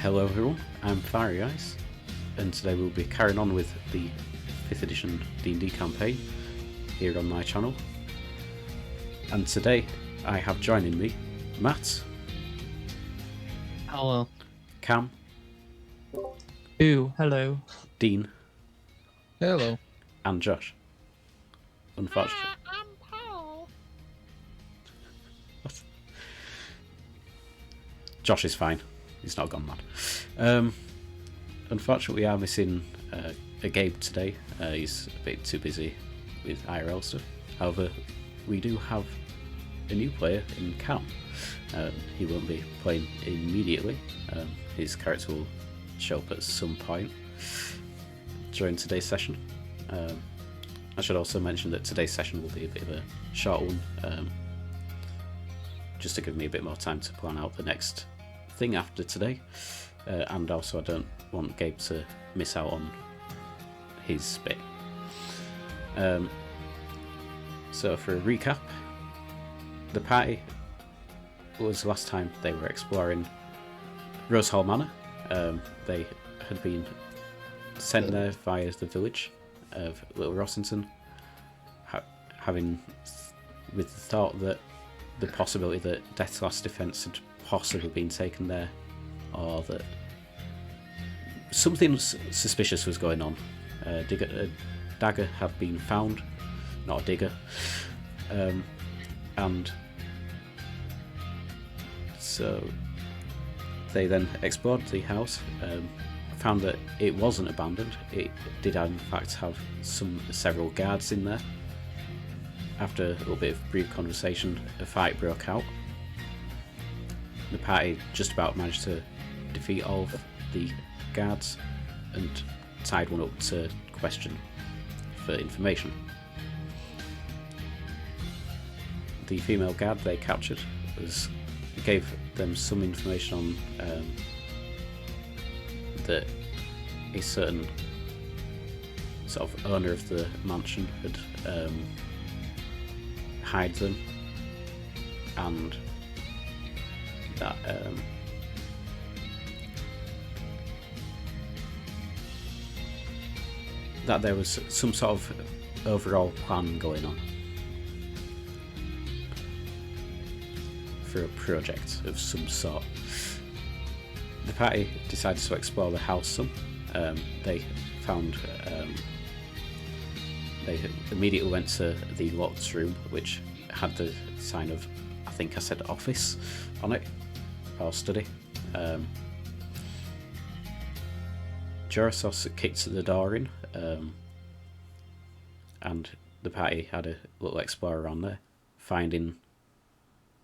Hello everyone, I'm Fiery Ice, and today we'll be carrying on with the 5th edition D&D campaign here on my channel. And today I have joining me Matt. Hello. Cam. Ooh, hello. Dean. Hello. And Josh. Unfortunately. I'm Paul. What? Josh is fine. He's not gone mad. Unfortunately, we are missing a Gabe today. He's a bit too busy with IRL stuff. However, we do have a new player in Cam. He won't be playing immediately. His character will show up at some point during today's session. I should also mention that today's session will be a bit of a short one, just to give me a bit more time to plan out the next thing after today, and also I don't want Gabe to miss out on his bit. So for a recap, the party was last time they were exploring Rosehall Manor. They had been sent there via the village of Little Rossington, having with the thought that the possibility that Death's Last Defense had possibly been taken there, or that something suspicious was going on. A dagger had been found, not a digger, and so they then explored the house, found that it wasn't abandoned. It did in fact have several guards in there. After a little bit of brief conversation, a fight broke out. The party just about managed to defeat all of the guards and tied one up to question for information. The female guard they captured gave them some information on that a certain sort of owner of the mansion had hide them, and that there was some sort of overall plan going on for a project of some sort. The party decided to explore the house some. They found they immediately went to the locked room, which had the sign of, I think I said office on it, or study. Jorasos kicked the door in, and the party had a little explore around there, finding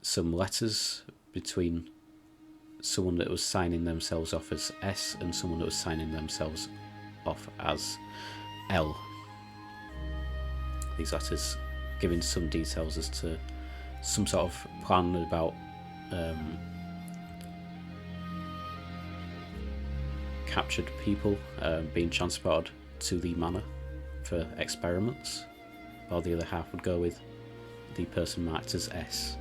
some letters between someone that was signing themselves off as S and someone that was signing themselves off as L. These letters giving some details as to some sort of plan about captured people being transported to the manor for experiments, while the other half would go with the person marked as S.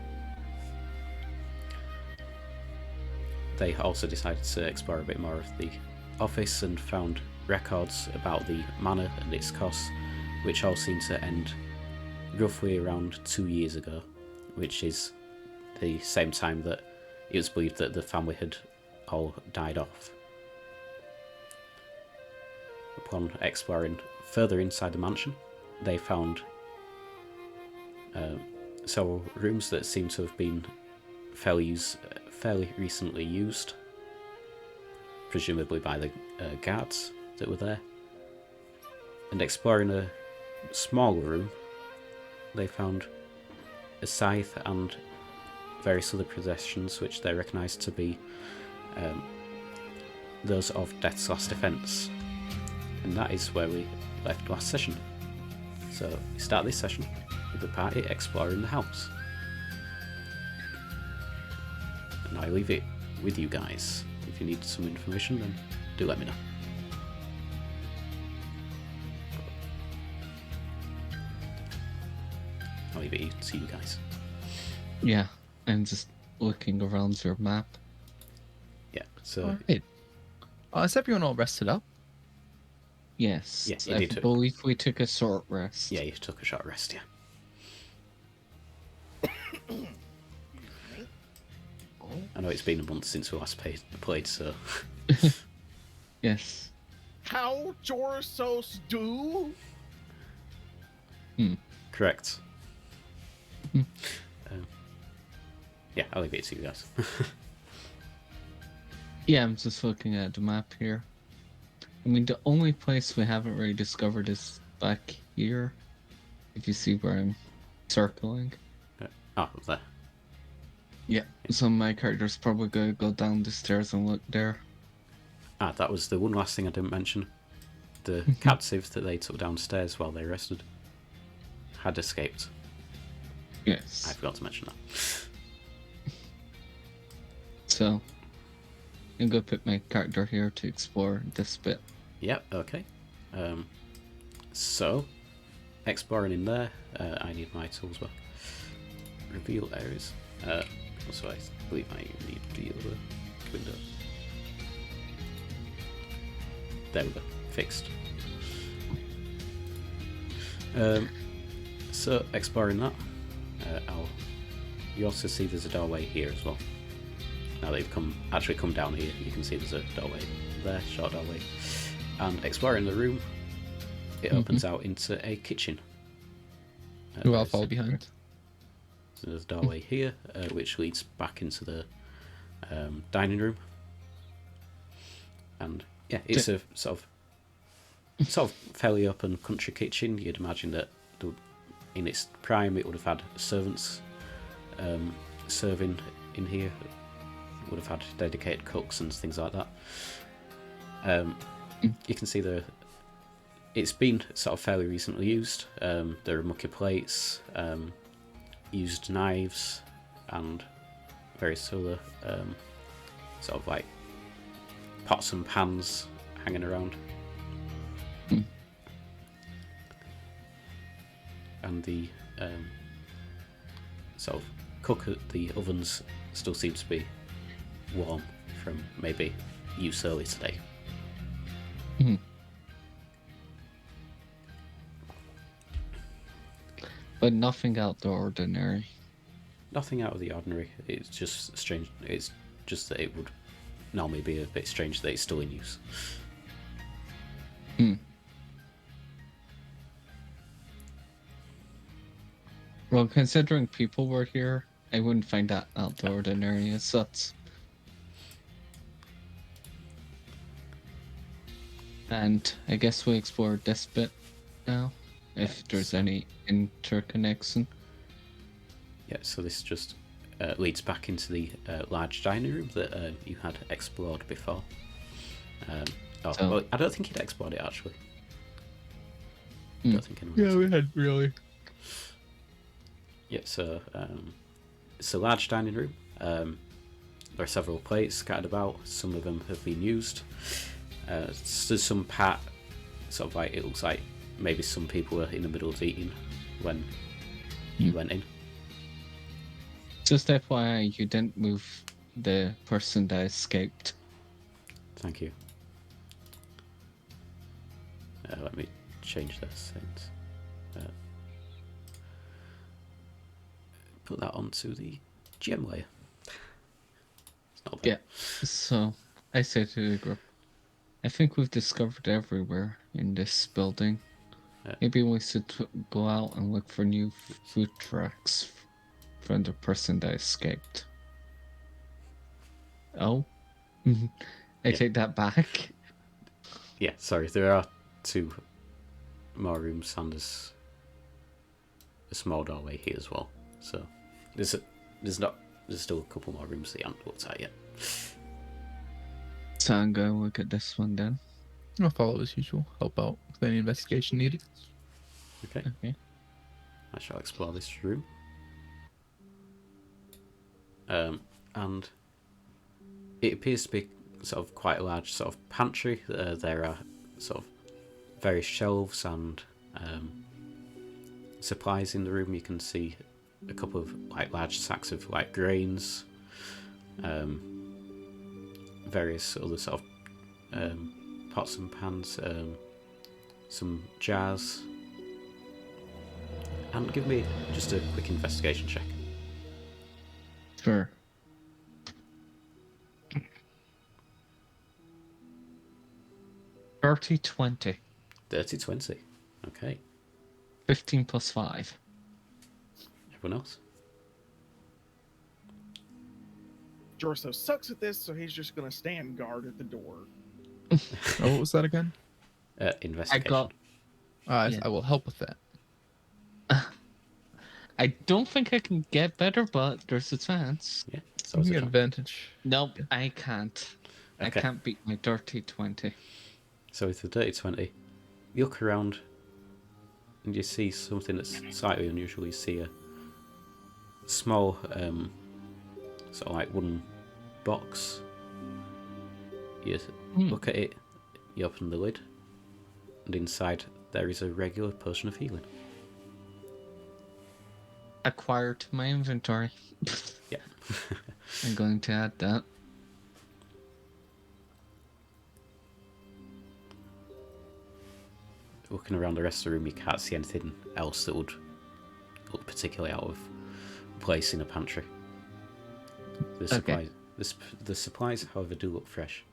They also decided to explore a bit more of the office and found records about the manor and its costs, which all seem to end roughly around 2 years ago, which is the same time that it was believed that the family had all died off. Upon exploring further inside the mansion, they found several rooms that seem to have been fairly recently used, presumably by the guards that were there. And exploring a smaller room, they found a scythe and various other possessions which they recognised to be those of Death's Last Defense. And that is where we left last session. So we start this session with the party exploring the house. And I leave it with you guys. If you need some information, then do let me know. I'll leave it to you guys. Yeah, I'm just looking around your map. Yeah, so Alright. Is everyone all rested up? Yes, Yeah, you I did too. believe we took a short rest. Yeah, you took a short rest, yeah. I know it's been a month since we last played, so... Yes. How Jorasos do? Correct. Hmm. Yeah, I'll leave it to you guys. Yeah, I'm just looking at the map here. I mean, the only place we haven't really discovered is back here. If you see where I'm circling. Oh, there. Yeah, so my character's probably gonna go down the stairs and look there. Ah, that was the one last thing I didn't mention. The captive that they took downstairs while they rested had escaped. Yes. I forgot to mention that. So, I'm gonna put my character here to explore this bit. Yep, okay. So, exploring in there, I need my tools back. Reveal areas. Also, I believe I need the other window. There we go. Fixed. So, exploring that, you also see there's a doorway here as well. Now they've actually come down here, you can see there's a doorway there, short doorway. And exploring the room, it opens out into a kitchen. Who I'll follow behind. So there's a doorway here, which leads back into the dining room. And yeah, it's a sort of fairly open country kitchen. You'd imagine that in its prime it would have had servants serving in here. It would have had dedicated cooks and things like that. You can see it's been sort of fairly recently used. There are mucky plates, used knives, and various other sort of like pots and pans hanging around. And the sort of the ovens still seem to be warm from maybe use early today. But nothing out of the ordinary. Nothing out of the ordinary. It's just strange. It's just that it would normally be a bit strange that it's still in use. Well, considering people were here, I wouldn't find that out of the ordinary as such. And I guess we explore this bit now, if there's any interconnection. Yeah, so this just leads back into the large dining room that you had explored before. Well, I don't think you'd explored it actually. I don't think anyone else. we had really. Yeah, so it's a large dining room. There are several plates scattered about. Some of them have been used. There's some sort of like, it looks like maybe some people were in the middle of eating when you went in. Just FYI, you didn't move the person that escaped. Thank you. Let me change this. Put that onto the gem layer. It's not bad. Yeah, so I say to the group, I think we've discovered everywhere in this building. Maybe we should go out and look for new food trucks from the person that escaped. Oh, I take that back. Yeah, sorry, there are 2 more rooms and there's a small doorway here as well. So there's still a couple more rooms that you haven't looked at yet. So I'm going to look at this one then. I'll follow as usual. Help out with any investigation needed. Okay. I shall explore this room. And it appears to be sort of quite a large sort of pantry. There are sort of various shelves and supplies in the room. You can see a couple of like large sacks of like grains, various other sort of pots and pans, some jars, and give me just a quick investigation check. Sure. Dirty 20. Dirty 20. Okay. 15 plus 5. Everyone else? Jorasos sucks at this, so he's just gonna stand guard at the door. Oh, what was that again? Investigation. Yeah. I will help with that. I don't think I can get better, but there's a chance. Yeah. So You it's can a get chance. advantage. Nope, I can't. I Okay. can't beat my dirty 20. So with the dirty 20, you look around and you see something that's slightly unusual. You see a small, sort of like wooden box. You look at it, you open the lid, and inside there is a regular potion of healing. Acquire to my inventory. Yeah. I'm going to add that. Looking around the rest of the room, you can't see anything else that would look particularly out of place in a pantry. The supplies, the supplies, however, do look fresh.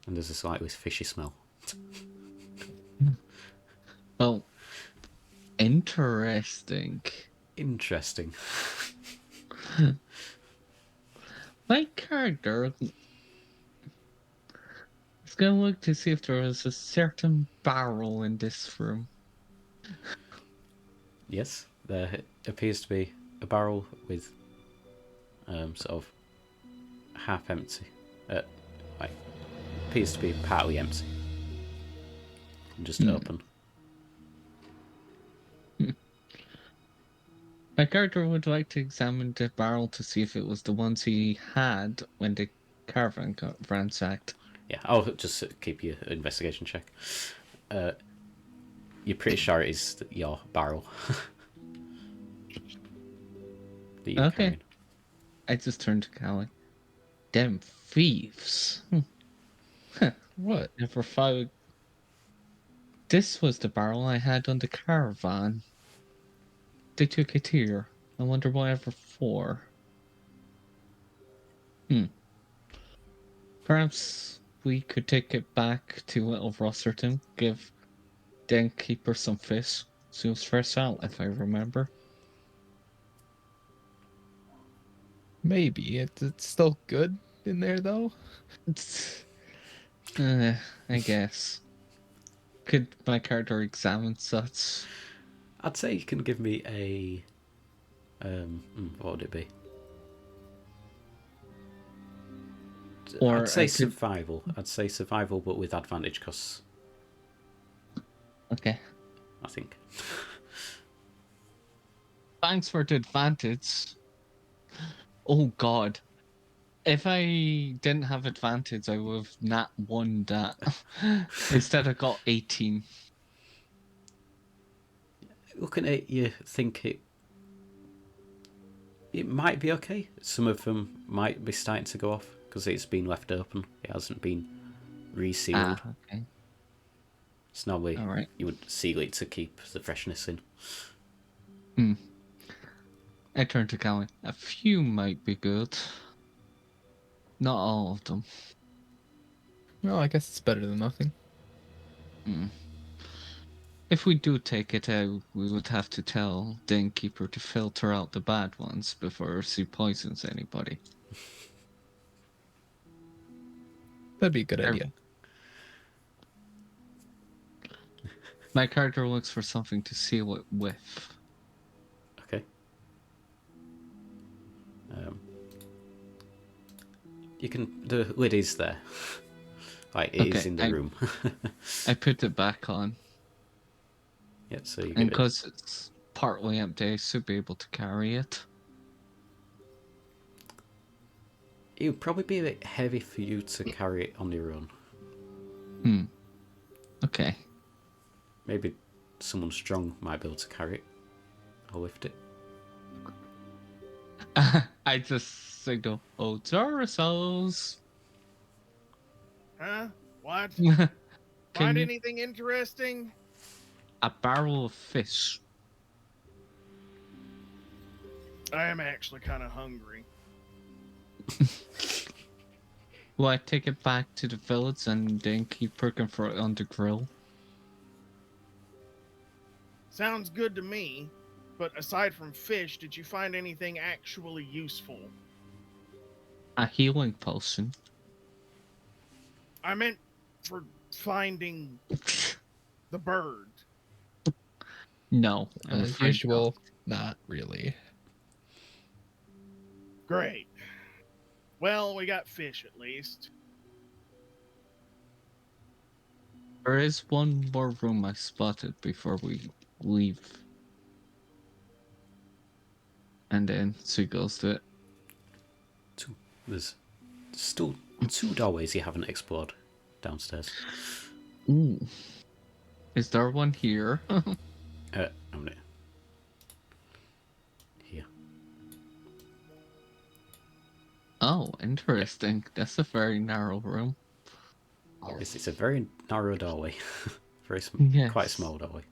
And there's a slightly fishy smell. Well, interesting. Interesting. My character is going to look to see if there is a certain barrel in this room. Yes, there appears to be a barrel with sort of half empty. Like, appears to be partly empty. And just open. My character would like to examine the barrel to see if it was the ones he had when the caravan got ransacked. Yeah, I'll just keep your investigation check. You're pretty sure it is your barrel. that you're Okay. carrying. I just turned to Callie. Them thieves. What? Never found. This was the barrel I had on the caravan. They took it here. I wonder whatever for. Perhaps we could take it back to Little Rosserton, give the innkeeper some fish. She was fresh out, if I remember. Maybe. It's still good in there, though. I guess. Could my character examine such? I'd say you can give me a... what would it be? Or I'd say I could- survival. I'd say survival, but with advantage, because Okay. I think. Thanks for the advantage. Oh god. If I didn't have advantage, I would have not won that. Instead, I got 18. Looking at it, you think it might be okay. Some of them might be starting to go off because it's been left open. It hasn't been resealed. Okay. It's normally All right. you would seal it to keep the freshness in. I turned to Callie. A few might be good. Not all of them. Well, I guess it's better than nothing. If we do take it out, we would have to tell the innkeeper to filter out the bad ones before she poisons anybody. That'd be a good idea. My character looks for something to seal it with. Okay. You can. The lid is there. Like it is Okay, in the room. I put it back on, Yeah. So you and give it. because it's partly empty, I should be able to carry it. It would probably be a bit heavy for you to carry it on your own. Okay. Maybe someone strong might be able to carry it. I'll lift it. I just signal, oh, Jorasos. Huh? What? Can Find you anything interesting? a barrel of fish? I am actually kind of hungry. Will I take it back to the village and then keep working for it on the grill? Sounds good to me. But aside from fish, did you find anything actually useful? A healing potion. I meant for finding the bird. No, I'm As afraid usual, not really. Great. Well, we got fish at least. there is one more room I spotted before we leave. And then she goes to it. There's still 2 doorways you haven't explored downstairs. Ooh. Is there one here? I'm gonna... Here. Oh, interesting. That's a very narrow room. It's a very narrow doorway. Very Yes. quite small doorway.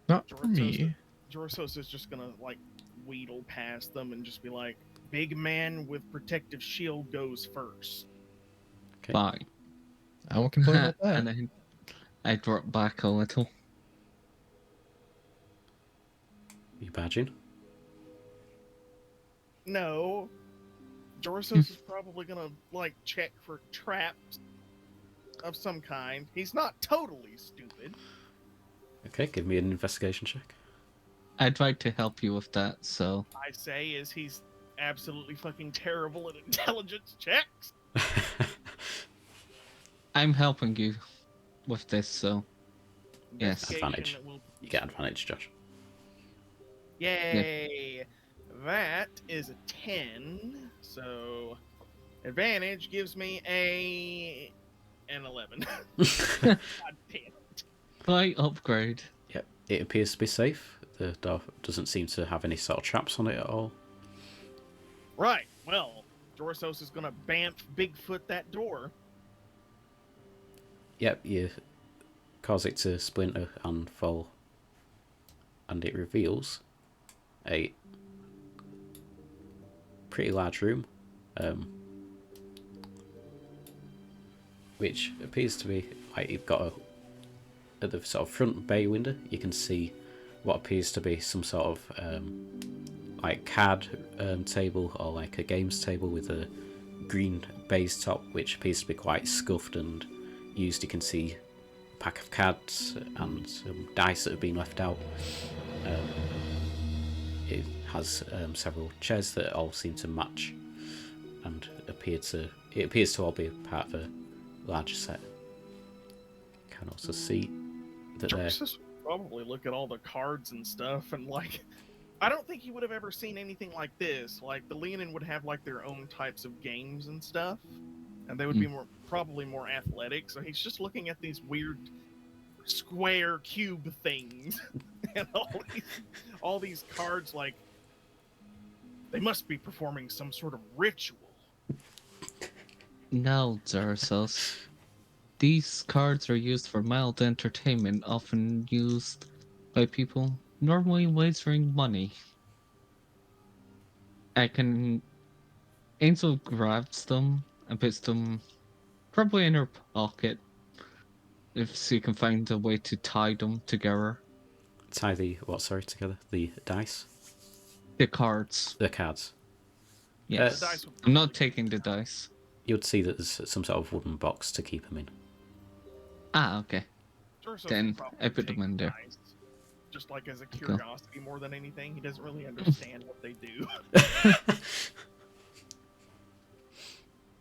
Not for me. Jorasos is just gonna like wheedle past them and just be like, "Big man with protective shield goes first." Okay. Fine. I won't complain about that. And then I drop back a little. You badging? No, Jorasos is probably gonna like check for traps of some kind. He's not totally stupid. Okay, give me an investigation check. I'd like to help you with that, so I say is he's absolutely fucking terrible at intelligence checks. I'm helping you with this, so yes. Advantage. Investigation will be You get useful. advantage, Josh. Yay! That is a 10. So advantage gives me an 11. God damn. Slight upgrade. Yep, it appears to be safe. The door doesn't seem to have any sort of traps on it at all. Right. Well, Jorasos is gonna bamf Bigfoot that door. Yep, you cause it to splinter and fall. And it reveals a pretty large room, which appears to be like you've got at the sort of front bay window you can see what appears to be some sort of like card table or like a games table with a green baize top, which appears to be quite scuffed and used. You can see a pack of cards and some dice that have been left out. It has several chairs that all seem to match and appears to all be part of a larger set. You can also see that there. Jorasos would probably look at all the cards and stuff and like, I don't think he would have ever seen anything like this. Like the leonin would have like their own types of games and stuff, and they would be probably more athletic. So he's just looking at these weird square cube things and all these cards. Like they must be performing some sort of ritual. No, Jorasos. These cards are used for mild entertainment, often used by people normally wagering money. Angel grabs them and puts them probably in her pocket if she can find a way to tie them together. Tie the what? Sorry, together. The dice. The cards. The cards. Yes. The dice would I'm not probably taking be the dice. You'd see that there's some sort of wooden box to keep them in. Ah, okay. Jorasos Then would probably I put take them in the there. dice, just like as a curiosity more than anything. He doesn't really understand what they do.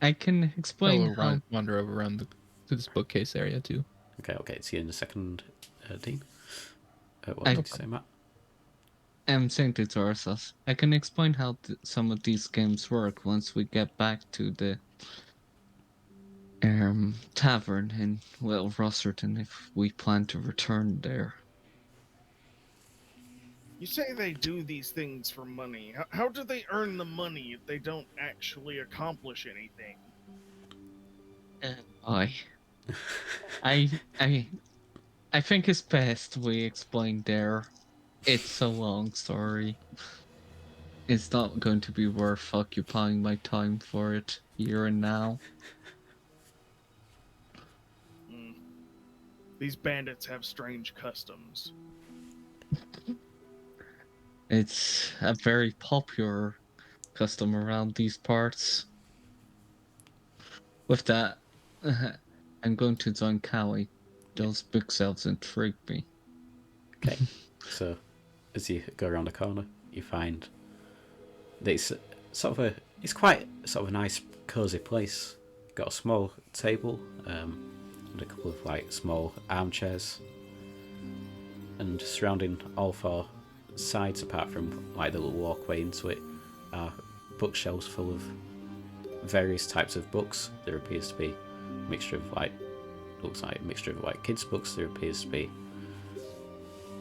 I can explain how... wander over around to this bookcase area too. Okay, I'll get to you in a second, Dean. What I- did you say, Matt? I'm saying to Jorasos, I can explain how some of these games work once we get back to the tavern in Little Rosserton if we plan to return there. You say they do these things for money. How do they earn the money if they don't actually accomplish anything? I, I, I, I think it's best we explain there. It's a long story. It's not going to be worth occupying my time for it here and now. Mm. These bandits have strange customs. It's a very popular custom around these parts. With that, I'm going to join Callie. Those bookshelves intrigue me. Okay, so as you go around the corner, you find that it's quite sort of a nice, cozy place. Got a small table and a couple of like small armchairs, and surrounding all four sides, apart from like the little walkway into it, are bookshelves full of various types of books. There appears to be a mixture of looks like a mixture of like kids' books. There appears to be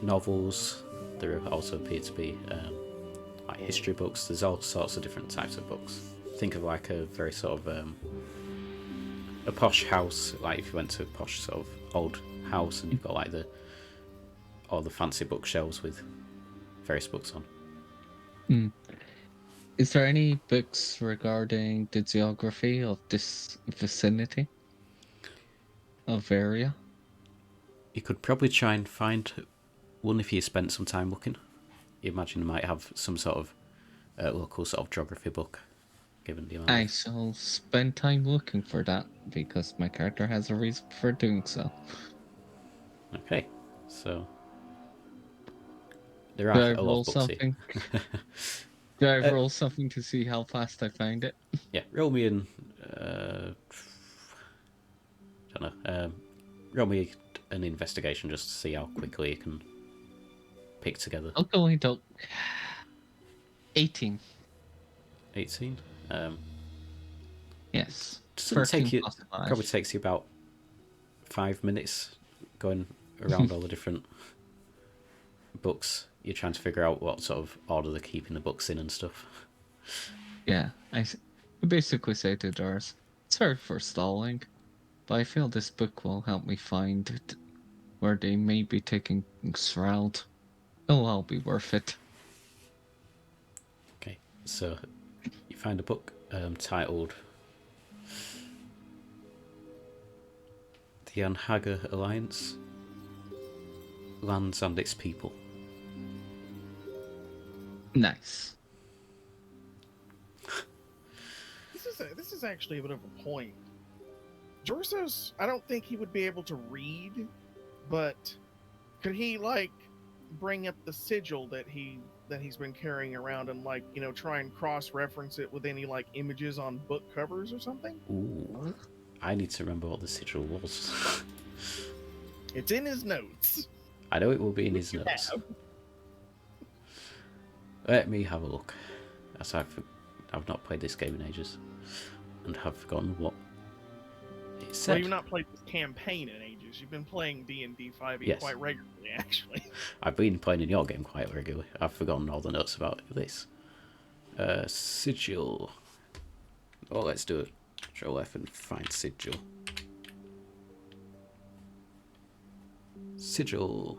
novels. There also appear to be like history books. There's all sorts of different types of books. Think of like a very sort of a posh house. Like if you went to a posh sort of old house and you've got like all the fancy bookshelves with various books on. Is there any books regarding the geography of this vicinity? Of area? You could probably try and find one if you spent some time looking. You imagine you might have some sort of local sort of geography book, given the amount. I shall spend time looking for that because my character has a reason for doing so. Okay, so there Do are I a lot roll of books something? here. Do I roll something to see how fast I find it? Yeah, roll me in. Don't know. Roll me an investigation just to see how quickly you can pick together. I'll go into 18. 18. Yes. Doesn't take 13 you. plus 5. Probably takes you about 5 minutes going around all the different books. You're trying to figure out what sort of order they're keeping the books in and stuff. Yeah, I basically say to Doris, sorry for stalling, but I feel this book will help me find where they may be taking Shroud. It'll all be worth it. Okay, so you find a book titled The Aingeal Alliance, Lands and Its People. Nice. This is actually a bit of a point. Jorasos, I don't think he would be able to read, but could he like bring up the sigil that he's been carrying around and like, you know, try and cross-reference it with any like images on book covers or something? Ooh, I need to remember what the sigil was. It's in his notes. I know it will be in his notes. Let me have a look. As I've not played this game in ages, and have forgotten what it said. Well, you've not played this campaign in ages. You've been playing D&D 5e Yes. quite regularly, actually. I've been playing in your game quite regularly. I've forgotten all the notes about this. Sigil. Oh, let's do it. Control F and find sigil. Sigil.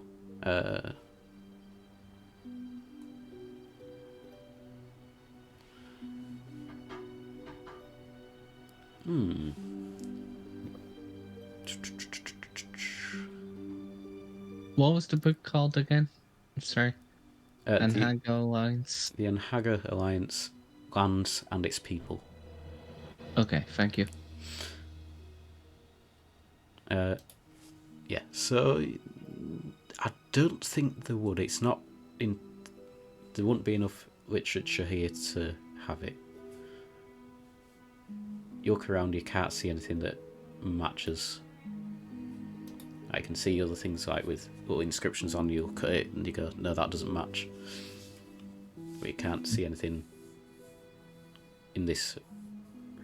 What was the book called again? I'm sorry. The Aingeal Alliance. Aingeal Alliance, Lands and Its People. Okay, thank you. Yeah, so I don't think there would. It's not in. There wouldn't be enough literature here to have it. You look around, you can't see anything that matches. I can see other things like with little inscriptions on you. Look at it and you go, no, that doesn't match. But you can't see anything in this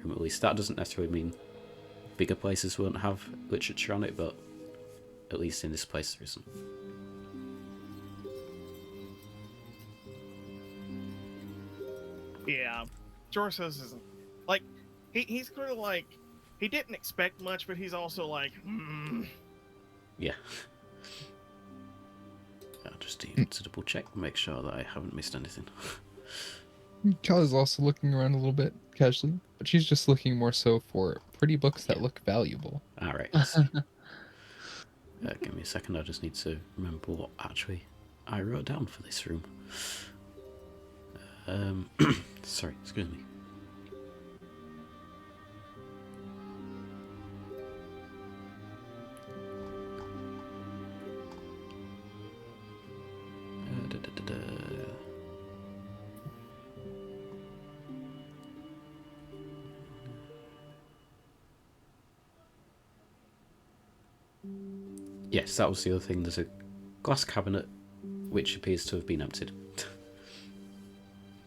room at least. That doesn't necessarily mean bigger places won't have literature on it, but at least in this place there isn't. Yeah, Jorasos isn't like he's kind of like he didn't expect much, but he's also like, Yeah. I'll just need to double check, make sure that I haven't missed anything. Callie's also looking around a little bit casually, but she's just looking more so for pretty books that look valuable. Alright, give me a second, I just need to remember what actually I wrote down for this room. Sorry, excuse me. Yes, that was the other thing. There's a glass cabinet which appears to have been emptied.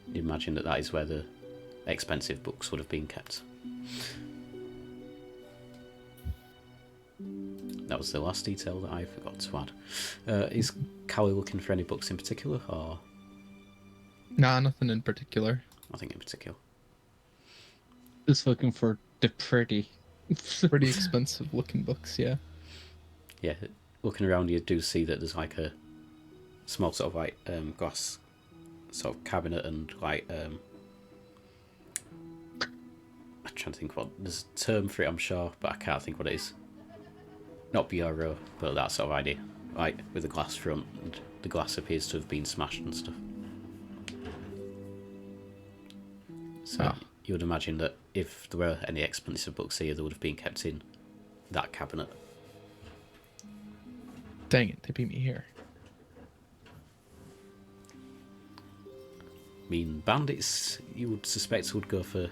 You imagine that is where the expensive books would have been kept. That was the last detail that I forgot to add. Is Callie looking for any books in particular, or Nah, nothing in particular. nothing in particular? Just looking for the pretty. Pretty expensive looking books, yeah. Yeah, looking around you do see that there's like a small sort of like glass sort of cabinet and like I'm trying to think what there's a term for it, I'm sure, but I can't think what it is. Not bureau, but that sort of idea. Like with a glass front, and the glass appears to have been smashed and stuff. So you would imagine that if there were any expensive books here, they would have been kept in that cabinet. Dang it, they beat me here. I mean, bandits, you would suspect, would go for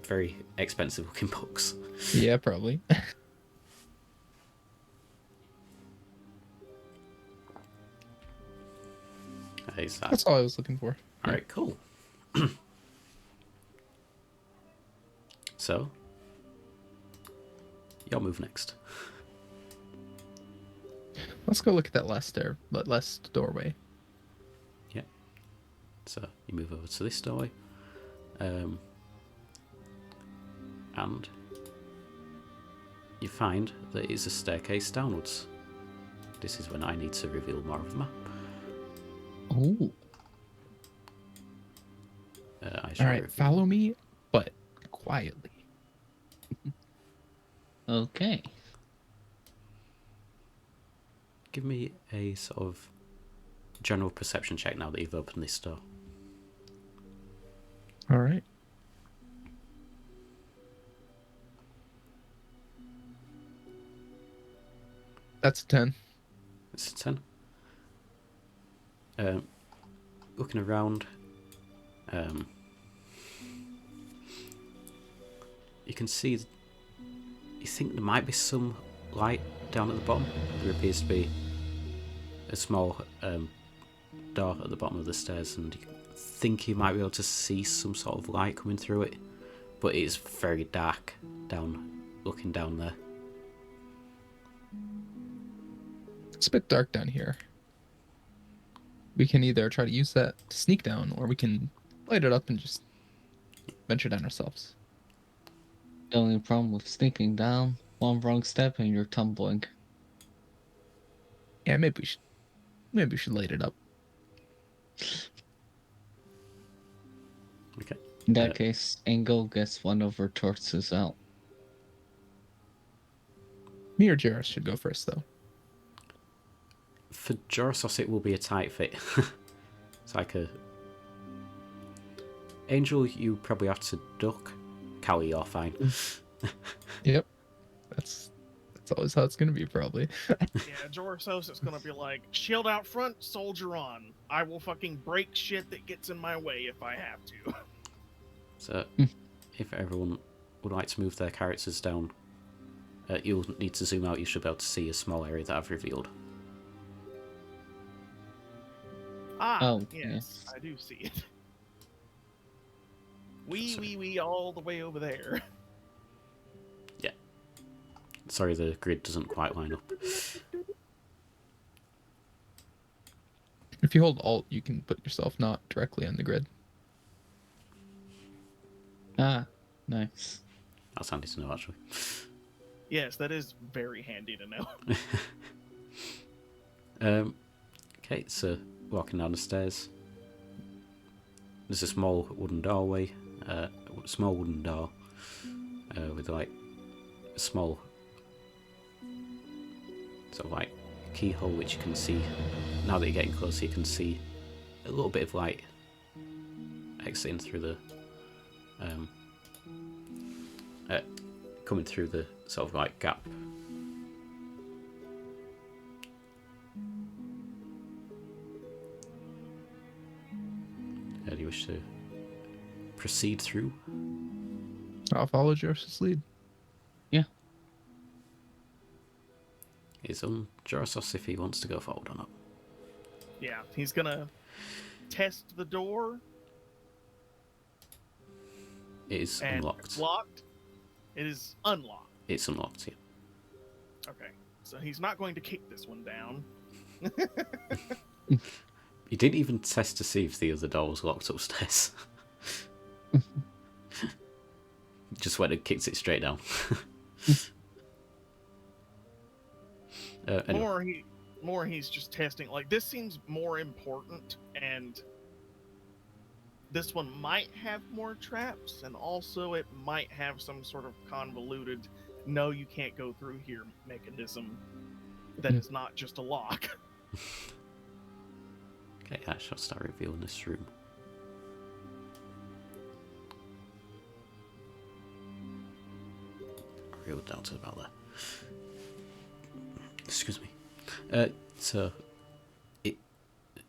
very expensive looking books. Yeah, probably. That's all I was looking for. Alright, cool. So, your move next. Let's go look at that last doorway. Yeah. So, you move over to this doorway. And you find that it's a staircase downwards. This is when I need to reveal more of the map. Ooh. Alright, follow me, but quietly. Okay. Give me a sort of general perception check now that you've opened this door. Alright. That's a 10. It's a 10. Looking around, you can see, you think there might be some light down at the bottom. There appears to be a small door at the bottom of the stairs, and you think you might be able to see some sort of light coming through it, but it's very dark looking down there. It's a bit dark down here. We can either try to use that to sneak down, or we can light it up and just venture down ourselves. The only problem with sneaking down, one wrong step and you're tumbling. Yeah, maybe we should light it up. Okay. In that case, Aingeal gets one of her torches out. Me or Jairus should go first, though. For Jorasos, it will be a tight fit. It's like a... Angel, you probably have to duck. Callie, you're fine. Yep. That's always how it's gonna be, probably. yeah, Jorasos is gonna be like, shield out front, soldier on. I will fucking break shit that gets in my way if I have to. So, if everyone would like to move their characters down, you'll need to zoom out. You should be able to see a small area that I've revealed. Oh, yes, I do see it. Wee, all the way over there. Yeah. Sorry, the grid doesn't quite line up. If you hold Alt, you can put yourself not directly on the grid. Ah, nice. That's handy to know, actually. Yes, that is very handy to know. Okay, so walking down the stairs. There's a small wooden doorway, small wooden door with like a small sort of like keyhole which you can see. Now that you're getting closer, you can see a little bit of light exiting through the coming through the sort of like gap. Do you wish to proceed through? I'll follow Jorasos' lead. Yeah. It's on Jorasos if he wants to go forward or not. Yeah, he's gonna test the door. It is And unlocked. it's locked. It is unlocked. It's unlocked, yeah. Okay, so he's not going to kick this one down. You didn't even test to see if the other door was locked upstairs. Just went and kicked it straight down. Anyway. More he's just testing. Like, this seems more important, and this one might have more traps, and also it might have some sort of convoluted, no, you can't go through here mechanism that is not just a lock. Okay, I shall start revealing this room. Real down to about there. Excuse me. So it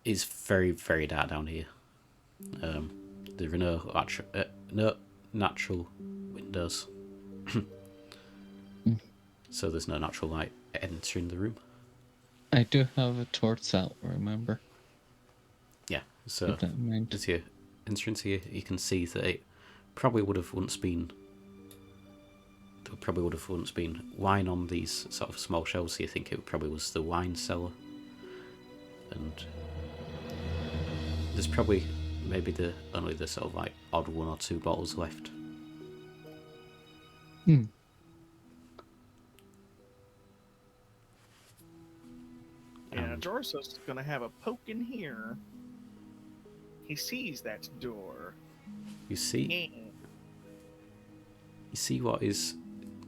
is very, very dark down here. There are no natural windows, so there's no natural light entering the room. I do have a torch out, remember? Yeah, so Keep that in mind. as you enter into here, you can see that it probably would have once been. There probably would have once been wine on these sort of small shelves. So you think it probably was the wine cellar, and there's probably maybe only the sort of like odd one or two bottles left. Yeah, Jorasos is gonna have a poke in here. He sees that door. You see what is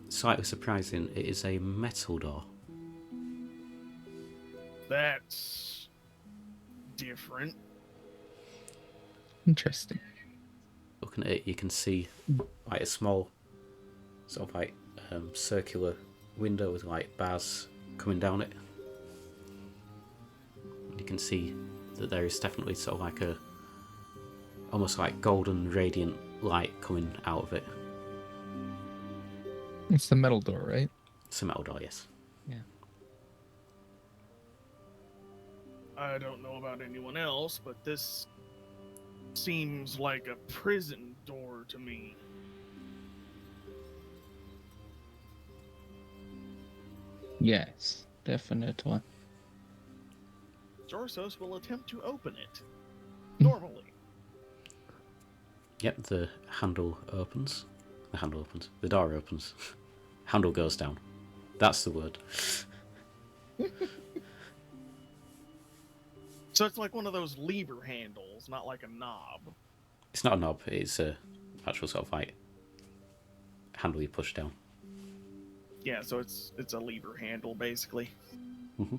slightly surprising. It is a metal door. That's different. Interesting. Looking at it, you can see like a small sort of like circular window with like bars coming down it. You can see that there is definitely sort of like a almost like golden radiant light coming out of it. It's the metal door, right? It's a metal door, yes. Yeah. I don't know about anyone else, but this seems like a prison door to me. Yes, definitely. Jorasos will attempt to open it. Normally. Yep, the handle opens. The handle opens. The door opens. Handle goes down. That's the word. So it's like one of those lever handles, not like a knob. It's not a knob, it's a actual sort of like handle you push down. Yeah, so it's a lever handle, basically. Mm-hmm.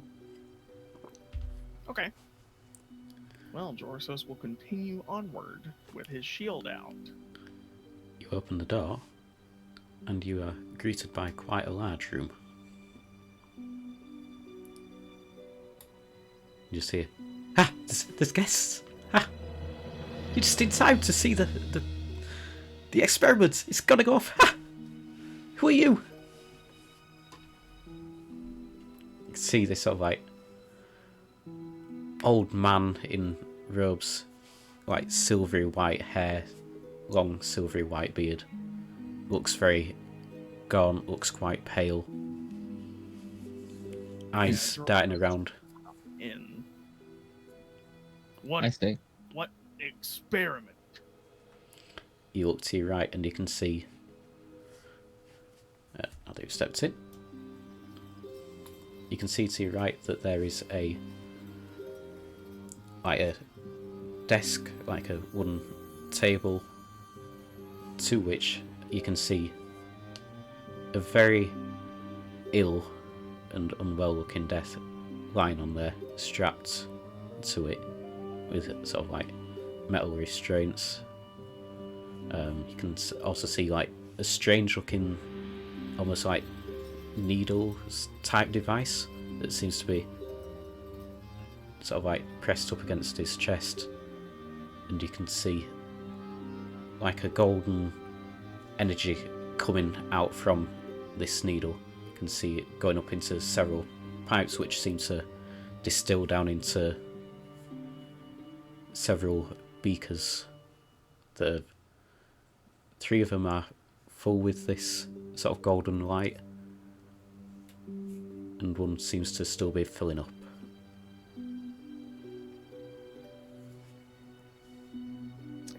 Okay. Well, Jorasos will continue onward with his shield out. You open the door, and you are greeted by quite a large room. You just hear, "Ah, there's guests! Ah, you're just in time to see the experiment. It's gonna go off. Ah, who are you?" You can see this sort of like old man in robes, like silvery white hair, long silvery white beard. Looks very gaunt, looks quite pale. Eyes darting around. In I say, what experiment? you look to your right and you can see. Now that you've stepped in, you can see to your right that there is a desk, like a wooden table, to which you can see a very ill and unwell looking death lying on there, strapped to it with sort of like metal restraints. You can also see like a strange looking, almost like needle type device that seems to be sort of like pressed up against his chest, and you can see like a golden energy coming out from this needle. You can see it going up into several pipes which seem to distill down into several beakers. Three of them are full with this sort of golden light, and one seems to still be filling up.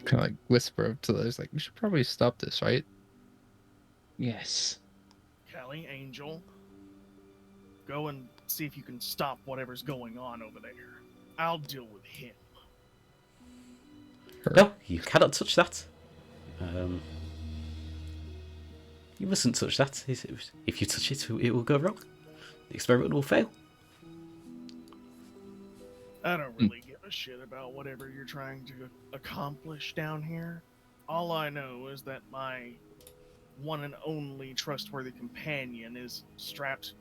Kind of like whisper to those, like, we should probably stop this, right? Yes. Callie, Angel, go and see if you can stop whatever's going on over there. I'll deal with him. No, you cannot touch that. You mustn't touch that. If you touch it, it will go wrong. The experiment will fail. I don't really give a shit about whatever you're trying to accomplish down here. All I know is that my one and only trustworthy companion is strapped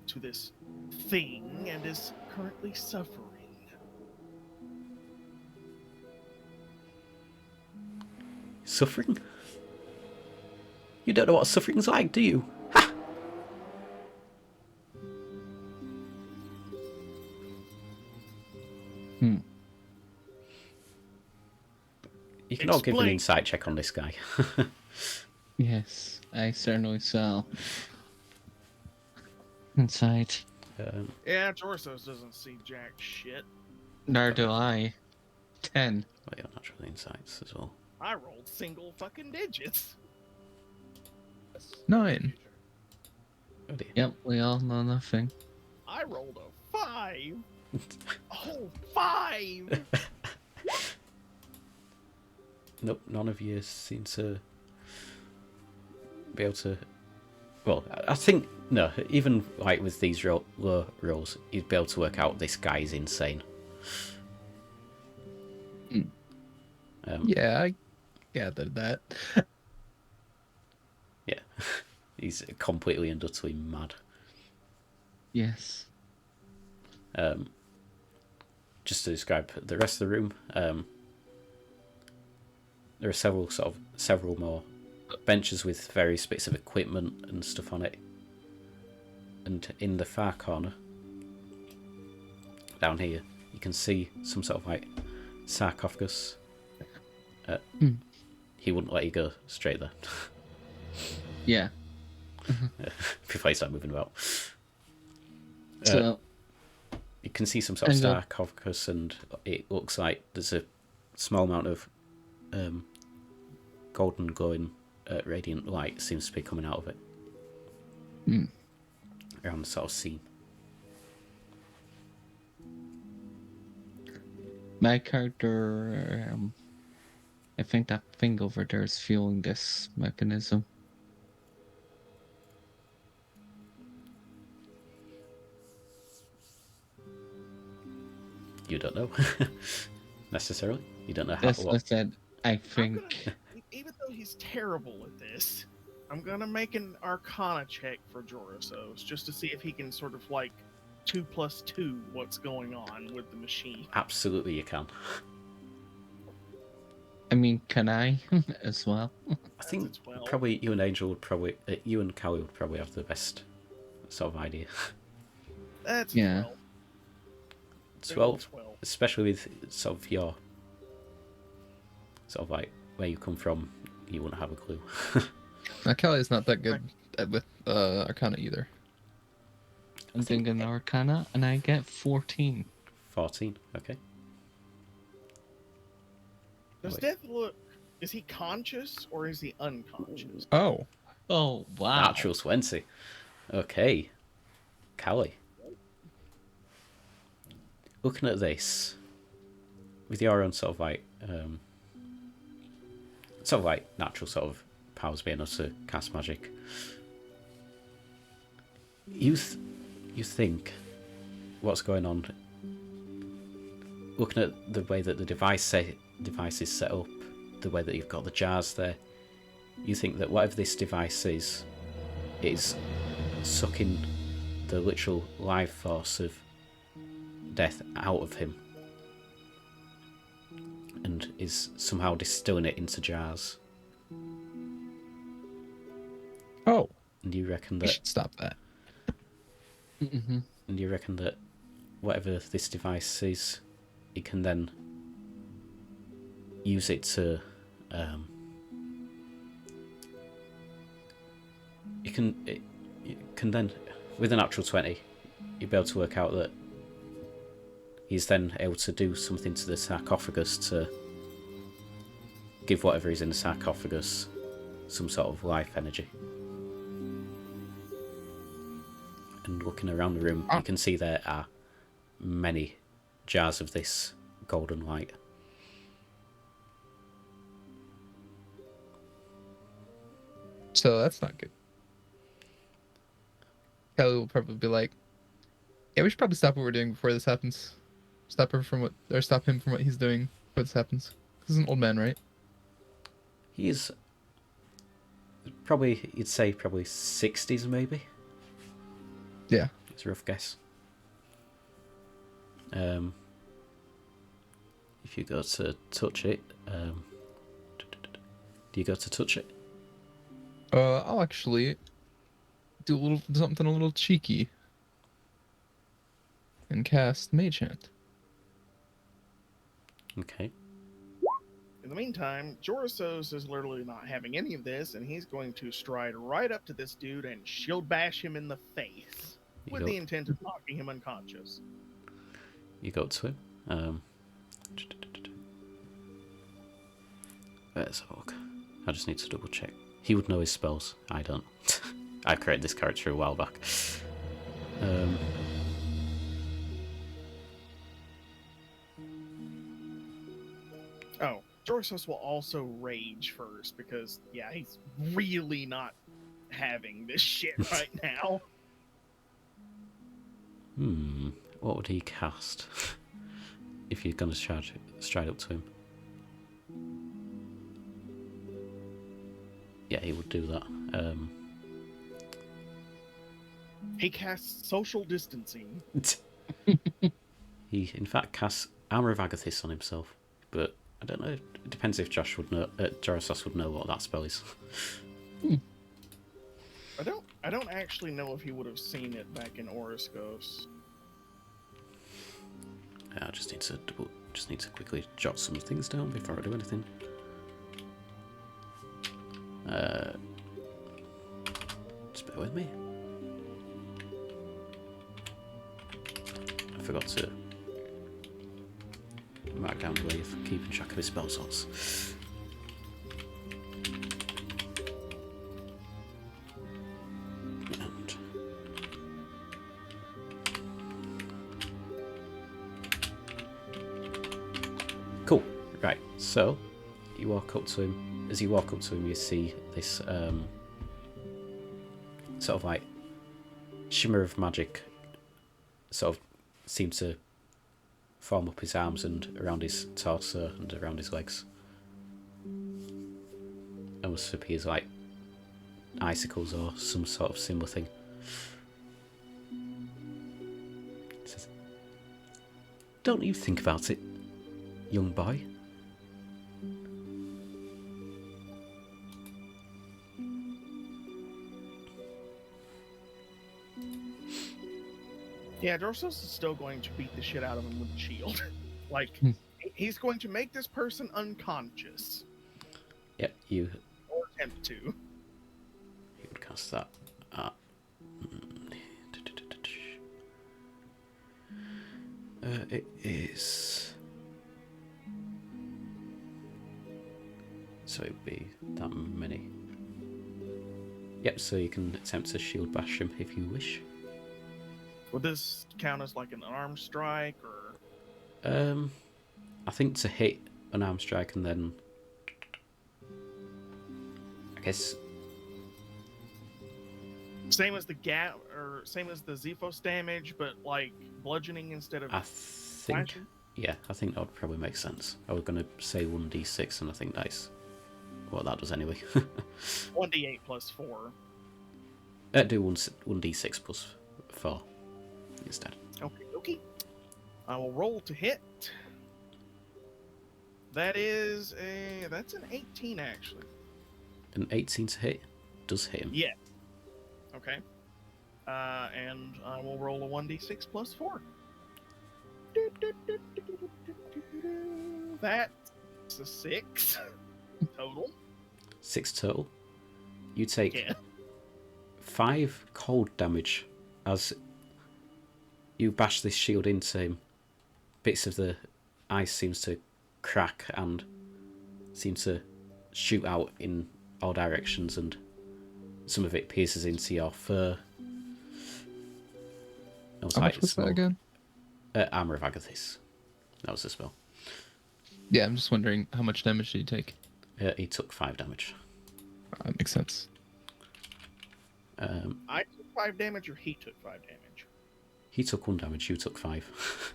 to this thing and is currently suffering. Suffering? You don't know what suffering's like, do you? Ha! You can all give an Explain. insight check on this guy. Yes, I certainly shall. Inside. Yeah, Jorasos doesn't see jack shit. Nor do I. 10. Well, your natural insights as well. I rolled single fucking digits. 9. Oh dear. Yep, we all know nothing. I rolled a 5. Oh, 5! Nope, none of you seem to be able to. Well, I think no. Even like with these low rolls, you'd be able to work out this guy's insane. Yeah, I gathered that. Yeah, he's completely and utterly mad. Yes. Just to describe the rest of the room, there are several more benches with various bits of equipment and stuff on it. And in the far corner, down here, you can see some sort of like sarcophagus. He wouldn't let you go straight there. Yeah. Before you start moving about. So, You can see some sort of sarcophagus, and it looks like there's a small amount of golden glowing radiant light seems to be coming out of it. Around the sort of seam. my character, I think that thing over there is fueling this mechanism. You don't know. Necessarily. You don't know how. That's what I said. I think. Even though he's terrible at this, I'm gonna make an Arcana check for Jorasos just to see if he can sort of like 2 + 2 what's going on with the machine. Absolutely, you can. I mean, can I as well? I think That's a 12. probably you and Angel would probably, you and Callie would probably have the best sort of idea. That's Yeah. 12. Big 12, ol' 12. especially with sort of your, sort of like where you come from, you wouldn't have a clue. Now, Callie is not that good with Arcana either. I'm thinking Arcana, and I get 14. 14, okay. Does Wait. death look Is he conscious or is he unconscious? Oh, Oh, wow. Natural 20. Okay. Callie. Looking at this, with your own sort of like natural sort of powers being able to cast magic, you think what's going on, looking at the way that the device is set up, the way that you've got the jars there, you think that whatever this device is sucking the literal life force of death out of him and is somehow distilling it into jars. oh, And you reckon we that should stop that. Mm-hmm. and you reckon that whatever this device is, it can then use it to it can then, with a natural 20, you'll be able to work out that he's then able to do something to the sarcophagus to give whatever is in the sarcophagus some sort of life energy. And looking around the room, you can see there are many jars of this golden light. So that's not good. Callie will probably be like, "Yeah, we should probably stop what we're doing before this happens. Stop him from what he's doing before this happens. He's an old man, right?" He's probably, you'd say, probably 60s maybe. Yeah. It's a rough guess. If you go to touch it, do you go to touch it? I'll actually do something a little cheeky and cast Mage Hand. Okay. In the meantime, Jorasos is literally not having any of this, and he's going to stride right up to this dude and shield bash him in the face with the intent of knocking him unconscious. You go to him. Let's have a look. I just need to double check. He would know his spells. I don't. I created this character a while back. Oh, Jorasos will also rage first because, yeah, he's really not having this shit right now. What would he cast if you're going to stride up to him? Yeah, he would do that. He casts social distancing. He, in fact, casts Armor of Agathis on himself, but I don't know. It depends if Jorasos would know what that spell is. I don't actually know if he would have seen it back in Oroscos. I just need to quickly jot some things down before I do anything. Just bear with me. I forgot to mark down the way of keeping track of his spell slots. And cool. Right. So you walk up to him. As you walk up to him, you see this sort of like shimmer of magic sort of seem to form up his arms and around his torso and around his legs. Almost appears like icicles or some sort of similar thing. It says, "Don't you think about it, young boy. Yeah, Jorasos is still going to beat the shit out of him with the shield. Like, he's going to make this person unconscious. Yep, you Or attempt to. He would cast that. It is So it would be that many. Yep, so you can attempt to shield bash him if you wish. Would this count as like an arm strike or? I think to hit an arm strike and then, I guess, Same as the gap, or same as the Zephos damage, but like bludgeoning instead of I think, slashing? yeah, I think that would probably make sense. I was going to say 1d6, and I think that's what that does anyway. 1d8 plus 4. Do 1d6 plus 4 instead. Okay, okay. I will roll to hit. That's an 18 actually. An 18 to hit does hit him. Yeah. Okay. And I will roll a 1d6 plus 4. That's a 6 total. 6 total. You take Yeah. 5 cold damage as you bash this shield into him. Bits of the ice seems to crack and seem to shoot out in all directions, and some of it pierces into your fur. How much was that again? Armor of Agathis. That was the spell. Yeah, I'm just wondering how much damage did you take? He took 5 damage. That makes sense. I took 5 damage, or he took 5 damage? He took 1 damage, you took 5.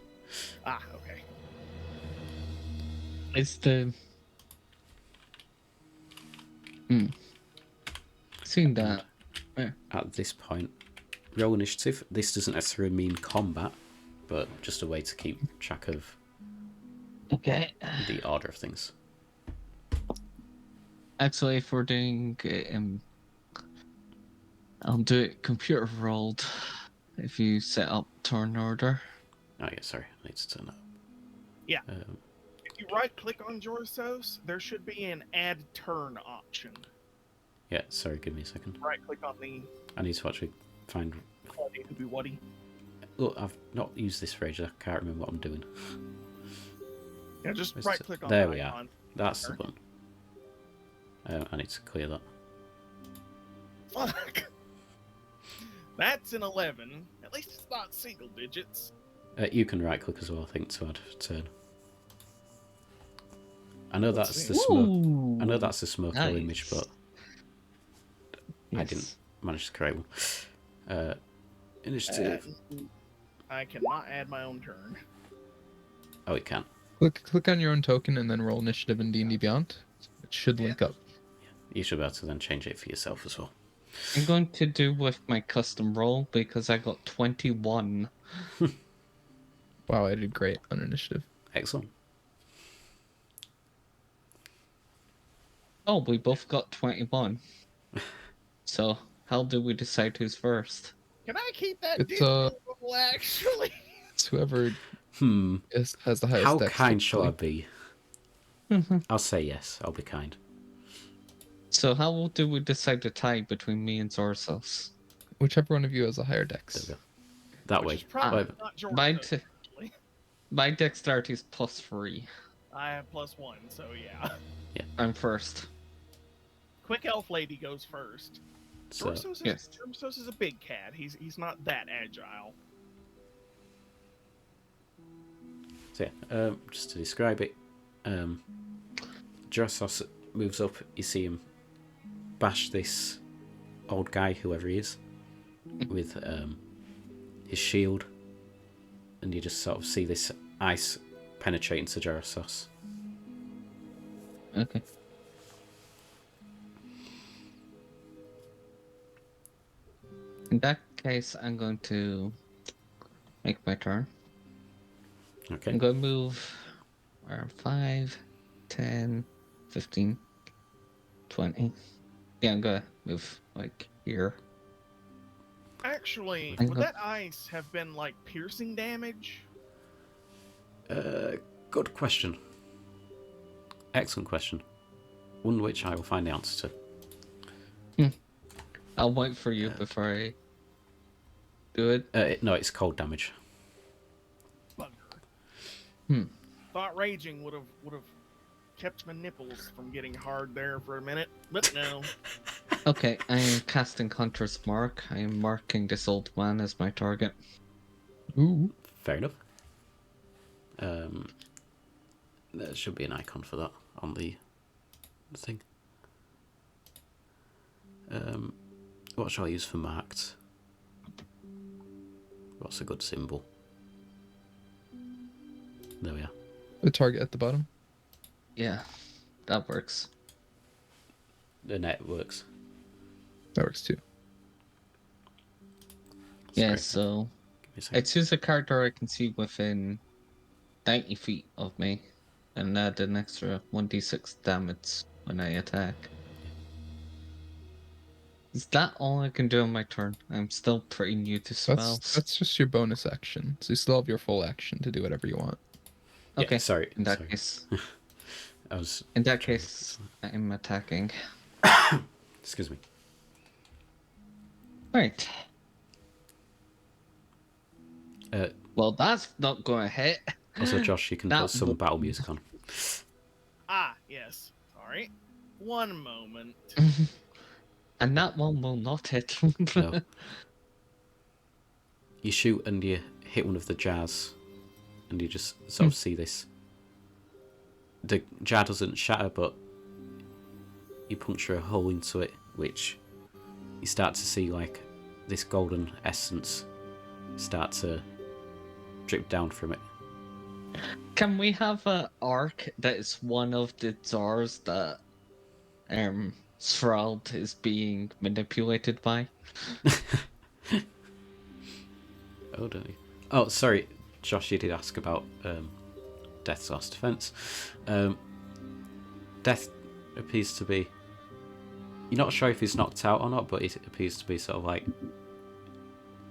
Ah, okay. Is the seeing that At this point, roll initiative. This doesn't necessarily mean combat, but just a way to keep track of okay. the order of things. Actually, if we're doing I'll do it computer rolled. If you set up turn order. Oh yeah, sorry, I need to turn that up. Yeah. If you right-click on Jorasos, there should be an add turn option. Yeah, sorry, give me a second. Right-click on the I need to actually find... Waddy. Look, I've not used this for ages, I can't remember what I'm doing. Yeah, just Where's right-click on there the we are. icon. That's the one. I need to clear that. Fuck! That's an 11. At least it's not single digits. You can right click as well, I think, to add turn. I know Let's that's see. the smoke. Ooh, I know that's the smoke nice. image, but I didn't manage to create one. Initiative. I cannot add my own turn. Oh, it can. Click on your own token and then roll initiative in D&D Beyond. It should link up. You should be able to then change it for yourself as well. I'm going to do with my custom roll because I got 21. Wow, I did great on initiative. Excellent. Oh, we both got 21. So, how do we decide who's first? Can I keep that It's, digital roll, actually? It's whoever has the highest How dex, kind shall I typically. be? I'll say yes. I'll be kind. So, how do we decide the tie between me and Zorasos? Whichever one of you has a higher There dex. we go. That Which way. is probably Whatever. not Mine Jorasos, t- actually. My dexterity is +3. I have +1, so yeah. I'm first. Quick Elf Lady goes first. So, Jorasos is a big cat. He's not that agile. just to describe it, Jorasos moves up. You see him bash this old guy, whoever he is, with his shield, and you just sort of see this ice penetrate into Jorasos. Okay. In that case, I'm going to make my turn. Okay. I'm going to move around 5, 10, 15, 20. Yeah, I'm going to move like here. Actually, I'm would go- that ice have been like piercing damage? Good question. Excellent question. One which I will find the answer to. I'll wait for you before I do it. No, it's cold damage. Thought raging would have kept my nipples from getting hard there for a minute, but no. Okay, I am casting Hunter's Mark. I am marking this old man as my target. Ooh. Fair enough. There should be an icon for that on the thing. What shall I use for marked? What's a good symbol? There we are. The target at the bottom. Yeah, that works. The net works. That works too. Yeah, Sorry. so Give me a second. I choose a character I can see within 90 feet of me, and add an extra 1d6 damage when I attack. Is that all I can do on my turn? I'm still pretty new to spells. That's just your bonus action. So you still have your full action to do whatever you want. Yeah, Okay, sorry. in that sorry. case, I was. in that case, I'm attacking. Excuse me. Right. Uh, Well, that's not going to hit. also, Josh, you can That put some would- battle music on. Ah, yes. Sorry. One moment. And that one will not hit. No. You shoot and you hit one of the jars, and you just sort of see this. The jar doesn't shatter, but you puncture a hole into it, which you start to see like this golden essence start to drip down from it. Can we have an arc that is one of the jars that Shrald is being manipulated by? Oh, don't you? Oh, sorry, Josh, you did ask about Death's last defense. Death appears to be. You're not sure if he's knocked out or not, but it appears to be sort of like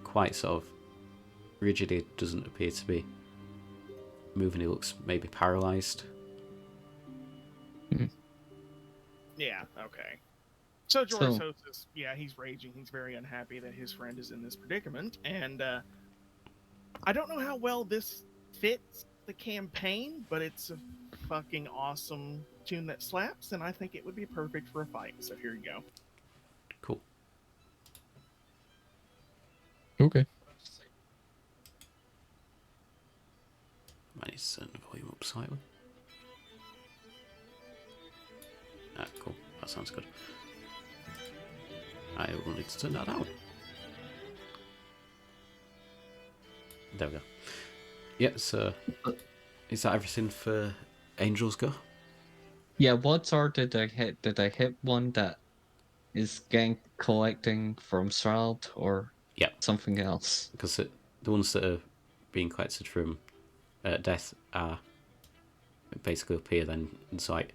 quite sort of rigid. He doesn't appear to be moving. He looks maybe paralyzed. Yeah, okay. So Jorasos is, yeah, he's raging. He's very unhappy that his friend is in this predicament, and I don't know how well this fits the campaign, but it's a fucking awesome tune that slaps, and I think it would be perfect for a fight. So here you go. Cool. Okay. I need to turn the volume up slightly. Ah, cool. That sounds good. I will need to turn that down. There we go. Yeah, so is that everything for Angel's Go? Yeah, what jar did I hit? Did I hit one that is collecting from Shrald or Yeah, something else? because the ones that are being collected from Death are basically up here then. It's like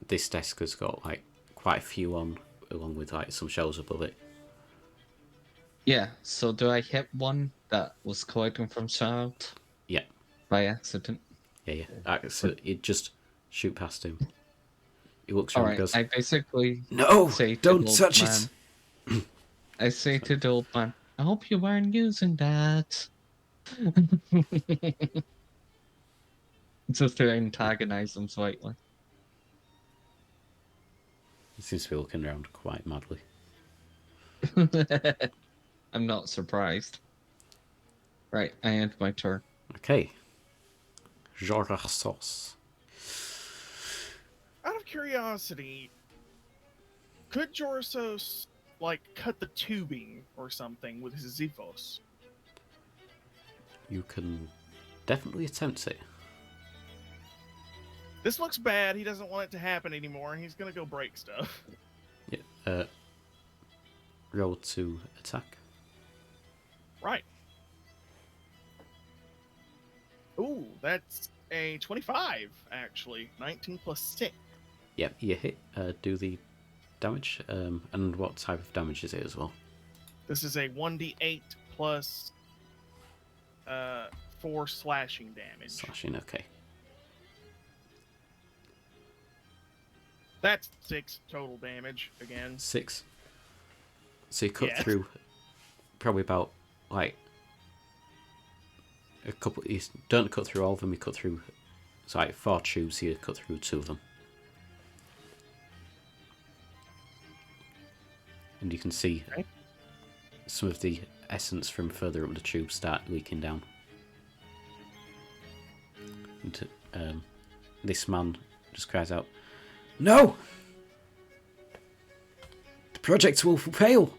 this desk has got like quite a few on, along with like some shelves above it. Yeah, so do I hit one that was collecting from Shrald Yeah, by accident? yeah. So you just shoot past him. He looks around and Alright, goes, I basically "No, say to don't the old touch man, it!" I say to the old man, I hope you weren't using that. Just to antagonize him slightly. He seems to be looking around quite madly. I'm not surprised. Right, I end my turn. Okay. Jorasos. Out of curiosity, could Jorasos like cut the tubing or something with his Xiphos? You can definitely attempt it. This looks bad. He doesn't want it to happen anymore, and he's gonna go break stuff. Yeah. Roll to attack. Right. Ooh, that's a 25, actually. 19 plus 6. Yeah, you hit. Do the damage. And what type of damage is it as well? This is a 1d8 plus 4 slashing damage. Slashing, okay. That's 6 total damage, again. 6. So you cut Yeah. through probably about, like, a couple. You don't cut through all of them, you cut through it's like 4 tubes here, cut through 2 of them. And you can see some of the essence from further up the tube start leaking down. And this man just cries out, "No! The project will fail!"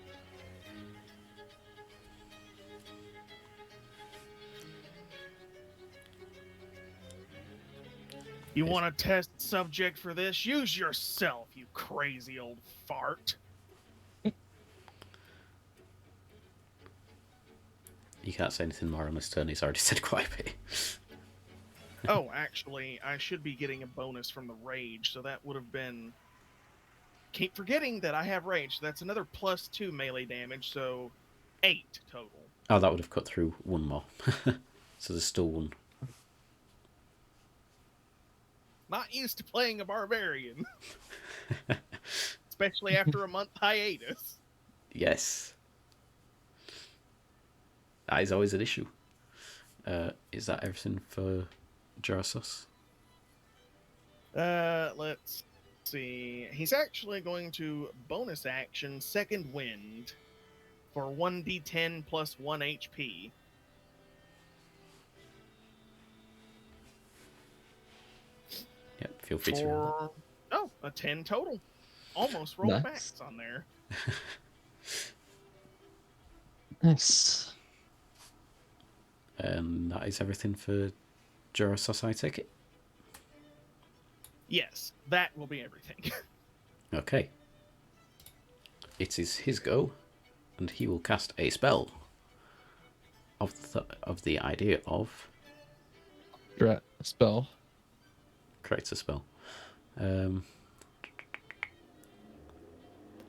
You want a test subject for this? Use yourself, you crazy old fart. You can't say anything more on this turn, he's already said quite a bit. Oh, actually, I should be getting a bonus from the rage, so that would have been... Keep forgetting that I have rage. That's another +2 melee damage, so 8 total. Oh, that would have cut through 1 more. So there's still 1. Not used to playing a barbarian. Especially after a month hiatus. Yes. That is always an issue. Is that everything for Jorasos? Let's see. He's actually going to bonus action Second Wind for 1d10 plus 1 HP. Yep, feel free to roll that. Oh, a 10 total. Almost rolled Nice. max on there. Nice. And that is everything for Jorasos, I take it? Yes, that will be everything. Okay. It is his go, and he will cast a spell of the idea of... Spell. Correct, a spell.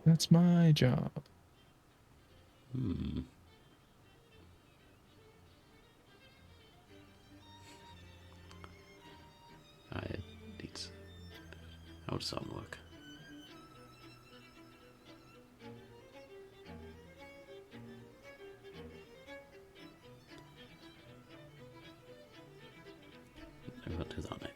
That's my job. I need... How does that work? I won't do that now.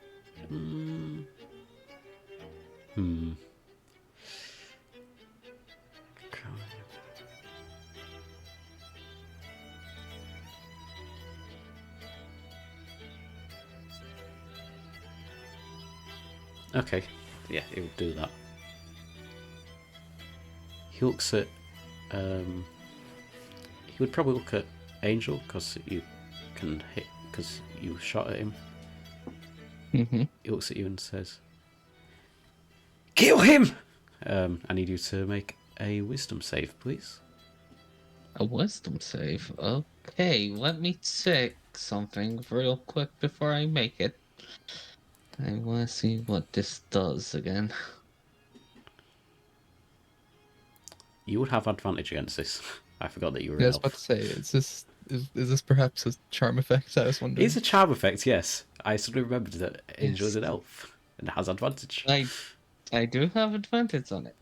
Okay, yeah, it would do that. He looks at... he would probably look at Aingeal, because you can hit, because you shot at him. Mm-hmm. He looks at you and says, "Kill him!" I need you to make a wisdom save, please. A wisdom save? Okay, let me check something real quick before I make it. I want to see what this does again. You would have advantage against this. I forgot that you were Yeah, I an was about elf. to say, is this perhaps a charm effect? I was wondering. It's a charm effect, yes. I suddenly remembered that Angel is an Yes. elf and has advantage. I do have advantage on it.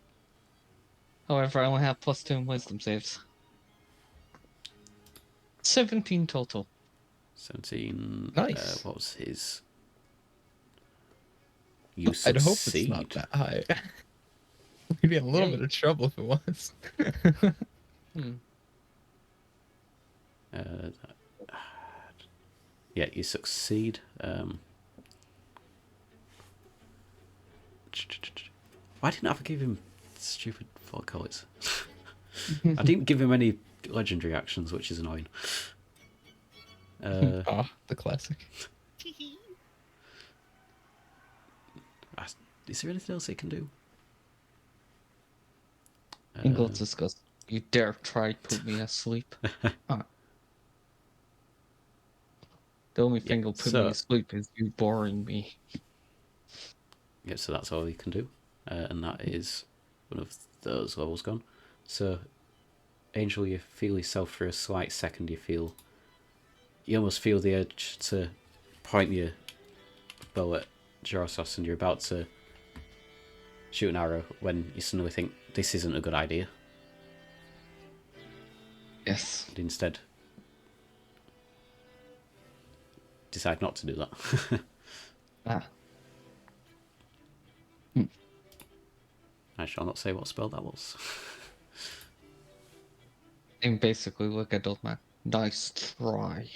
However, I only have +2 in wisdom saves. 17 total. 17. Nice. What was his? You I'd hope succeed. it's not that high. We'd be in a little Yay. bit of trouble if it was. Yeah, you succeed. Why didn't I give him stupid fog colours? I didn't give him any legendary actions, which is annoying. The classic. Is there anything else it can do? Ingle disgust. You dare try to put me asleep? Huh. The only thing that'll put me asleep is you boring me. Yeah, so that's all you can do. And that is one of those levels gone. So, Angel, you feel yourself for a slight second. You almost feel the urge to point your bow at Jorasos, and you're about to shoot an arrow when you suddenly think, this isn't a good idea. Yes. And instead, decide not to do that. Ah. I shall not say what spell that was. And basically, look at those man. Nice try.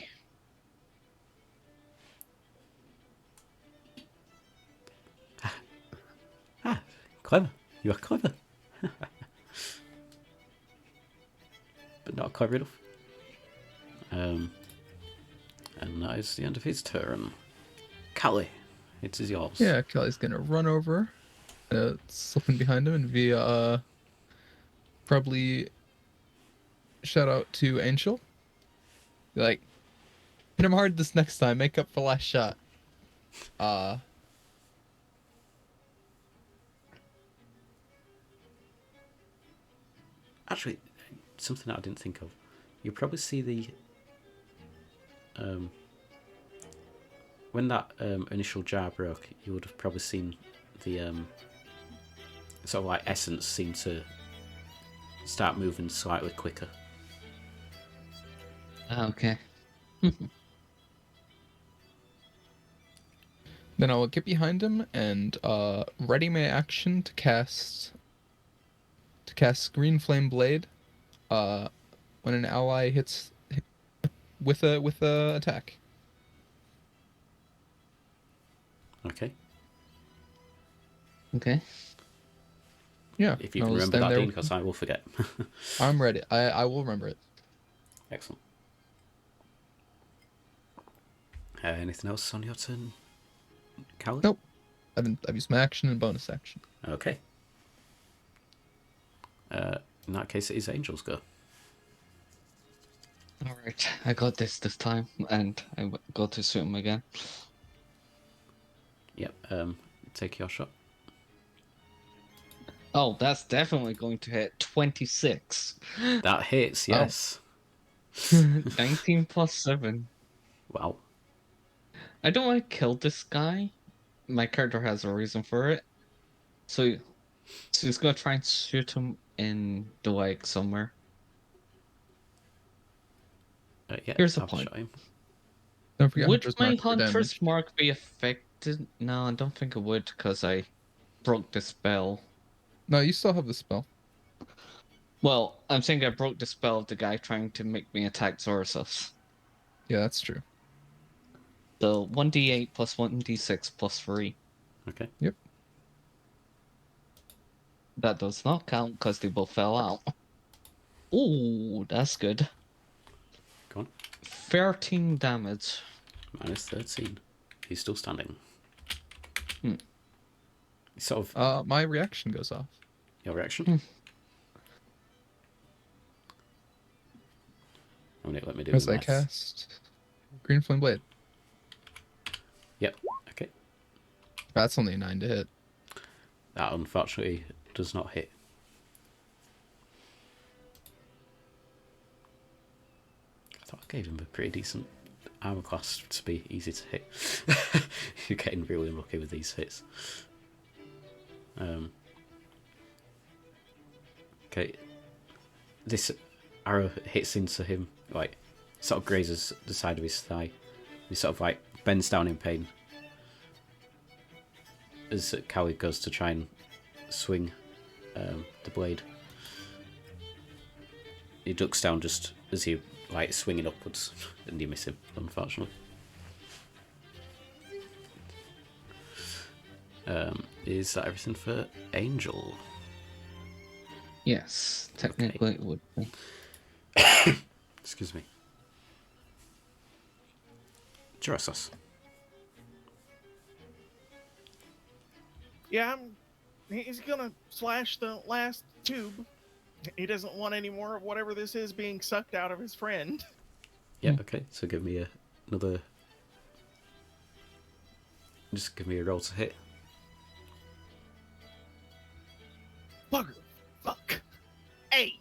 Ah, clever. You are clever. But not clever enough. And that is the end of his turn. Callie, it is yours. Yeah, Kelly's gonna run over, slipping behind him, and via probably shout out to Aingeal. Be like, hit him hard this next time. Make up for last shot. Actually, something that I didn't think of. You probably see the when that initial jar broke, you would have probably seen the sort of like essence seem to start moving slightly quicker. Okay. Then I will get behind him and ready my action to cast Green Flame Blade. When an ally hits with a attack. Okay. Okay. Yeah. If you I'll can remember stand that, there Dean, with- because I will forget. I'm ready. I will remember it. Excellent. Anything else on your turn, Callie? Nope. I've used my action and bonus action. Okay. In that case, it is Angel's go. Alright, I got this time, and I go to shoot him again. Yep. Take your shot. Oh, that's definitely going to hit 26. That hits. Yes. 19 plus 7. Wow. I don't want to kill this guy. My character has a reason for it. So he's going to try and shoot him in the leg somewhere. Yeah. Here's the I've point. shot him. Don't forget Would Hunter's my Mark for Hunter's damage. Mark be affected? No, I don't think it would, because I broke the spell. No, you still have the spell. Well, I'm saying I broke the spell of the guy trying to make me attack Jorasos. Yeah, that's true. So 1d8 plus 1d6 plus 3. Okay. Yep. That does not count because they both fell out. Ooh, that's good. Go on. 13 damage. Minus 13. He's still standing. Hmm. Sort of. My reaction goes off. Your reaction? Let me do As the I maths. cast Green Flame Blade. Yep. Okay. That's only a 9 to hit. That unfortunately does not hit. I thought I gave him a pretty decent armor class to be easy to hit. You're getting really unlucky with these hits. Okay. This arrow hits into him, like, sort of grazes the side of his thigh. He sort of, like, bends down in pain as Callie goes to try and swing the blade. He ducks down just as he, like, swinging upwards, and you miss him, unfortunately. Is that everything for Angel? Yes, technically it would be. Excuse me. Jorasos. Yeah, he's gonna slash the last tube. He doesn't want any more of whatever this is being sucked out of his friend. Yeah, okay, so give me another... Just give me a roll to hit. Bugger. Fuck. 8.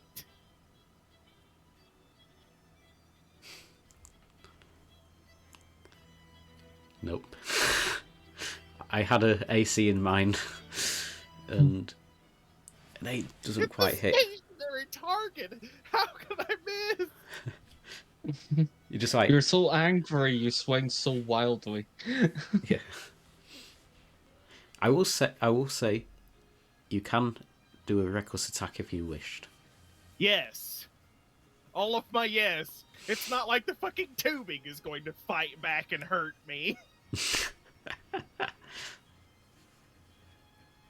Nope. I had a AC in mind, and an 8 doesn't It's quite a hit. stationary target. How can I miss? You just like... You're so angry, you swing so wildly. Yeah. I will say, you can do a reckless attack if you wished. Yes. All of my yes. It's not like the fucking tubing is going to fight back and hurt me.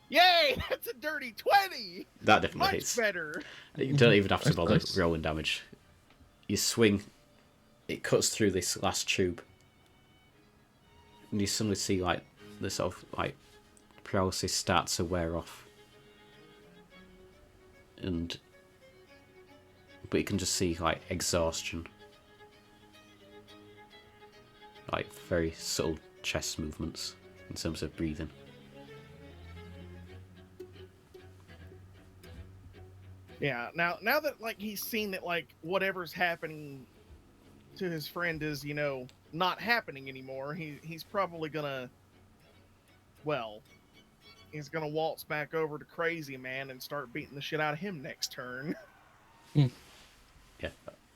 Yay! That's a dirty 20! That definitely Much hits. better. You don't even have to That's bother nice. rolling damage. You swing, it cuts through this last tube, and you suddenly see like the sort of like paralysis start to wear off, but you can just see like exhaustion, like very subtle chest movements in terms of breathing. Yeah, now that like he's seen that like whatever's happening to his friend is, not happening anymore, he's probably gonna he's gonna waltz back over to Crazy Man and start beating the shit out of him next turn. Yeah,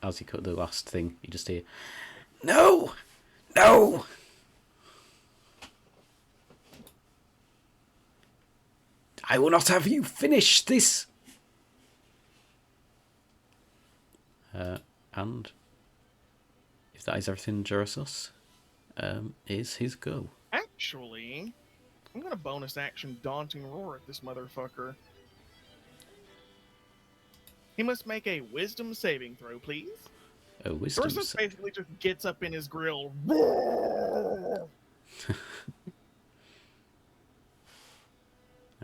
as you cut the last thing, you just hear, "No! No! I will not have you finish this!" And if that is everything, Jorasos, is his go. Actually, I'm gonna bonus action Daunting Roar at this motherfucker. He must make a wisdom saving throw, please. A wisdom Jorasos save. basically just gets up in his grill. Roar!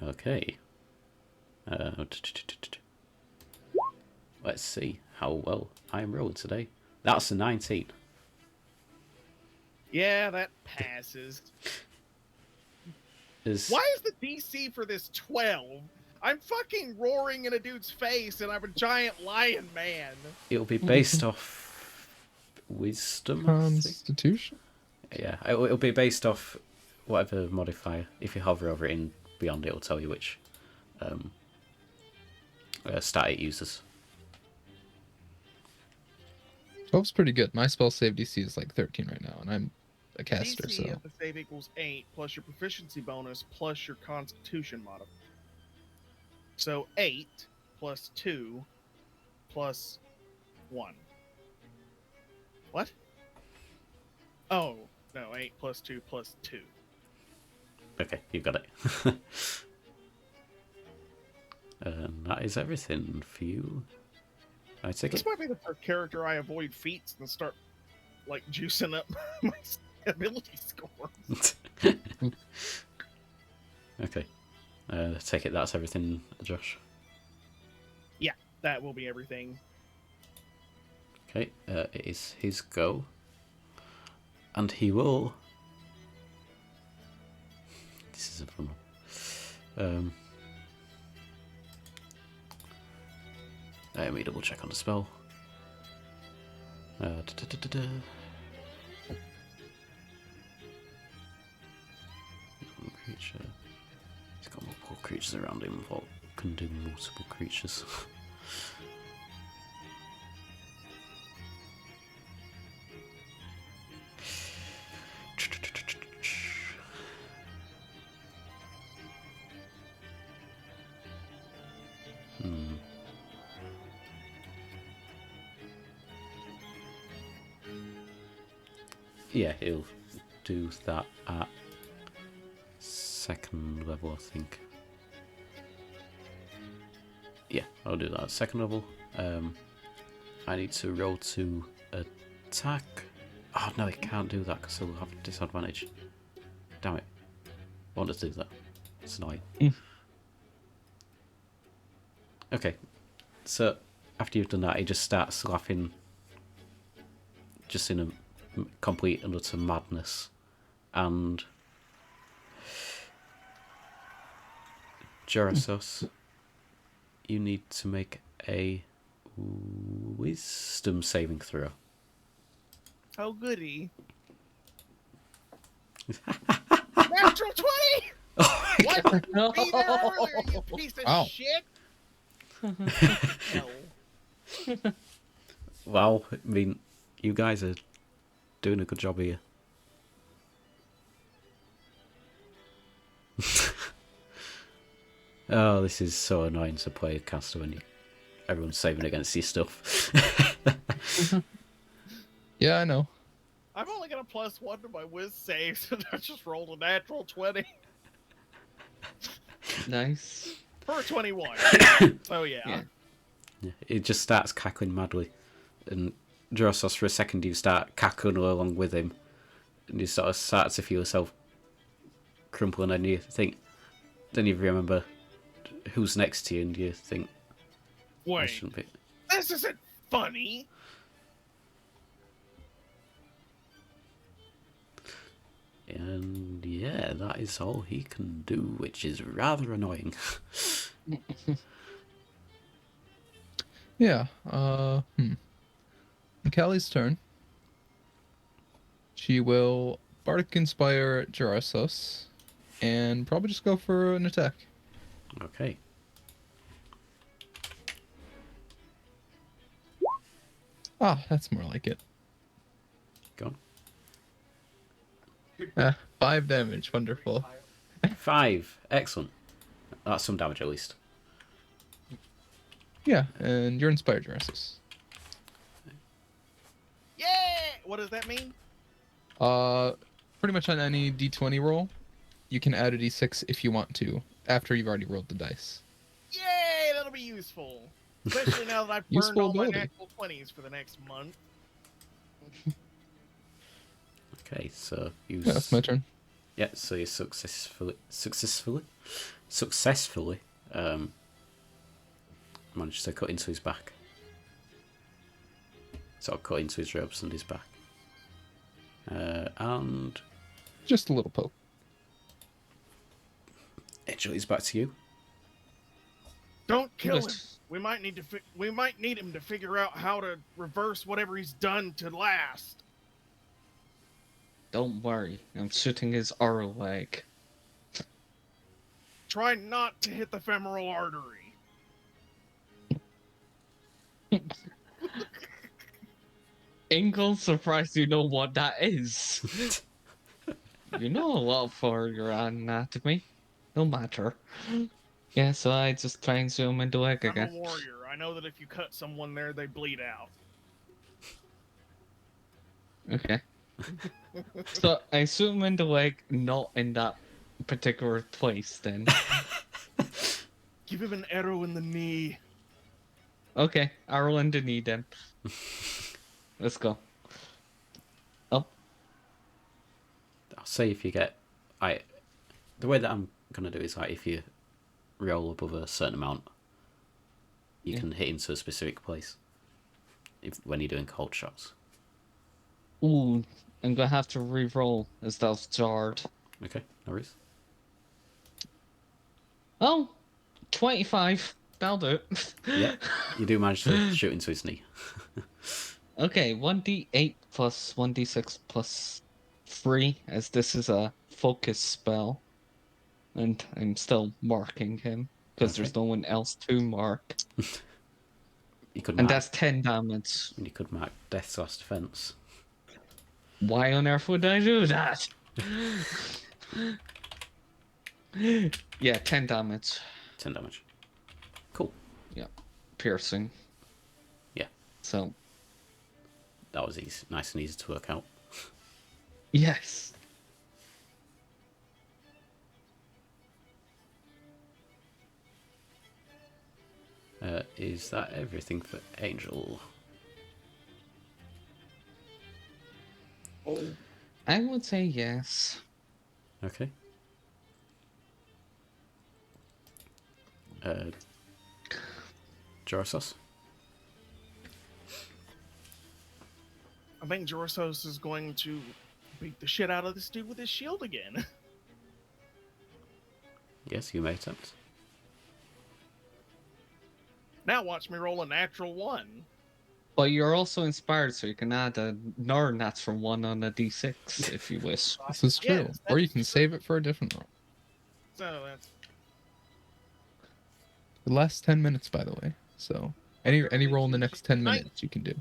Okay. Let's see how well I'm rolling today. That's a 19. Yeah, that passes. Why is the DC for this 12? I'm fucking roaring in a dude's face and I'm a giant lion man. It'll be based off wisdom, I think. Constitution? Yeah, it'll be based off whatever modifier. If you hover over it in Beyond, it'll tell you which stat it uses. 12's pretty good. My spell save DC is like 13 right now, and I'm a caster, DC so. of the save equals 8 plus your proficiency bonus plus your constitution modifier. So 8 plus 2 plus 1. What? Oh, no, 8 plus 2 plus 2. Okay, you got it. And that is everything for you. I take This it. might be the first character I avoid feats and start, like, juicing up my ability scores. Okay. Take it. That's everything, Josh. Yeah, that will be everything. Okay. It is his go, and he will. This is a fun one. Let me double check on the spell. Creature. He's got multiple creatures around him. What can do multiple creatures? Yeah, he'll do that at second level, I think. Yeah, I'll do that at second level. I need to roll to attack. Oh no, I can't do that because he'll have a disadvantage. Damn it. I wanted to do that. It's annoying. Okay, so after you've done that, he just starts laughing, just in a complete and utter madness, and Jorasos, you need to make a wisdom saving throw. Oh, goody. Natural 20! Oh my What? Be there earlier, you piece of Wow. shit! No. Wow, I mean, you guys are doing a good job here. Oh, this is so annoying to play a caster when everyone's saving against your stuff. Yeah, I know. I've only got a +1 to my whiz saves, and I just rolled a natural 20 Nice. for a 21. So yeah. Yeah. Yeah, it just starts cackling madly. And Jorasos, for a second, you start cackling along with him. And you sort of start to feel yourself crumpling, and you think, then you remember who's next to you, and you think, I Wait, shouldn't be. this isn't funny. And yeah, that is all he can do, which is rather annoying. Yeah. Callie's turn. She will Bardic Inspire Jorasos and probably just go for an attack. Okay. Ah, that's more like it. Go on. 5 damage. Wonderful. 5. Excellent. That's some damage at least. Yeah, and you're inspired, Jorasos. Yeah! What does that mean? Pretty much on any d20 roll, you can add a d6 if you want to, after you've already rolled the dice. Yay! That'll be useful. Especially now that I've burned Useful all my ability. natural 20s for the next month. Okay, so you. Yeah, that's my turn. Yeah, so you successfully managed to cut into his back. Sort of cut into his robes and his back. And Just a little poke. Angel is back to you. Don't kill him. Yes. We might need him to figure out how to reverse whatever he's done to last. Don't worry. I'm shooting his arrow leg. Try not to hit the femoral artery. Aingeal, surprised you know what that is. You know a lot for your anatomy. No matter. Yeah, so I just try and zoom into leg I'm a again. warrior. I know that if you cut someone there, they bleed out. Okay. So I zoom into leg, not in that particular place then. Give him an arrow in the knee. Okay, arrow in the knee then. Let's go. Oh, I'll say if you get, the way that I'm gonna do is if you roll above a certain amount, you can hit into a specific place. When you're doing cold shots. ooh, I'm gonna have to re-roll as that was jarred. Okay, no worries. Oh, 25. That'll do it. Yeah, you do manage to shoot into his knee. Okay, 1d8 plus 1d6 plus 3, as this is a focus spell. And I'm still marking him, because there's no one else to mark. You could And mark, that's 10 damage. you could mark Death's Last Defense. Why on earth would I do that? Yeah, 10 damage. 10 damage. Cool. Yeah, piercing. Yeah. So, That was easy, nice and easy to work out. yes. Is that everything for Angel? I would say yes. Okay. Jorasos? I think Jorasos is going to beat the shit out of this dude with his shield again. Yes, you may attempt. Now watch me roll a natural 1. But you're also inspired, so you can add another natural 1 on a d6 if you wish. This is true. Yes, Or you that's can true. save it for a different roll. So that's The last 10 minutes, by the way. So any roll in the next 10 minutes you can do.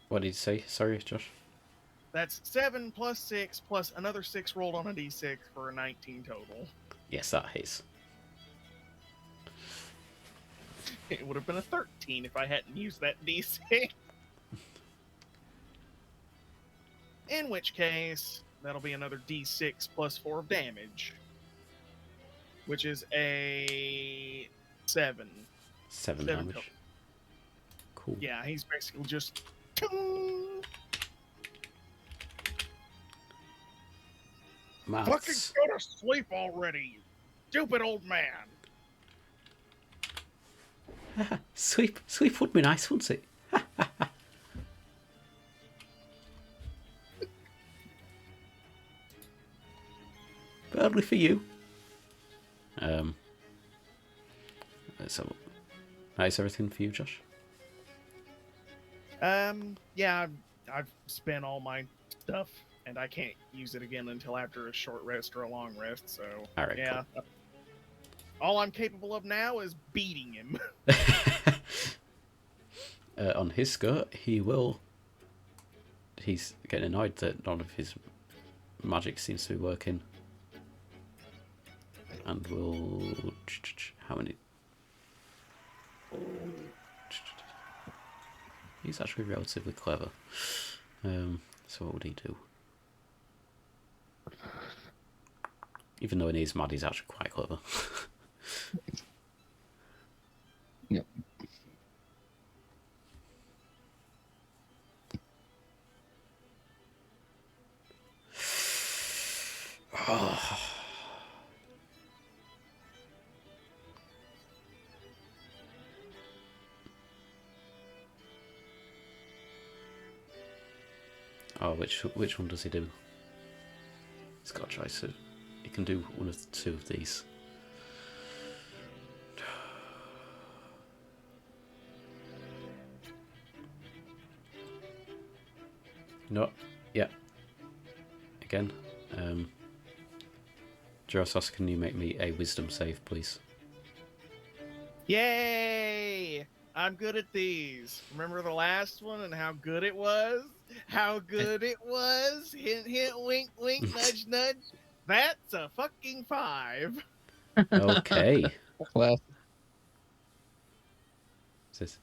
What did you say? Sorry, Josh. That's 7 plus 6 plus another 6 rolled on a d6 for a 19 total. Yes, that hits. It would have been a 13 if I hadn't used that DC. In which case, that'll be another D6 plus 4 of damage. Which is a 7. 7 7 damage. total. Cool. Yeah, he's basically just... Fucking Maths. go to sleep already, you stupid old man. Sleep would be nice, wouldn't it? But only for you. So, that is everything for you, Josh? Yeah, I've spent all my stuff, and I can't use it again until after a short rest or a long rest, so... Alright, yeah. Cool. All I'm capable of now is beating him. On his skirt, he's getting annoyed that none of his magic seems to be working. And we'll... How many... He's actually relatively clever. So what would he do? Even though he's mad, he's actually quite clever. Yep. Oh, which one does he do? He's got to try to... He can do one of the two of these. No. Yeah. Again. Jorasos, can you make me a wisdom save, please? Yay! I'm good at these. Remember the last one and how good it was? How good it was? Hint, hint, wink, wink, nudge, nudge. That's a fucking 5. Okay. Class. Says,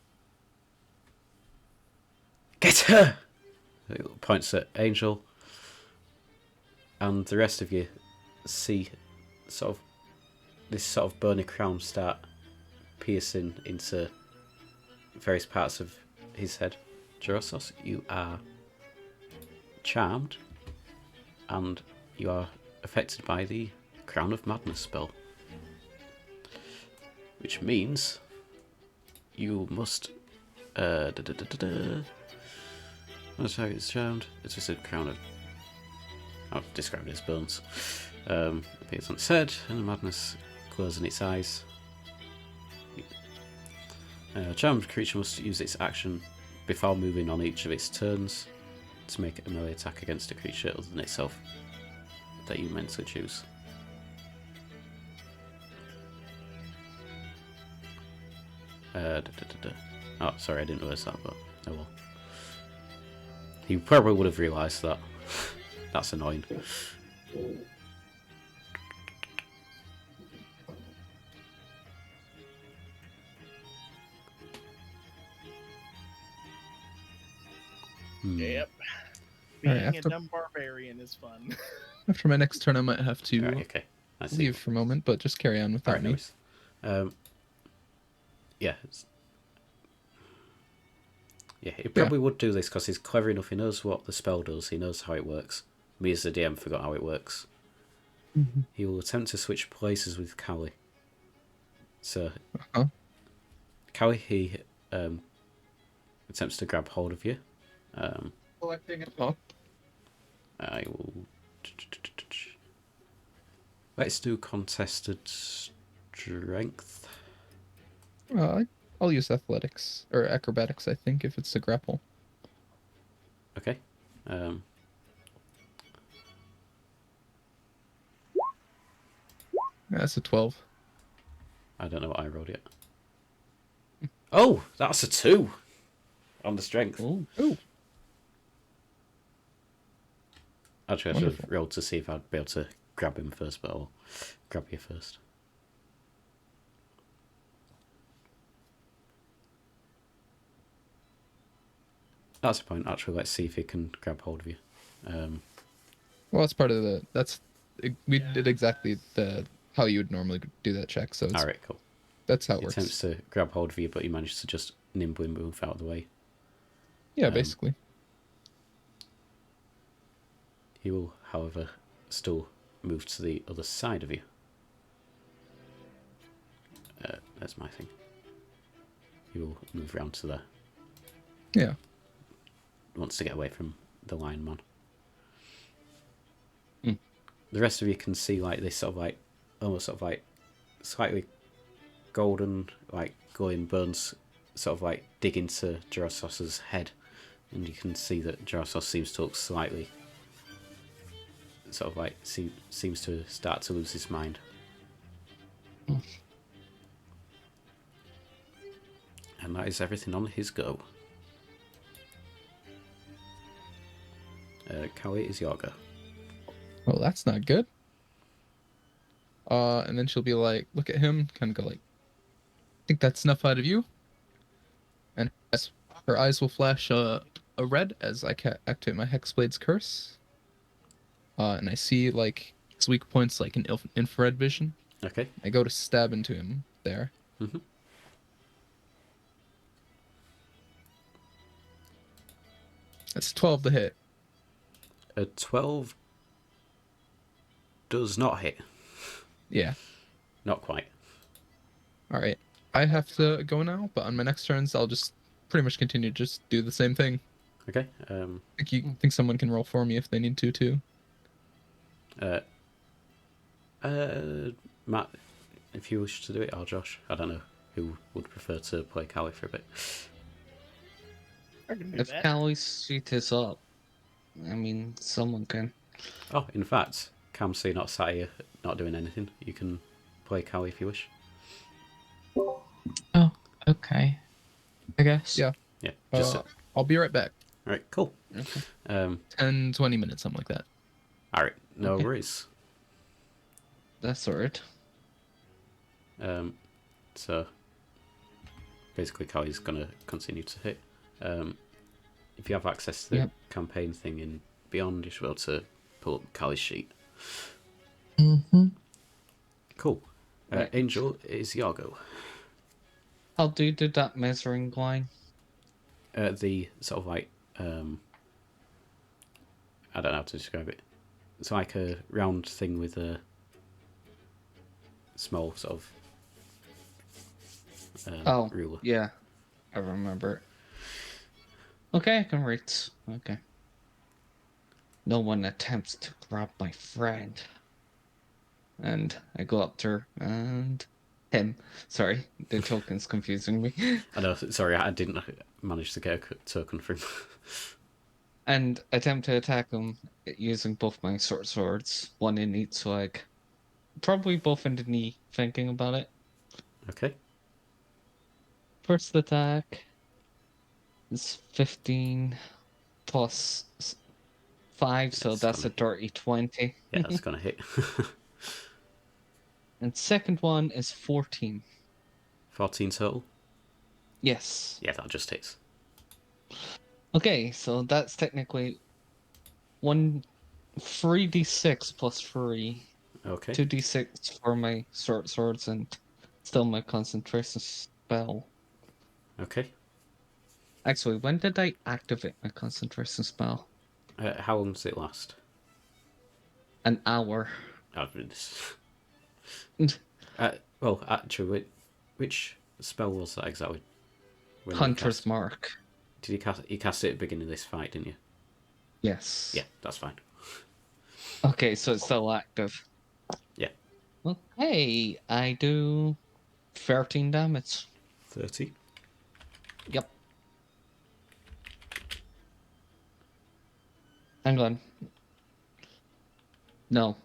get her! He points at Angel, and the rest of you see this sort of burning crown start piercing into various parts of his head. Jorasos, you are charmed, and you are affected by the Crown of Madness spell, which means you must That's how it's charmed. It's just a crown of... I'll describe it as bones. Appears on its head, and the madness glows in its eyes. A charmed creature must use its action before moving on each of its turns to make a melee attack against a creature other than itself that you mentally choose. Oh, sorry, I didn't notice that, but oh well. He probably would have realised that. That's annoying. Yep. All Being right, a dumb barbarian is fun. After my next turn, I might have to Right, okay. I see. leave for a moment, but just carry on without Alright, me. anyways. Yeah. Yeah, he probably would do this because he's clever enough. He knows what the spell does. He knows how it works. Me as the DM forgot how it works. Mhm. He will attempt to switch places with Callie. So, Callie, he attempts to grab hold of you. Collecting it all. I will... Let's do contested strength. I'll use athletics or acrobatics, I think, if it's a grapple. Okay. That's a 12. I don't know what I rolled yet. Oh, that's a 2 on the strength. Oh, Actually, I should Wonderful. have rolled to see if I'd be able to grab him first, but I'll grab you first. That's the point. Actually, let's see if he can grab hold of you. Well, that's part of the. We did exactly the how you would normally do that check. So it's, All right, cool. that's how it He works. attempts to grab hold of you, but you manage to just nimbly move out of the way. Yeah, basically. He will, however, still move to the other side of you. There's my thing. He will move around to there. Yeah. Wants to get away from the lion man. Mm. The rest of you can see like this sort of like, almost sort of like slightly golden, like glowing burns sort of like dig into Jorasos' head. And you can see that Jorasos seems to look slightly, sort of like, seems to start to lose his mind. Mm. And that is everything on his go. Callie, is your go. Well, that's not good. And then she'll be like, look at him, kind of go like, I think that's enough out of you. And her eyes will flash a red as I activate my Hexblade's curse. And I see like his weak points like an infrared vision. Okay. I go to stab into him there. Mm-hmm. That's 12 to hit. A 12 does not hit. Yeah. Not quite. All right. I have to go now, but on my next turns, I'll just pretty much continue to just do the same thing. Okay. Think someone can roll for me if they need to too. Matt, if you wish to do it, or Josh, I don't know who would prefer to play Callie for a bit. I can do If that. Callie's sheet is up, I mean, someone can. Oh, in fact, Cam, so you're not sat here not doing anything. You can play Callie if you wish. Oh, okay. I guess. Yeah. Yeah. Just I'll be right back. all right. Cool. Okay. 10, 20 minutes, something like that. All right. No Okay. worries. That's alright. So basically, Callie's gonna continue to hit. If you have access to the Yep. campaign thing in Beyond, you should be able to pull up Callie's sheet. Mm-hmm. Cool. Right. Angel, is your go. How do you do that measuring line? The sort of like I don't know how to describe it. It's like a round thing with a small sort of ruler. Yeah. I remember it. Okay, I can read. Okay. No one attempts to grab my friend. And I go up to her and him. Sorry, the token's confusing me. I know. Sorry, I didn't manage to get a token from. And attempt to attack him using both my short swords, one in each swag. Probably both in the knee, thinking about it. Okay. First attack is 15 plus 5, so That's that's a gonna dirty 20. Yeah, that's gonna hit. And second one is 14. 14 total. Yes. Yeah, that just hits. Okay, so that's technically 3d6 plus 3. Okay. 2d6 for my short swords and still my concentration spell. Okay. Actually, when did I activate my concentration spell? How long does it last? An hour. Well, actually, which spell was that exactly? When you Hunter's cast- Mark. Did you cast? You cast it at the beginning of this fight, didn't you? Yes. Yeah, that's fine. Okay, so it's still active. Yeah. Well, hey, I do 13 damage. 30. Yep. Hang on. No,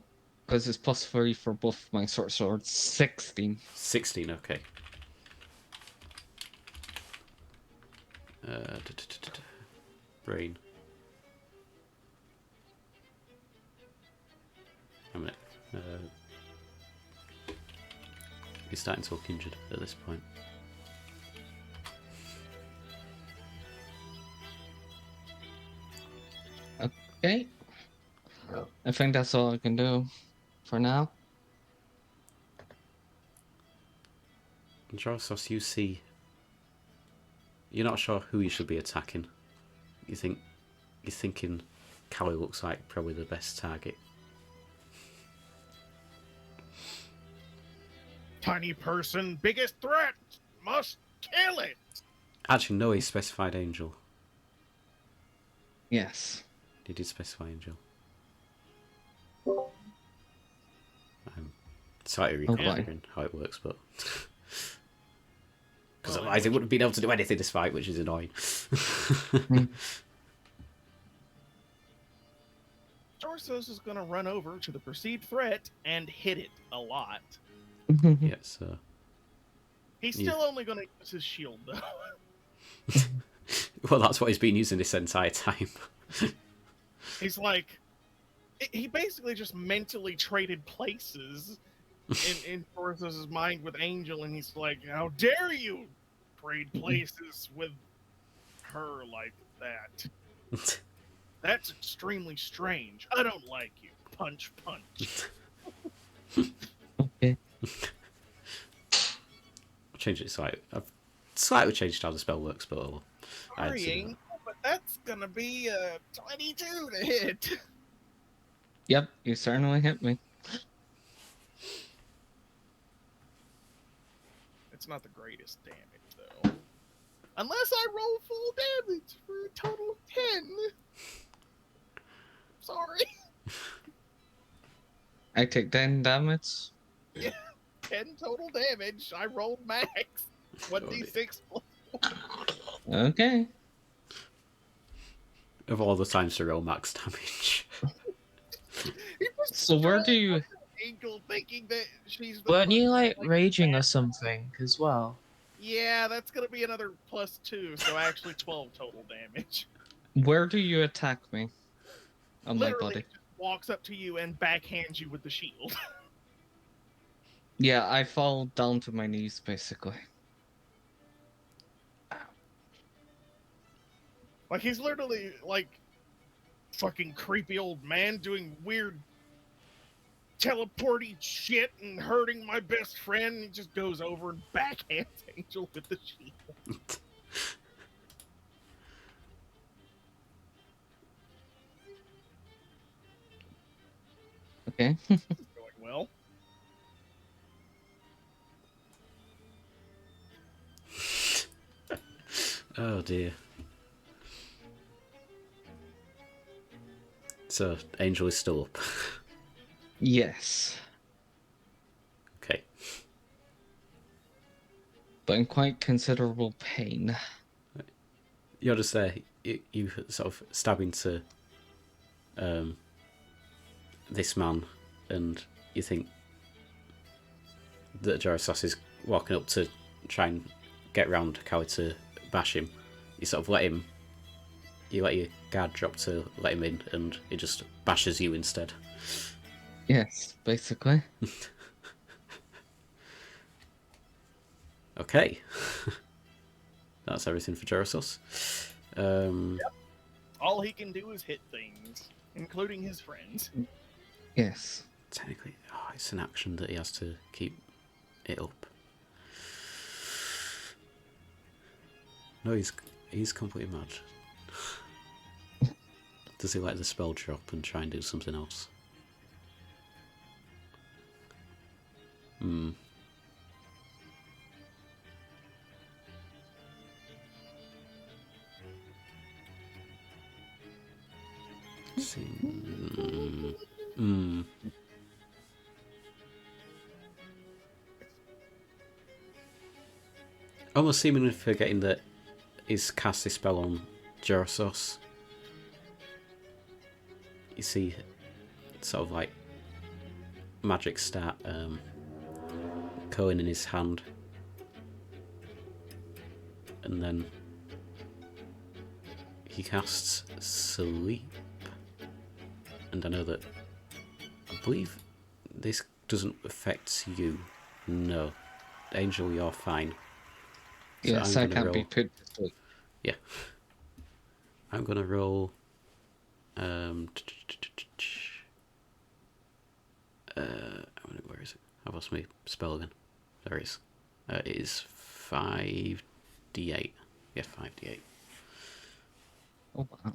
because it's plus 3 for both my short swords. 16. 16. Okay. Brain. A minute. He's starting to look injured at this point. Okay. I think that's all I can do for now. Jorasos, you see... You're not sure who you should be attacking. You're thinking Callie looks like probably the best target. Tiny person, biggest threat! Must kill it! Actually, no, he specified Angel. Yes. He did specify Angel. I'm slightly Oh, boy. reconfiguring how it works, but... Because otherwise he wouldn't have been able to do anything this fight, which is annoying. Jorasos is gonna run over to the perceived threat and hit it a lot. Yeah, so... He's still only gonna use his shield, though. Well, that's what he's been using this entire time. He's like... He basically just mentally traded places in Jorasos' mind with Angel, and he's like, how dare you trade places with her like that? That's extremely strange. I don't like you. Punch, punch. Okay. Change it slightly. I've slightly changed how the spell works, but I had to do Sorry, but that's gonna be 22 to hit. Yep, you certainly hit me. It's not the greatest damage, though. Unless I roll full damage for a total of 10. Sorry. I take 10 damage. Yeah, 10 total damage. I rolled max. 1d6 plus 4. Okay. Of all the times to roll max damage. He was So where do you... Angel thinking that she's the Weren't you, first, like, raging or something as well? Yeah, that's gonna be another +2, so actually 12 total damage. Where do you attack me? On my Literally body. just walks up to you and backhands you with the shield. Yeah, I fall down to my knees, basically. Like, he's literally, like, fucking creepy old man doing weird teleporty shit and hurting my best friend. He just goes over and backhands Angel with the shield. Okay. Going well. Oh dear. So, Angel is still up. Yes. Okay. But in quite considerable pain. You're just there, you sort of stab into this man, and you think that Jorasos is walking up to try and get round Callie to bash him. You sort of let your guard drop to let him in, and he just bashes you instead. Yes, basically. Okay. That's everything for Jorasos. Yep. All he can do is hit things, including his friends. Yes. Technically, it's an action that he has to keep it up. No, he's completely mad. Does he let the spell drop and try and do something else? Hmm. Almost seemingly forgetting that he's cast this spell on Jorasos. You see, sort of like magic start coin in his hand, and then he casts sleep. And I know that I believe this doesn't affect you. No, Angel, you're fine. So Yes, I can't be put to sleep. Yeah. I'm gonna roll Where is it? I've lost my spell again. There it is. It is 5d8. Yeah, 5d8. Oh wow.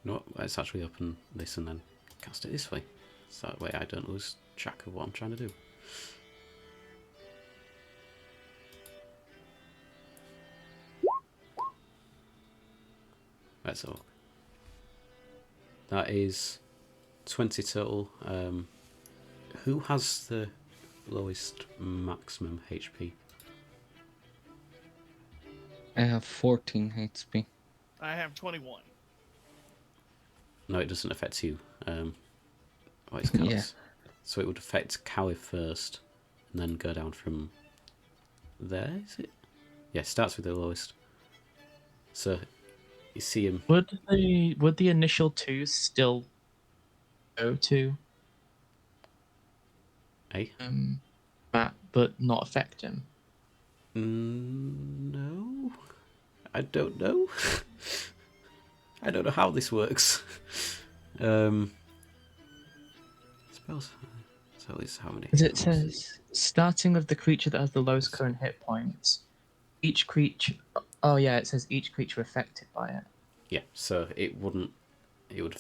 No, let's actually open this and then cast it this way. So that way I don't lose track of what I'm trying to do. Let's have a look. That is 20 total. Who has the lowest maximum HP? I have 14 HP. I have 21. No, it doesn't affect you. What is Callie's? Yeah. So it would affect Callie first, and then go down from there, is it? Yeah, starts with the lowest. So you see him. Would the initial 2 still go to Eh? Matt, but not affect him? No, I don't know. I don't know how this works. Spells. So it's how many? Because it says starting with the creature that has the lowest current hit points. Each creature. Oh yeah, it says each creature affected by it. Yeah, so it wouldn't. It would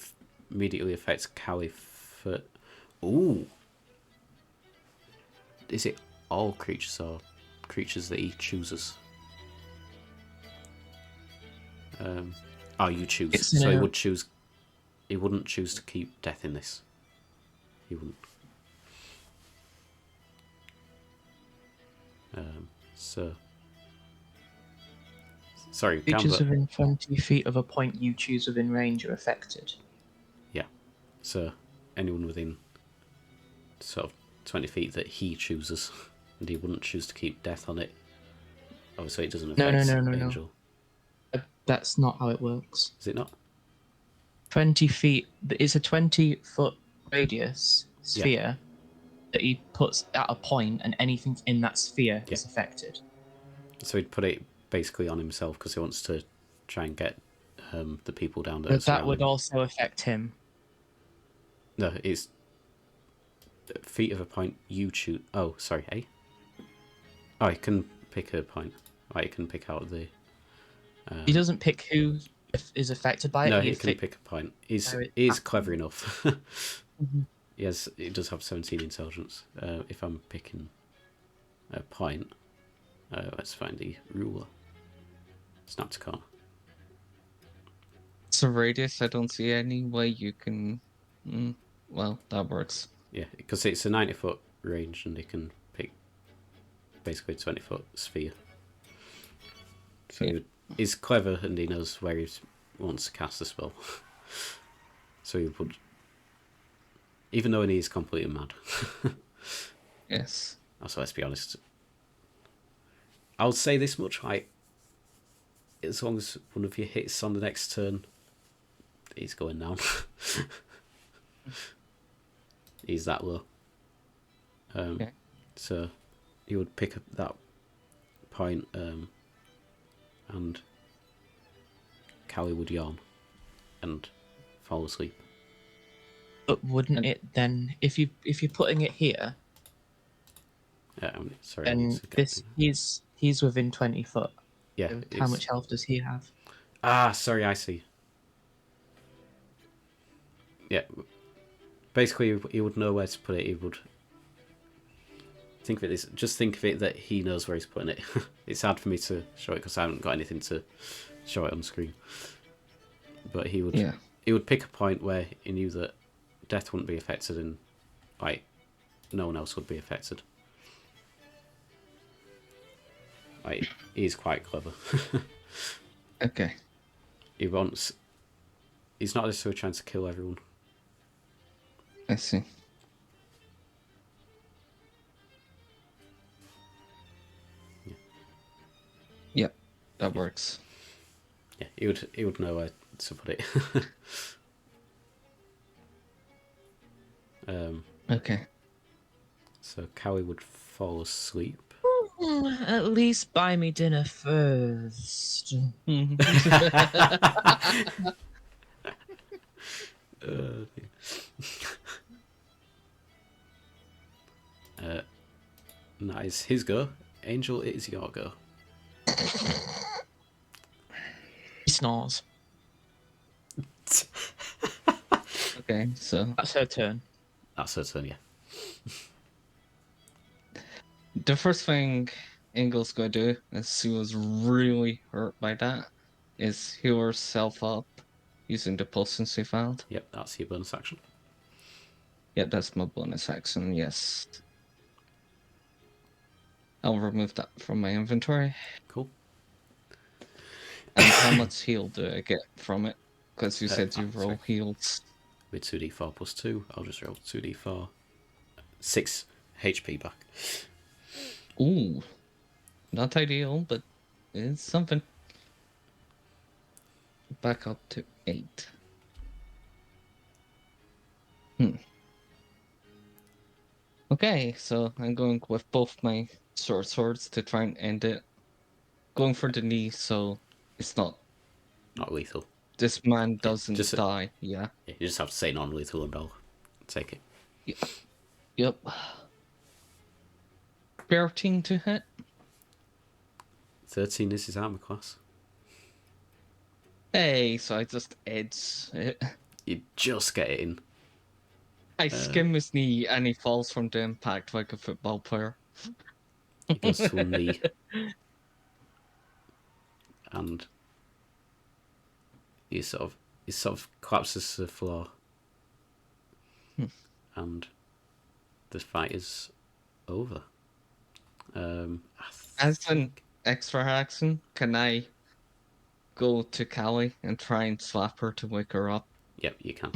immediately affect Callie. Ooh. Is it all creatures or creatures that he chooses? You choose. It's So he no- would choose. He wouldn't choose to keep death in this. He wouldn't. So. Sorry, Creatures Gambler. within 20 feet of a point you choose within range are affected. Yeah. So anyone within sort of 20 feet that he chooses, and he wouldn't choose to keep death on it. Obviously, it doesn't No, affect no. Angel. That's not how it works. Is it not? 20 feet. It's a 20-foot radius sphere that he puts at a point, and anything in that sphere is affected. So he'd put it basically on himself because he wants to try and get the people down there. But that surround would him. also affect him. No, it's feet of a point you choose. Oh, sorry, eh? Oh, you can pick a point. Right, you can pick out the. He doesn't pick who is affected by it. No, he he can pick a point. He's clever enough. He does have 17 intelligence. If I'm picking a point, let's find the ruler. Snap to corner. So radius, I don't see any way you can. Well, that works. Yeah, because it's a 90-foot range, and he can pick basically a 20-foot sphere. So he's clever, and he knows where he wants to cast the spell. So he would, even though he is completely mad. Yes. Also, let's be honest. I'll say this much: like, as long as one of you hits on the next turn, he's going down. He's that low. So you would pick up that point, and Callie would yawn and fall asleep. But wouldn't it then, if you're putting it here, Sorry. I then need to get he's within 20 foot. Yeah. So how much health does he have? Sorry. I see. Yeah. Basically, he would know where to put it. He would think of it. Just think of it that he knows where he's putting it. It's hard for me to show it because I haven't got anything to show it on screen. But he would. Yeah. He would pick a point where he knew that death wouldn't be affected, and like no one else would be affected. Like, he's quite clever. Okay. He's not necessarily trying to kill everyone. I see. Yep, that works. Yeah, he would know where to put it. Okay. So Callie would fall asleep. At least buy me dinner first. Dear. That is his go. Angel, it is your go. He snores. Okay, so That's her turn. That's her turn, yeah. the first thing Engel's gonna do, as he was really hurt by that, is heal herself up using the potions she found. Yep, that's your bonus action. Yeah, that's my bonus action, yes. I'll remove that from my inventory. Cool. And how much heal do I get from it? Because you said you roll sorry. heals. With 2d4 plus 2, I'll just roll 2d4. 6 HP back. Ooh. Not ideal, but it's something. Back up to 8. Okay, so I'm going with both my short swords to try and end it. Going for the knee, so it's not. Not lethal. This man doesn't just die. Yeah. You just have to say non-lethal and I'll take it. Yep. 13 to hit. 13 is his armor class. Hey, so I just edge it. You just get it in. I skim his knee and he falls from the impact like a football player. It goes to a knee. And he sort of collapses to the floor. And the fight is over. As an extra action, can I go to Callie and try and slap her to wake her up? Yep, you can.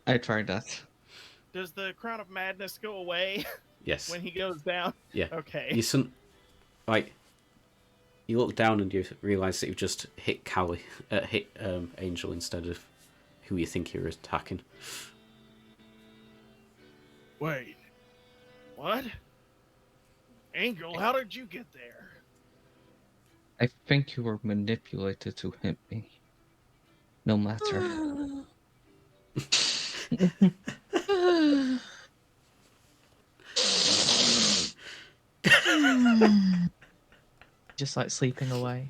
I tried that. Does the crown of madness go away Yes. when he goes down? Yeah. Okay. You look down and you realise that you've just hit Callie, hit Angel instead of who you think you're attacking. Wait. What? Angel, how did you get there? I think you were manipulated to hit me. No matter. Just like sleeping away.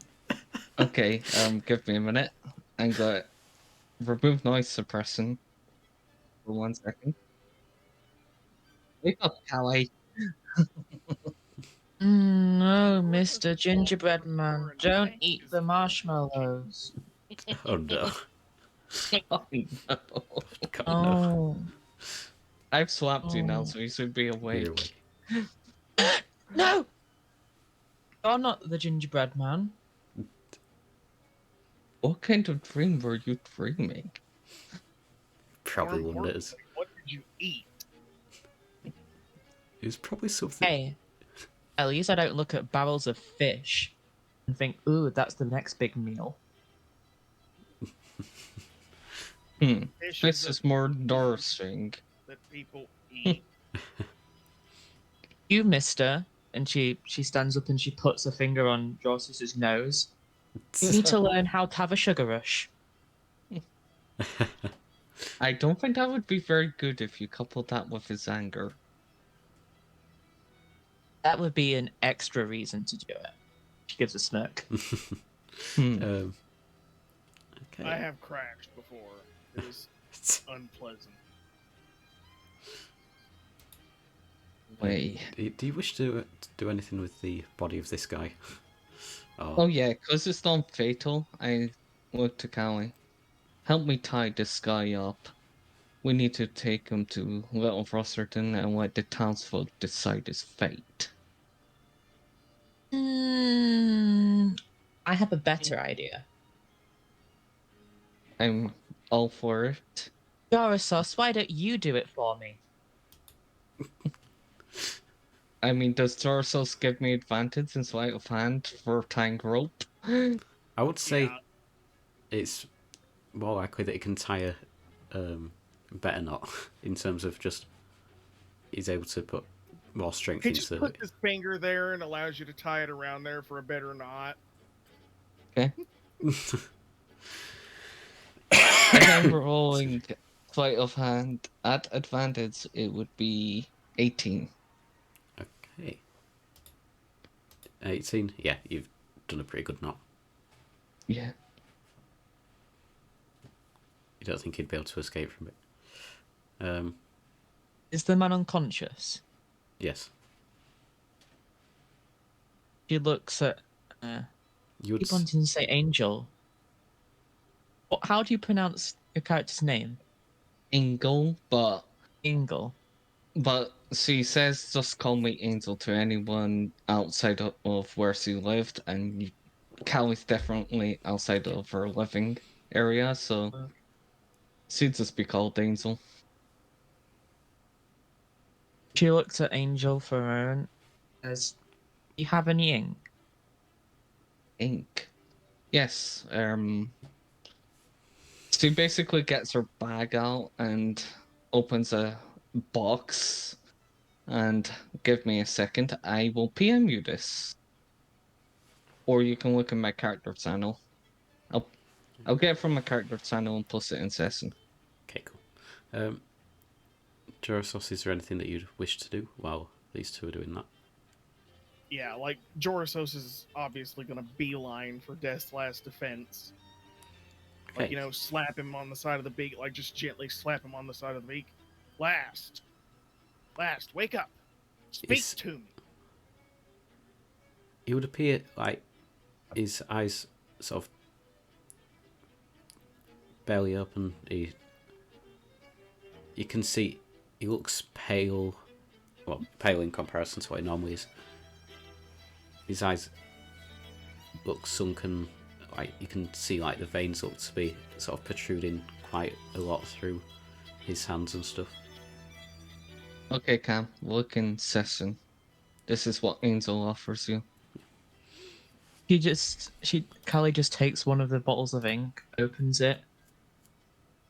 Okay, give me a minute. I'm gonna remove noise suppression for 1 second. Wake up, Callie. No, Mr. Gingerbread Man, don't eat the marshmallows. Oh no. Oh, no. God, no. Oh. I've slapped you now, Oh. so you should be You're awake. awake. No! You're not the gingerbread man. What kind of dream were you dreaming? Probably More one that is. importantly, what did you eat? It was probably something. Hey, at least I don't look at barrels of fish and think, ooh, that's the next big meal. Fish This a is more food nourishing. that people eat. You, mister. And she stands up and she puts a finger on Jorasos' nose. You need to learn how to have a sugar rush. I don't think that would be very good if you coupled that with his anger. That would be an extra reason to do it. She gives a smirk. Okay. I have crashed before. It was unpleasant. Wait. Do you wish to do anything with the body of this guy? Oh yeah, because it's not fatal, I look to Callie. Help me tie this guy up. We need to take him to Little Rosterton and let the townsfolk decide his fate. I have a better idea. I'm all for it. Jorasos, why don't you do it for me? I mean, does Jorasos give me advantage in sleight of hand for tying rope? I would say Yeah. it's more likely that he can tie a better knot in terms of just he's able to put more strength He just into puts it. his finger there and allows you to tie it around there for a better knot. Okay. If I'm rolling sleight of hand at advantage, it would be 18. Okay. 18. Yeah, you've done a pretty good knot. Yeah. You don't think he'd be able to escape from it? Is the man unconscious? Yes. She looks at. You would. Keep wanting to say Angel. How do you pronounce your character's name? Aingeal, Ingle. but she says just call me Angel to anyone outside of where she lived, and Callie's definitely outside of her living area, so she'd just be called Angel. She looks at Angel for a moment. Says, "Do you have any ink?" Ink. Yes. She basically gets her bag out and opens a box. And give me a second. I will PM you this, or you can look at my character channel. I'll get it from my character channel and post it in session. Okay, cool. Jorasos, is there anything that you'd wish to do while these two are doing that? Yeah, like Jorasos is obviously going to beeline for Death's Last Defense. Okay. Like, you know, slap him on the side of the beak, like just gently slap him on the side of the beak. Last, wake up. Speak to me. It would appear like his eyes sort of barely open. You can see he looks pale. Well, pale in comparison to what he normally is. His eyes look sunken. Like you can see, like the veins look to be sort of protruding quite a lot through his hands and stuff. Okay, Cam, look in session. This is what Angel offers you. Callie just takes one of the bottles of ink, opens it.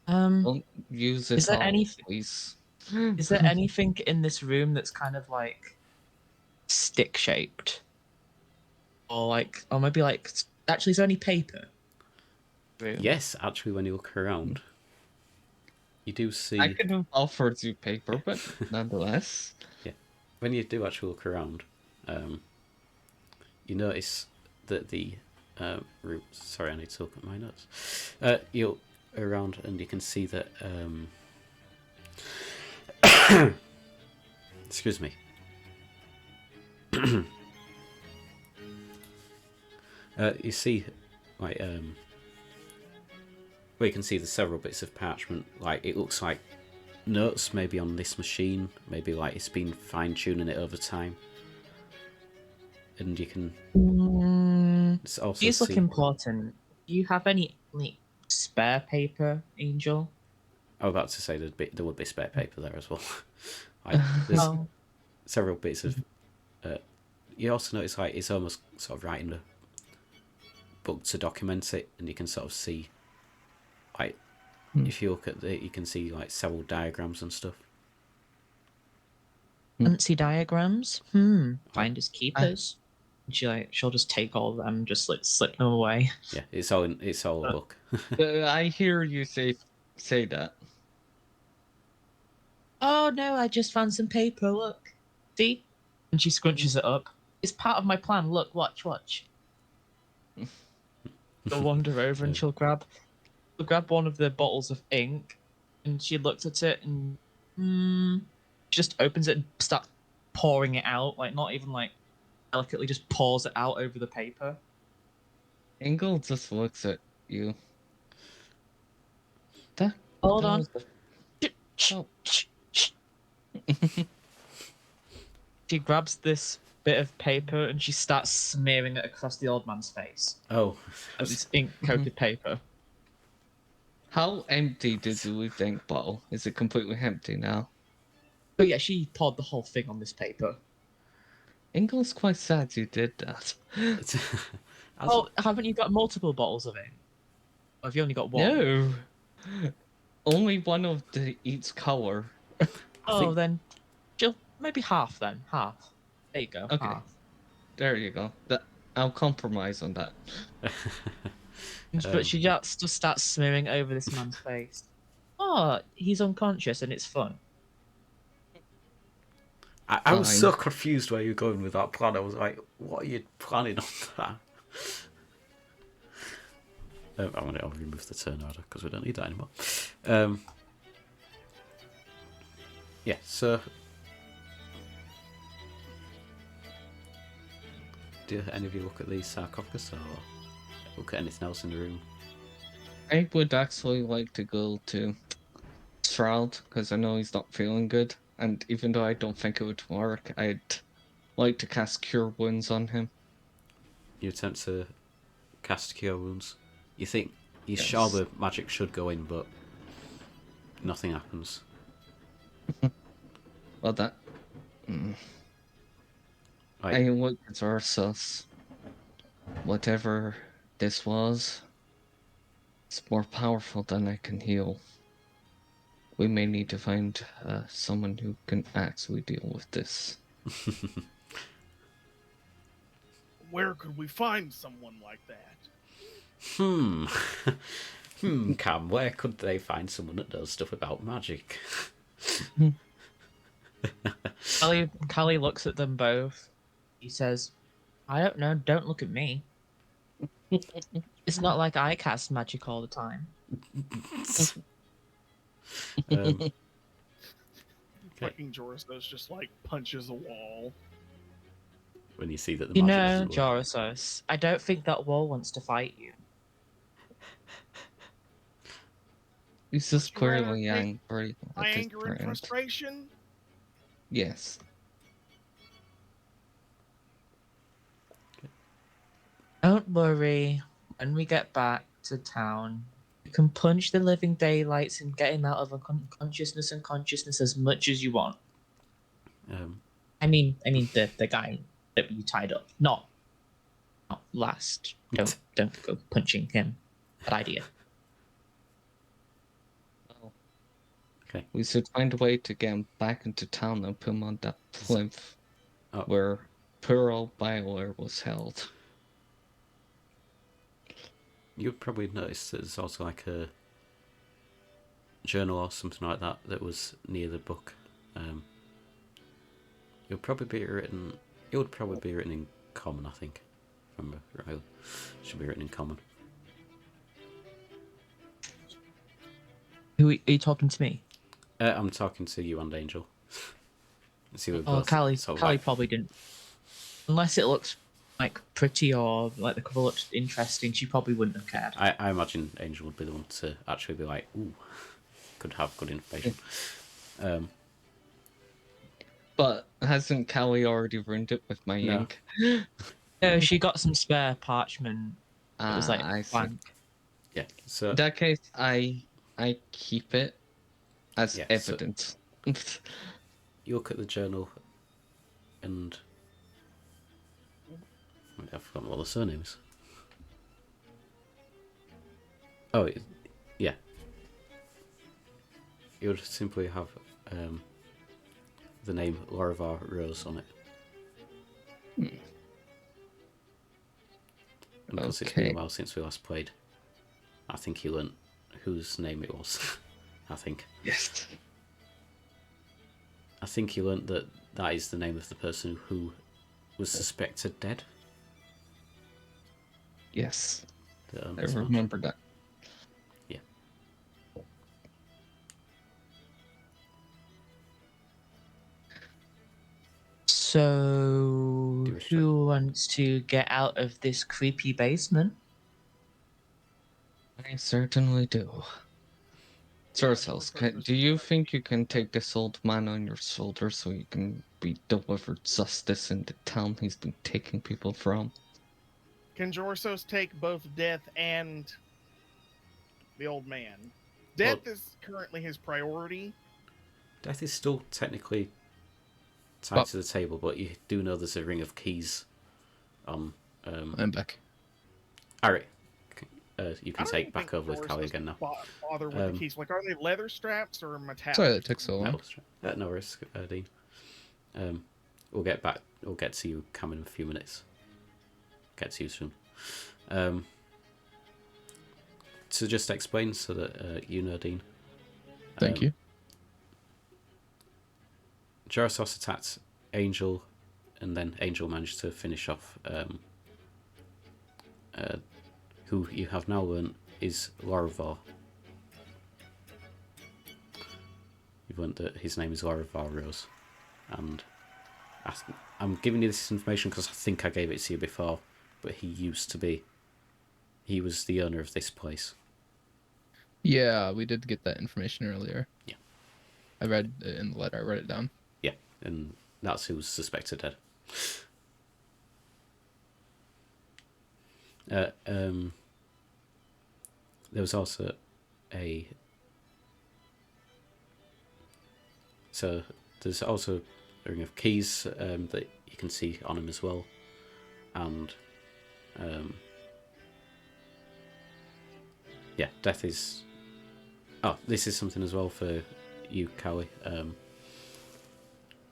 Don't use it Is there all, anything? please. Is there anything in this room that's kind of like stick shaped, or maybe like? Actually, is there any paper? Room? Yes, actually, when you look around, you do see. I could have offered you paper, but nonetheless. Yeah, when you do actually look around, you notice that the room. Sorry, I need to look at my notes. You look around and you can see that. Excuse me. You see, like, well, you can see the several bits of parchment. Like, it looks like notes maybe on this machine. Maybe like it's been fine tuning it over time. And you can also These look see. important. Do you have any like spare paper, Angel? I was about to say there would be spare paper there as well. Like, there's several bits of. You also notice like it's almost sort of writing a book to document it, and you can sort of see, like, if you look at it, you can see like several diagrams and stuff. Fancy diagrams. Finders keepers. She'll just take all of them, just like slip them away. Yeah, it's all a book. I hear you say that. Oh no, I just found some paper, look. See? And she scrunches it up. It's part of my plan, look, watch. She'll wander over and she'll grab one of the bottles of ink, and she looks at it and just opens it and starts pouring it out, like not even like delicately, just pours it out over the paper. Engel just looks at you. Hold on. Oh. She grabs this bit of paper and she starts smearing it across the old man's face. Oh, This ink-coated paper. How empty did you leave the ink bottle? Is it completely empty now? But yeah, she poured the whole thing on this paper. Engel's quite sad you did that. Oh, haven't you got multiple bottles of ink? Or have you only got one? No. Only one of each color. Then maybe half then. Half. There you go. Okay. Half. There you go. I'll compromise on that. But she just starts smearing over this man's face. Oh, he's unconscious and it's fun. I was Fine. so confused where you were going with that plan. I was like, what are you planning on that? I'm going to remove the turn order because we don't need that anymore. Yeah, so... Do any of you look at these sarcophagus or look at anything else in the room? I would actually like to go to Shroud because I know he's not feeling good, and even though I don't think it would work, I'd like to cast Cure Wounds on him. You attempt to cast Cure Wounds. You think you're Yes. sure the magic should go in, but nothing happens. Well, that. Right. I look at Jorasos. Whatever this was, it's more powerful than I can heal. We may need to find someone who can actually deal with this. Where could we find someone like that? Cam, where could they find someone that knows stuff about magic? Callie looks at them both. He says, I don't know, don't look at me. It's not like I cast magic all the time. Fucking Jorasos just like punches a wall. When you see that the You magic know, doesn't work. Jorasos, I don't think that wall wants to fight you. He's just Would you rather clearly take angry at My this anger and point. frustration? Yes. Don't worry. When we get back to town, you can punch the living daylights and get him out of unconsciousness and consciousness as much as you want. I mean the guy that you tied up, not last. Don't go punching him. Bad idea. Well, Okay. we should find a way to get him back into town and put him on that plinth where poor old Bioware was held. You've probably noticed that there's also like a journal or something like that that was near the book. It would probably be written in common, I think. If I remember right. It should be written in common. Who are you talking to me? I'm talking to you and Angel. See, we're Oh, both Callie sort of like, probably didn't. Unless it looks like pretty or like the cover looked interesting, she probably wouldn't have cared. I imagine Angel would be the one to actually be like, ooh, could have good information. But hasn't Callie already ruined it with my No. ink? No, she got some spare parchment. It was like I see. blank. Yeah. So In that case, I keep it as Yeah, so- evidence. you look at the journal, and I've forgotten what the surname is. Oh, yeah. You would simply have the name Lorivar Rose on it. And because it's been a Okay. while since we last played, I think he learnt whose name it was. I think Yes. he learnt that that is the name of the person who was suspected dead. Yes. I That's not- remember that. Yeah. So, Do a check. who wants to get out of this creepy basement? I certainly do. Sorcells, do you think you can take this old man on your shoulder so you can be delivered justice in the town he's been taking people from? Can Jorasos take both death and the old man? Death is currently his priority. Death is still technically tied to the table, but you do know there's a ring of keys on. I'm back. Alright. You I can don't take even back think over with Jorasos Callie again now. Bother with the keys. Like, are they leather straps or metallic? Sorry that took so long. No worries, Dean. We'll get back. We'll get to you, Cam, in a few minutes. Get to you soon. To just explain so that you know, Dean. Thank you. Jorasos attacked Aingeal, and then Aingeal managed to finish off who you have now learnt is Laravar. You've learnt that his name is Laravar Rose, and I'm giving you this information because I think I gave it to you before, but he was the owner of this place. Yeah, we did get that information earlier. Yeah. I read it in the letter. I wrote it down. Yeah, and that's who's suspected dead. There was also there's also a ring of keys that you can see on him as well, and death is. Oh, this is something as well for you, Callie.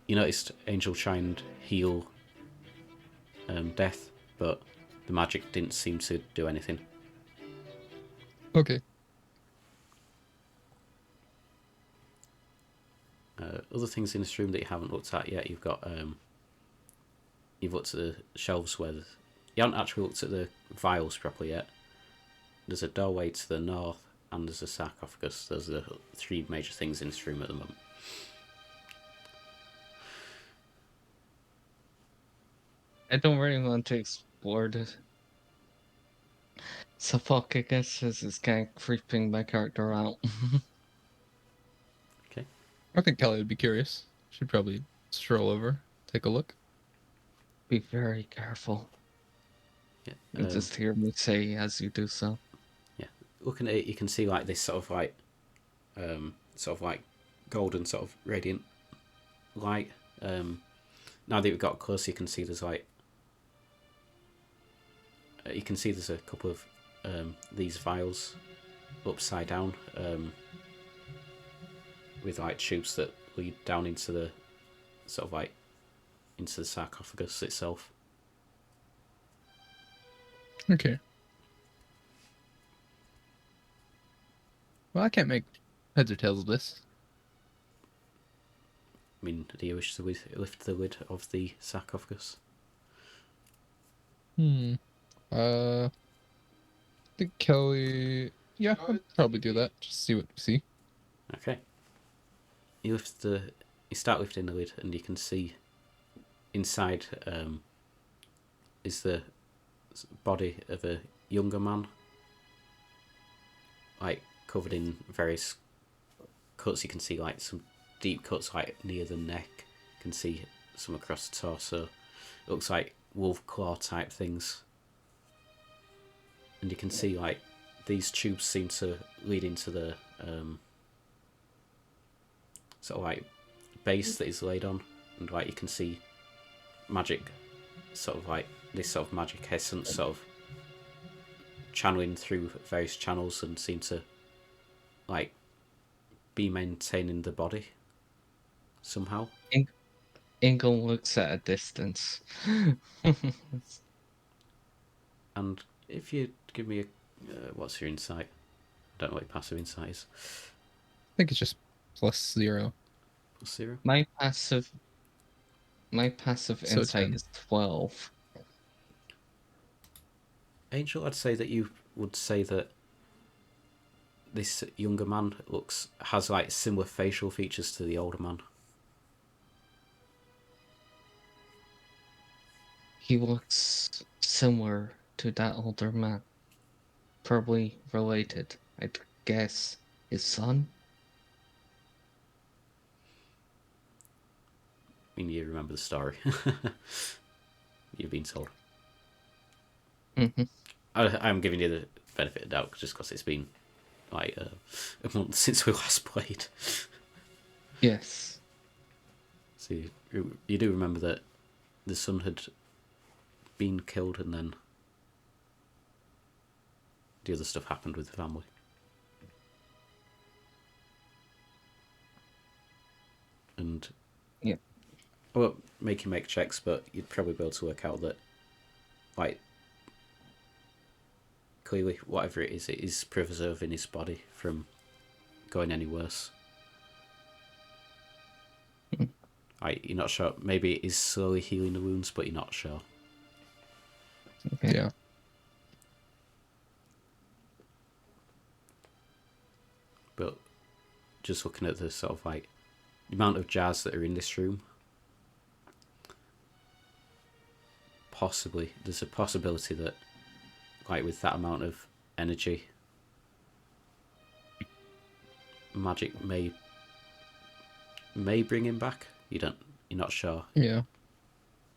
You noticed Angel Shine heal death, but the magic didn't seem to do anything. Okay. Other things in this room that you haven't looked at yet, you've looked at the shelves where you haven't actually looked at the vials properly yet. There's a doorway to the north, and there's a sarcophagus. Those are the three major things in this room at the moment. I don't really want to explore this. So fuck, I guess this is kind of creeping my character out. Okay. I think Callie would be curious. She'd probably stroll over, take a look. Be very careful. Yeah. And just hear me say as you do so. Yeah. Looking at it, you can see like this sort of like golden sort of radiant light. Now that we've got close, you can see there's like there's a couple of these vials upside down with like tubes that lead down into the sort of like into the sarcophagus itself. Okay. Well, I can't make heads or tails of this. I mean, do you wish to lift the lid of the sarcophagus? I think Kelly. Yeah, I'd probably do that. Just see what we see. Okay. You start lifting the lid, and you can see inside is the body of a younger man, like covered in various cuts. You can see like some deep cuts like near the neck. You can see some across the torso. It looks like wolf claw type things. And you can see like these tubes seem to lead into the sort of like base that is laid on, and like you can see magic, sort of like this sort of magic essence sort of channeling through various channels and seem to like be maintaining the body somehow. Ingle looks at a distance. And if you give me a what's your insight? I don't know what your passive insight is. I think it's just +0. +0? My passive So insight 10. is 12. Angel, I'd say that you would say that this younger man has like similar facial features to the older man. He looks similar to that older man. Probably related. I'd guess his son? I mean, you remember the story. You've been told. Mm-hmm. I'm giving you the benefit of the doubt just because it's been like a month since we last played. Yes. So you do remember that the son had been killed and then the other stuff happened with the family. And yeah, I won't make you make checks, but you'd probably be able to work out that, like, clearly, whatever it is preserving his body from going any worse. Like, you're not sure. Maybe it is slowly healing the wounds, but you're not sure. Okay. Yeah. But just looking at the sort of like the amount of jars that are in this room, possibly there's a possibility that, like, with that amount of energy, magic may bring him back. You're not sure. Yeah.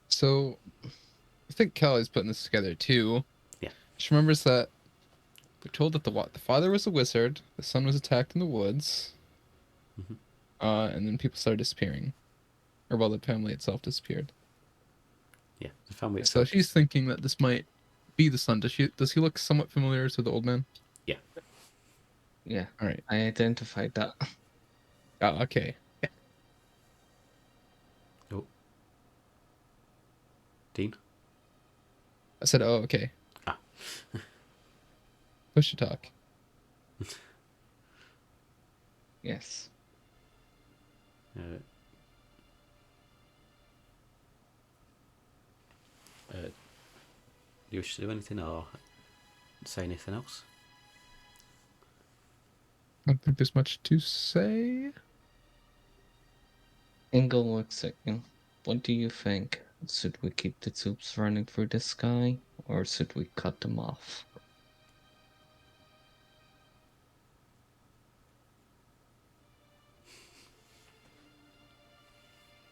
So I think Callie's putting this together too. Yeah. She remembers that we're told that the father was a wizard, the son was attacked in the woods, Mhm. And then people started disappearing, or well, the family itself disappeared. Yeah, the family So itself. she's thinking that this might be the son. Does he look somewhat familiar to the old man? Yeah. All right. I identified that. Oh, okay. Oh, Dean. I said, oh, okay. Ah. Push to talk. Yes. Do you wish to do anything or say anything else? I don't think there's much to say. Aingeal looks at you. What do you think? Should we keep the tubes running through the sky, or should we cut them off?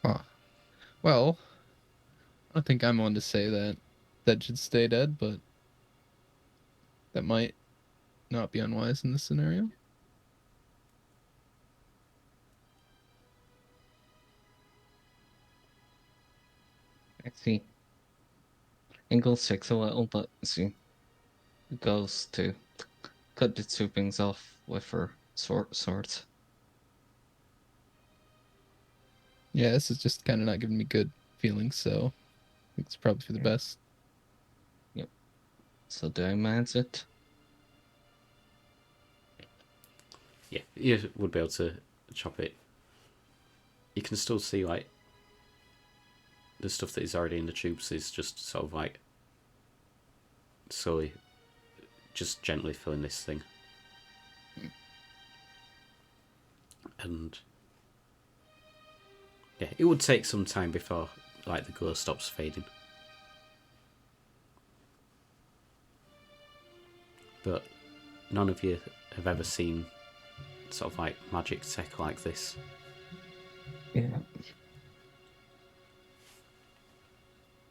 Huh. Well, I think I'm on to say that dead should stay dead, but that might not be unwise in this scenario. I see. Aingeal shakes a little, but she goes to cut the tubings off with her sword. Yeah, this is just kind of not giving me good feelings, so I think it's probably for the best. Yep. So do I manage it? Yeah, you would be able to chop it. You can still see, like, the stuff that is already in the tubes is just sort of like slowly, just gently filling this thing. And yeah, it would take some time before, like, the glow stops fading. But none of you have ever seen sort of like magic tech like this. Yeah.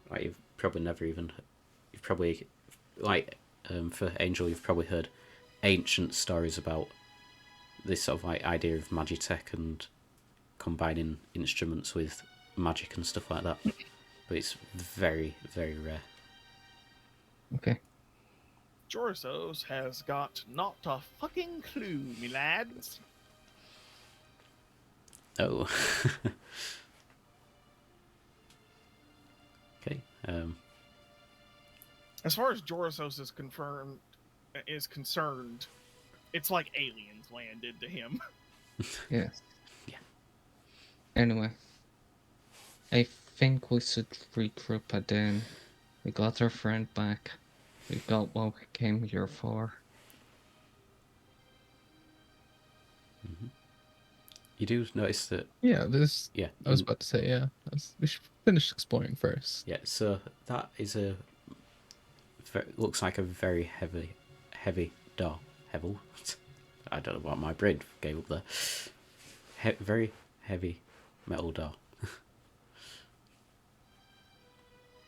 Like, you've probably like, for Angel, you've probably heard ancient stories about this sort of like idea of magitech and combining instruments with magic and stuff like that. But it's very, very rare. Okay. Jorasos has got not a fucking clue, me lads. Oh. Okay. As far as Jorasos is concerned, it's like aliens landed to him. Yes. Yeah. Anyway, I think we should regroup again. We got our friend back. We got what we came here for. You do notice that. Yeah, this. Yeah. I was about to say, yeah. We should finish exploring first. Yeah. So that is looks like a very heavy door. Heavy. I don't know what my brain gave up there. Very heavy metal door.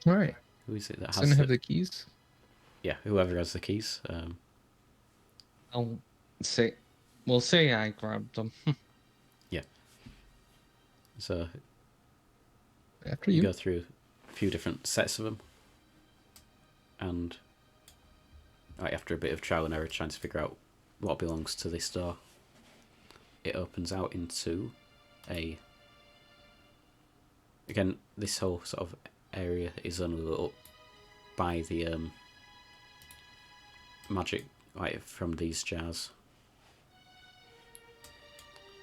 All right. Who is it that So has gonna have the keys. Yeah, whoever has the keys. I'll say, we'll say I grabbed them. Yeah. So After you you. go through a few different sets of them, and like, after a bit of trial and error trying to figure out what belongs to this door, it opens out into a again, this whole sort of area is only lit up by the magic light from these jars,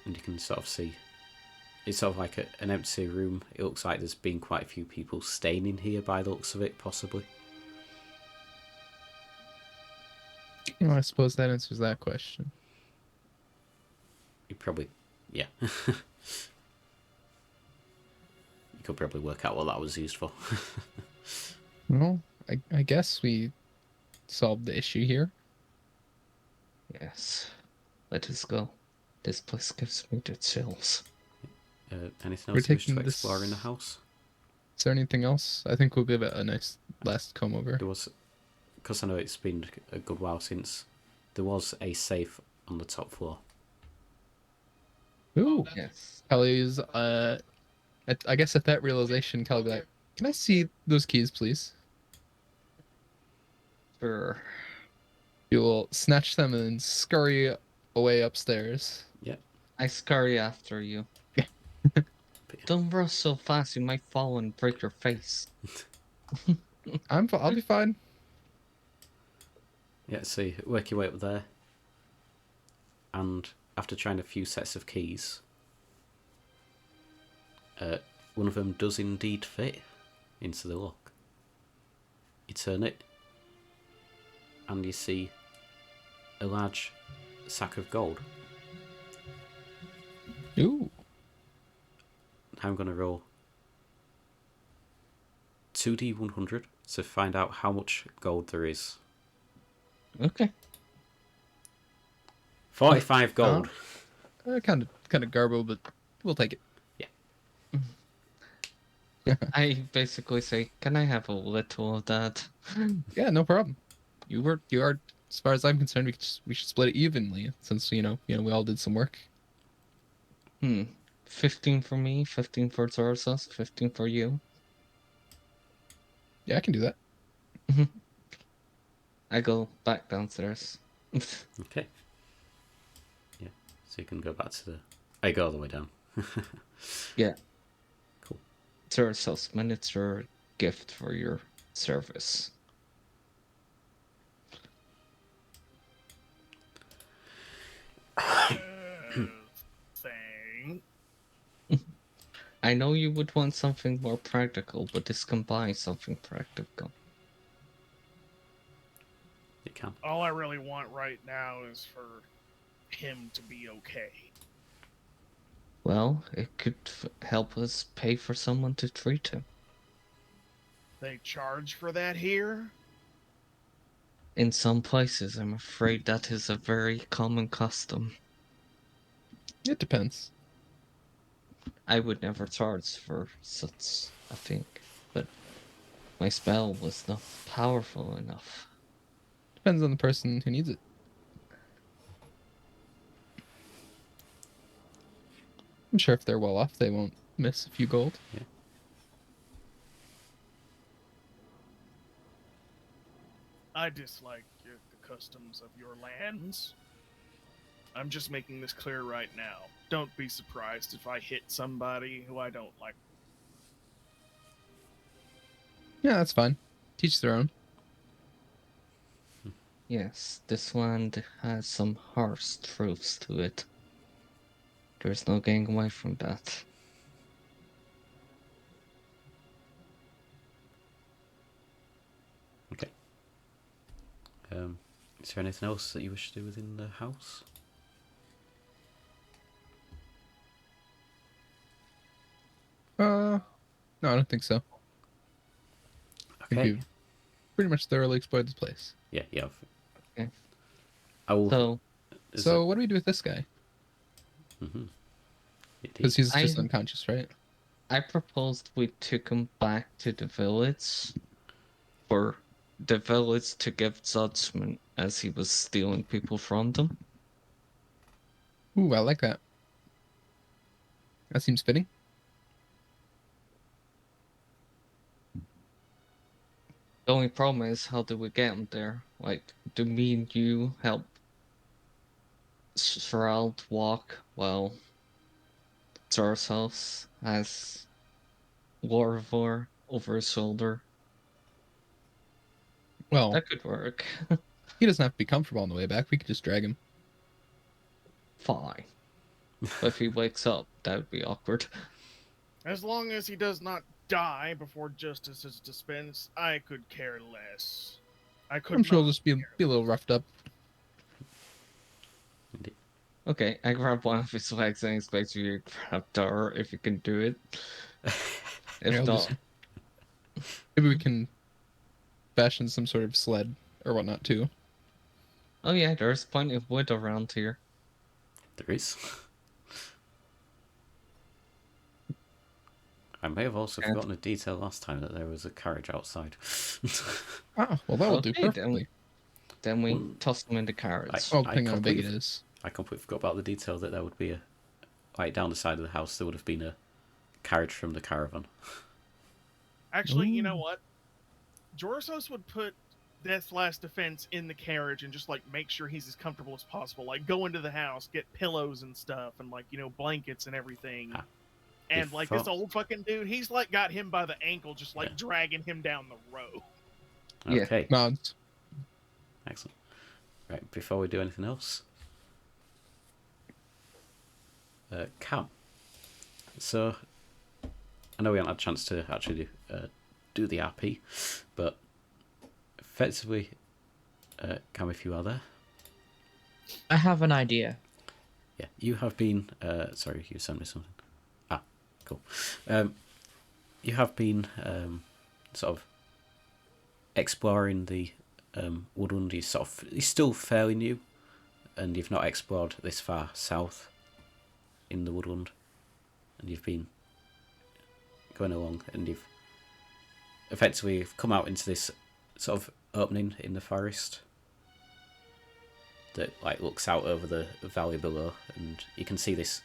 and you can sort of see it's sort of like an empty room. It looks like there's been quite a few people staying in here by the looks of it, possibly. Well, I suppose that answers that question. You probably, yeah. You could probably work out what that was used for. Well, I guess we solved the issue here. Yes. Let us go. This place gives me the chills. Anything We're else you wish to taking explore in the this- house? Is there anything else? I think we'll give it a nice last comb over. There was, because I know it's been a good while since, there was a safe on the top floor. Ooh. Yes. Callie's, I guess at that realization, Callie will be like, can I see those keys, please? Sure. You will snatch them and scurry away upstairs. Yep. I scurry after you. Don't rush so fast, you might fall and break your face. I'll be fine. Yeah, so you work your way up there, and after trying a few sets of keys, one of them does indeed fit into the lock. You turn it, and you see a large sack of gold. Ooh. I'm going to roll 2d100 to find out how much gold there is. Okay. 45 gold. Kind of garbled, but we'll take it. I basically say, can I have a little of that? Yeah, no problem. You are, as far as I'm concerned, we should split it evenly since we all did some work. 15 for me, 15 for Jorasos, 15 for you. Yeah, I can do that. I go back downstairs. Okay. Yeah, so you can go back to the... I go all the way down. Yeah. Cool. Jorasos, miniature gift for your service. Thing. I know you would want something more practical, but this can buy something practical. You can. All I really want right now is for him to be okay. Well, it could help us pay for someone to treat him. They charge for that here? In some places, I'm afraid that is a very common custom. It depends. I would never charge for such a thing, but my spell was not powerful enough. Depends on the person who needs it. I'm sure if they're well off, they won't miss a few gold. Yeah. I dislike the customs of your lands. I'm just making this clear right now. Don't be surprised if I hit somebody who I don't like. Yeah, that's fine. Teach their own. Yes, this land has some harsh truths to it. There's no getting away from that. Okay. Is there anything else that you wish to do within the house? No, I don't think so. I think Okay. we've pretty much thoroughly explored this place. Yeah, you have. Okay. I will. So, So what do we do with this guy? Indeed. Because he's just I- unconscious, right? I proposed we took him back to the village for the village to give judgment as he was stealing people from them. Ooh, I like that. That seems fitting. The only problem is, how do we get him there? Like, do me and you help Shroud walk while Jorasos has Warvor over his shoulder. Well, That could work. he doesn't have to be comfortable on the way back. We could just drag him. Fine. But if he wakes up, that would be awkward. As long as he does not die before justice is dispensed, I could care less. I could I'm sure he'll not just be a little roughed up. Indeed. Okay, I grab one of his legs and expect you to grab Dar if you can do it. If Yeah, I'll not, maybe we can fashion some sort of sled or whatnot too. oh yeah, there's plenty of wood around here. There is. I may have also forgotten a detail last time that there was a carriage outside. Ah, well that will do Okay, perfectly. Then we toss them in the carrots. Oh, I depending on how big it completely- is. I completely forgot about the detail that there would be like down the side of the house, there would have been a carriage from the caravan. Actually, you know Ooh. what? Jorasos would put Death's Last Defense in the carriage and just like make sure he's as comfortable as possible. Like go into the house, get pillows and stuff, and like blankets and everything. Ah, And like this before- old fucking dude, he's like got him by the ankle, just like Yeah. dragging him down the road. Yeah. Okay, Nods. excellent. Right, before we do anything else, Cam. So, I know we haven't had a chance to actually do the RP, but effectively, Cam, if you are there, I have an idea. yeah, you have been. Sorry, you sent me something. Ah, cool. You have been sort of exploring the woodland. You're still fairly new, and you've not explored this far south in the woodland, and you've been going along, and you've effectively come out into this sort of opening in the forest that like looks out over the valley below, and you can see this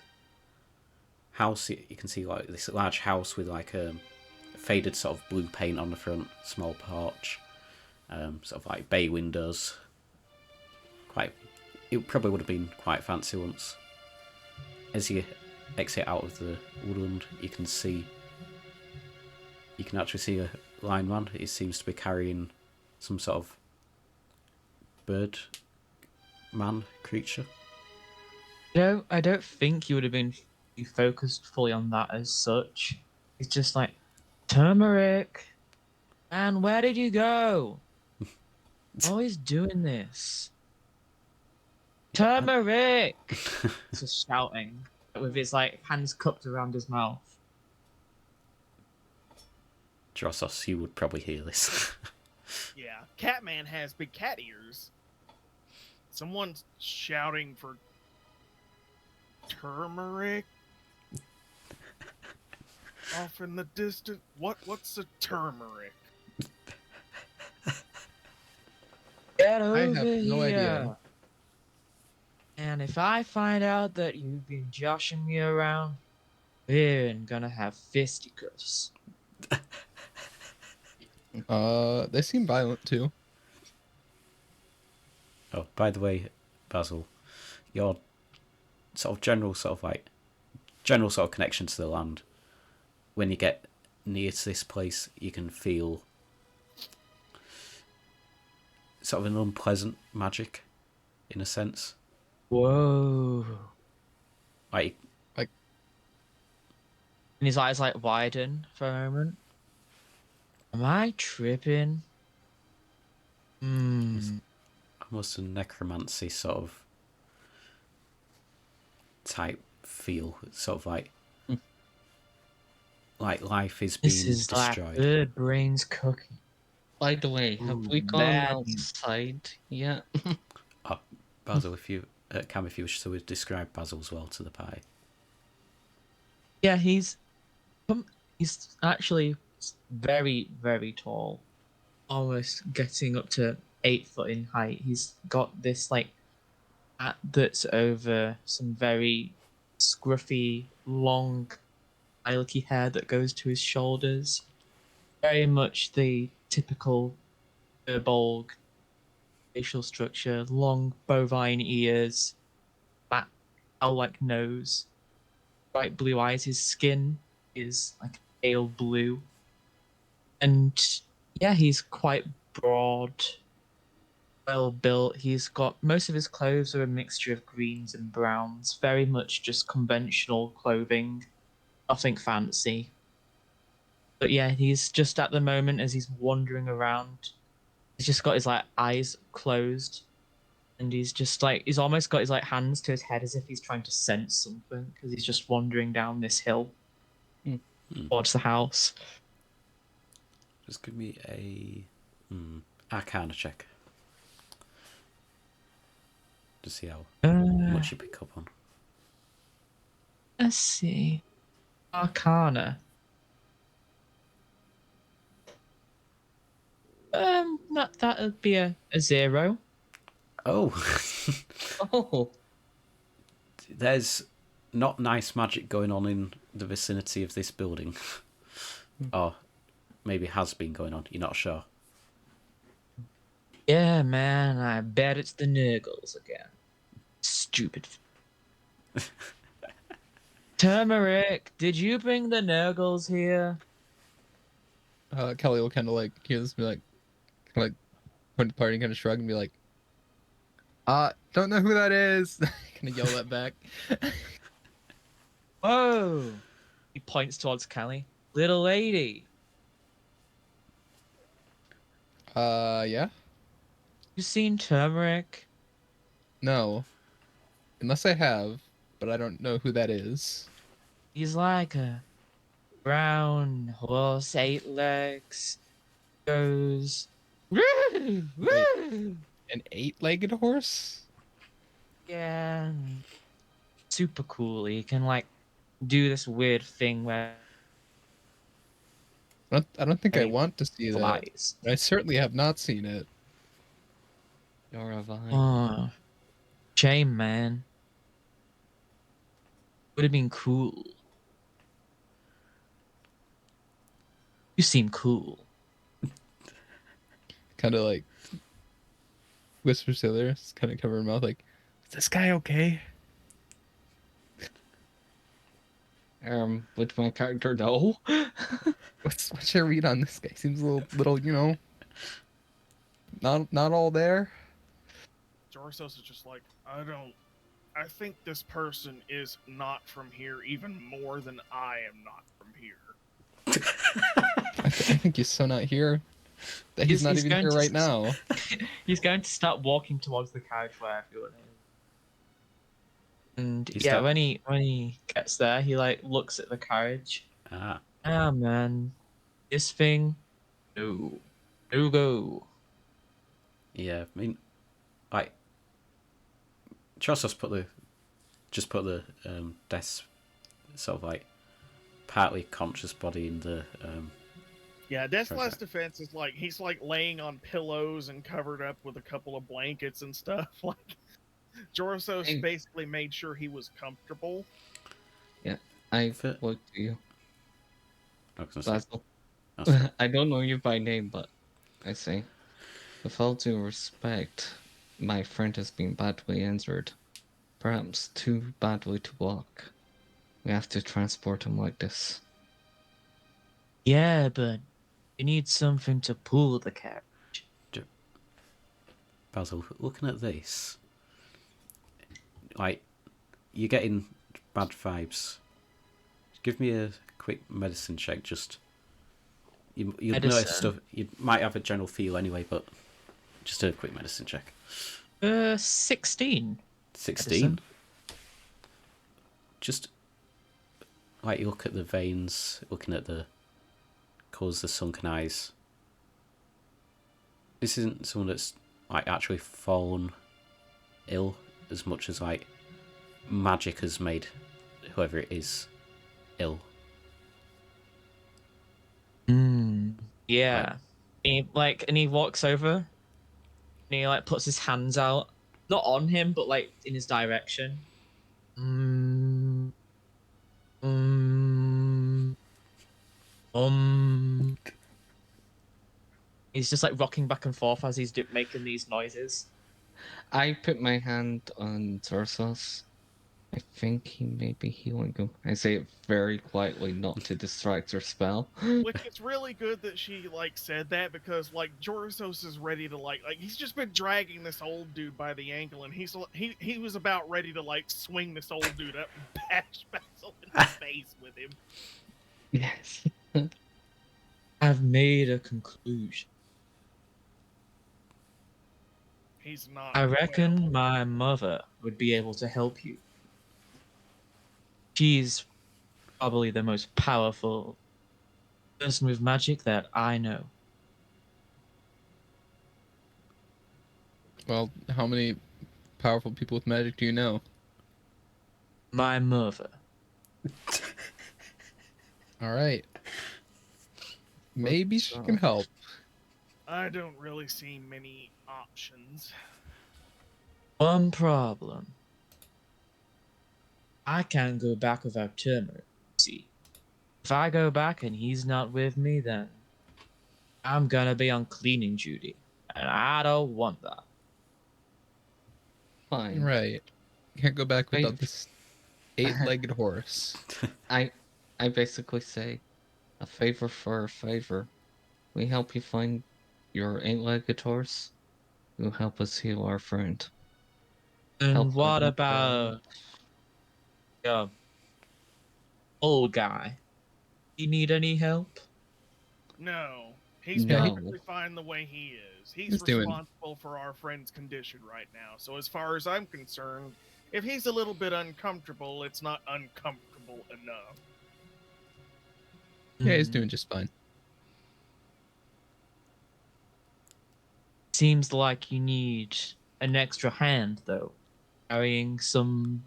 house. You can see like this large house with like a faded sort of blue paint on the front, small porch, sort of like bay windows. It probably would have been quite fancy once. As you exit out of the woodland, you can actually see a lineman. He seems to be carrying some sort of bird man creature. No, I don't think you would have been focused fully on that as such. It's just like, turmeric, and where did you go? Always doing this. Turmeric! Just shouting with his like hands cupped around his mouth. Jorasos, you would probably hear this. Yeah, Catman has big cat ears. Someone's shouting for turmeric off in the distance. What's a turmeric? Get over I have here. no idea. And if I find out that you've been joshing me around, we're gonna have fisticuffs. They seem violent too. Oh, by the way, Basil, your general sort of connection to the land. When you get near to this place, you can feel sort of an unpleasant magic, in a sense. Whoa. Like, And his eyes like widen for a moment. Am I tripping? almost a necromancy sort of type feel. It's sort of like life is being This is destroyed. like bird brains cooking. By the way, have we Ooh, gone that- outside yet? Oh, Basil, if you Cam, if you wish to describe Basil as well to the party. Yeah, he's actually very, very tall, almost getting up to 8 foot in height. He's got this like hat that's over some very scruffy, long, silky hair that goes to his shoulders. Very much the typical Urbolg facial structure, long bovine ears, fat owl-like nose, bright blue eyes. His skin is like pale blue. And yeah, he's quite broad, well built. He's got most of his clothes are a mixture of greens and browns, very much just conventional clothing, nothing fancy. But yeah, he's just at the moment as he's wandering around, he's just got his like eyes closed, and he's just like he's almost got his like hands to his head as if he's trying to sense something because he's just wandering down this hill towards the house. Just give me a Arcana check to see how much you pick up on. Let's see. Arcana. That would be a 0. Oh, Oh, there's not nice magic going on in the vicinity of this building. Or maybe has been going on, you're not sure. Yeah, man, I bet it's the Nurgles again. Stupid. Turmeric, did you bring the Nurgles here? Callie will kind of like hear this and be like, point to the party and kind of shrug and be like, don't know who that is. Kind of yell that back. Whoa! He points towards Callie. Little lady, Yeah? you seen Turmeric? No. Unless I have, but I don't know who that is. He's like a brown horse, 8 legs, goes. An 8-legged horse? Yeah, super cool. He can like do this weird thing where I don't think I he want to see that. flies. I certainly have not seen it. nor have I. Oh, shame, man. Would have been cool. You seem cool. Kind of like whispers to the other, kind of cover her mouth like, is this guy okay? With my character, no. What's your read on this guy? Seems a little, not all there. Jorasos is just like, I think this person is not from here even more than I am not from here. I think he's so not here that he's not even going here to right now. He's going to start walking towards the carriage where everyone is. And Is yeah, that- when he gets there, he like looks at the carriage. Ah, Man, this thing, no go. yeah. I mean, like, Jorasos put the death's sort of like partly conscious body in the Yeah, Death's treasure. Last Defense is like he's like laying on pillows and covered up with a couple of blankets and stuff. Like Jorasos basically made sure he was comfortable. Yeah, I Fit. look to you, I was gonna say, Basil. that's right. I don't know you by name, but I say, with all due respect, my friend has been badly injured. Perhaps too badly to walk. We have to transport him like this. Yeah, but you need something to pull the carriage. Basil, looking at this, like, you're getting bad vibes. Give me a quick medicine check. Just you'll notice Medicine? stuff. You might have a general feel anyway, but just a quick medicine check. 16. 16. Medicine. Just like you look at the veins, looking at the colours, the sunken eyes. This isn't someone that's like actually fallen ill as much as like magic has made whoever it is ill. Yeah. And he walks over and he like puts his hands out, not on him, but like in his direction. He's just like rocking back and forth as he's making these noises. I put my hand on Zorasos I think he may be healing him. I say it very quietly, not to distract her spell. Which it's really good that she like said that because like Jorasos is ready to like he's just been dragging this old dude by the ankle and he was about ready to like swing this old dude up and bash Basil in the face with him. Yes. I've made a conclusion. He's not. I reckon my mother would be able to help you. She's probably the most powerful person with magic that I know. Well, how many powerful people with magic do you know? My mother. All right. Maybe she can help. I don't really see many options. One problem. I can't go back without turmeric. See, if I go back and he's not with me, then I'm gonna be on cleaning duty, and I don't want that. Fine. Right. Can't go back without Wait. this 8-legged horse. I basically say, a favor for a favor. We help you find your 8-legged horse. You help us heal our friend. And Help what her. about the old guy? You need any help? No, he's No. perfectly fine the way he is. He's He's doing- responsible for our friend's condition right now. So as far as I'm concerned, if he's a little bit uncomfortable, it's not uncomfortable enough. Yeah, he's Hmm. doing just fine. Seems like you need an extra hand, though. Carrying some.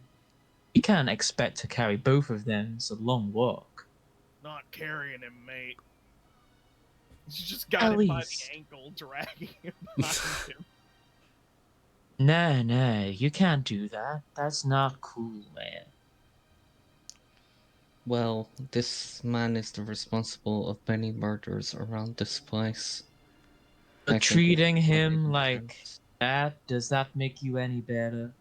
You can't expect to carry both of them. It's a long walk. Not carrying him, mate. You just got At him by least. the ankle, dragging him behind him. No, you can't do that. That's not cool, man. Well, this man is the responsible of many murders around this place. I But think treating it's him worth like it. that, does that make you any better?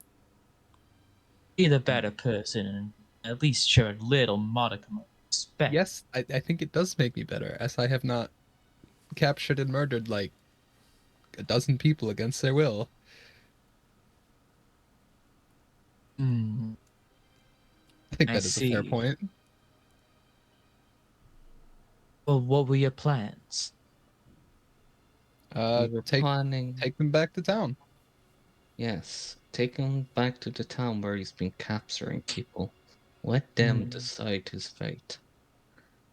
Be the better person and at least show a little modicum of respect. Yes, I think it does make me better, as I have not captured and murdered like a dozen people against their will. Hmm, I think I that is a fair see. point. Well, what were your plans? We were Take planning. them back to town. Yes, take him back to the town where he's been capturing people. Let them Hmm. decide his fate.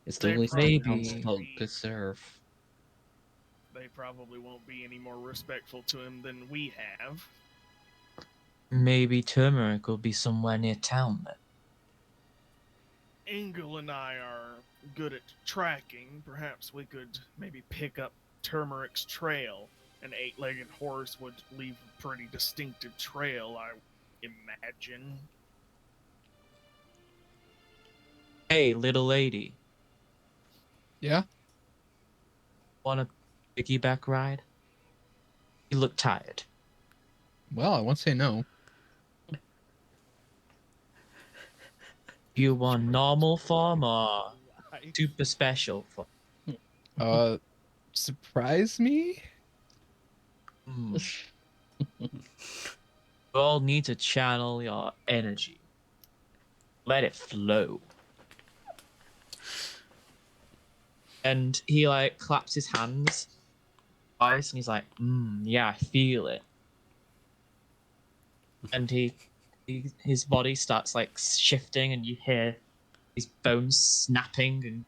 It's the They least probably the townsfolk won't be- deserve. They probably won't be any more respectful to him than we have. Maybe turmeric will be somewhere near town then. Engel and I are good at tracking. Perhaps we could maybe pick up Turmeric's trail. An 8-legged horse would leave a pretty distinctive trail, I imagine. Hey, little lady, Yeah. want a piggyback ride? You look tired. Well, I won't say no. You want normal form or super special form? Surprise me? Hmm. You all need to channel your energy. Let it flow. And he like claps his hands twice and he's like, yeah, I feel it. And his body starts like shifting and you hear his bones snapping and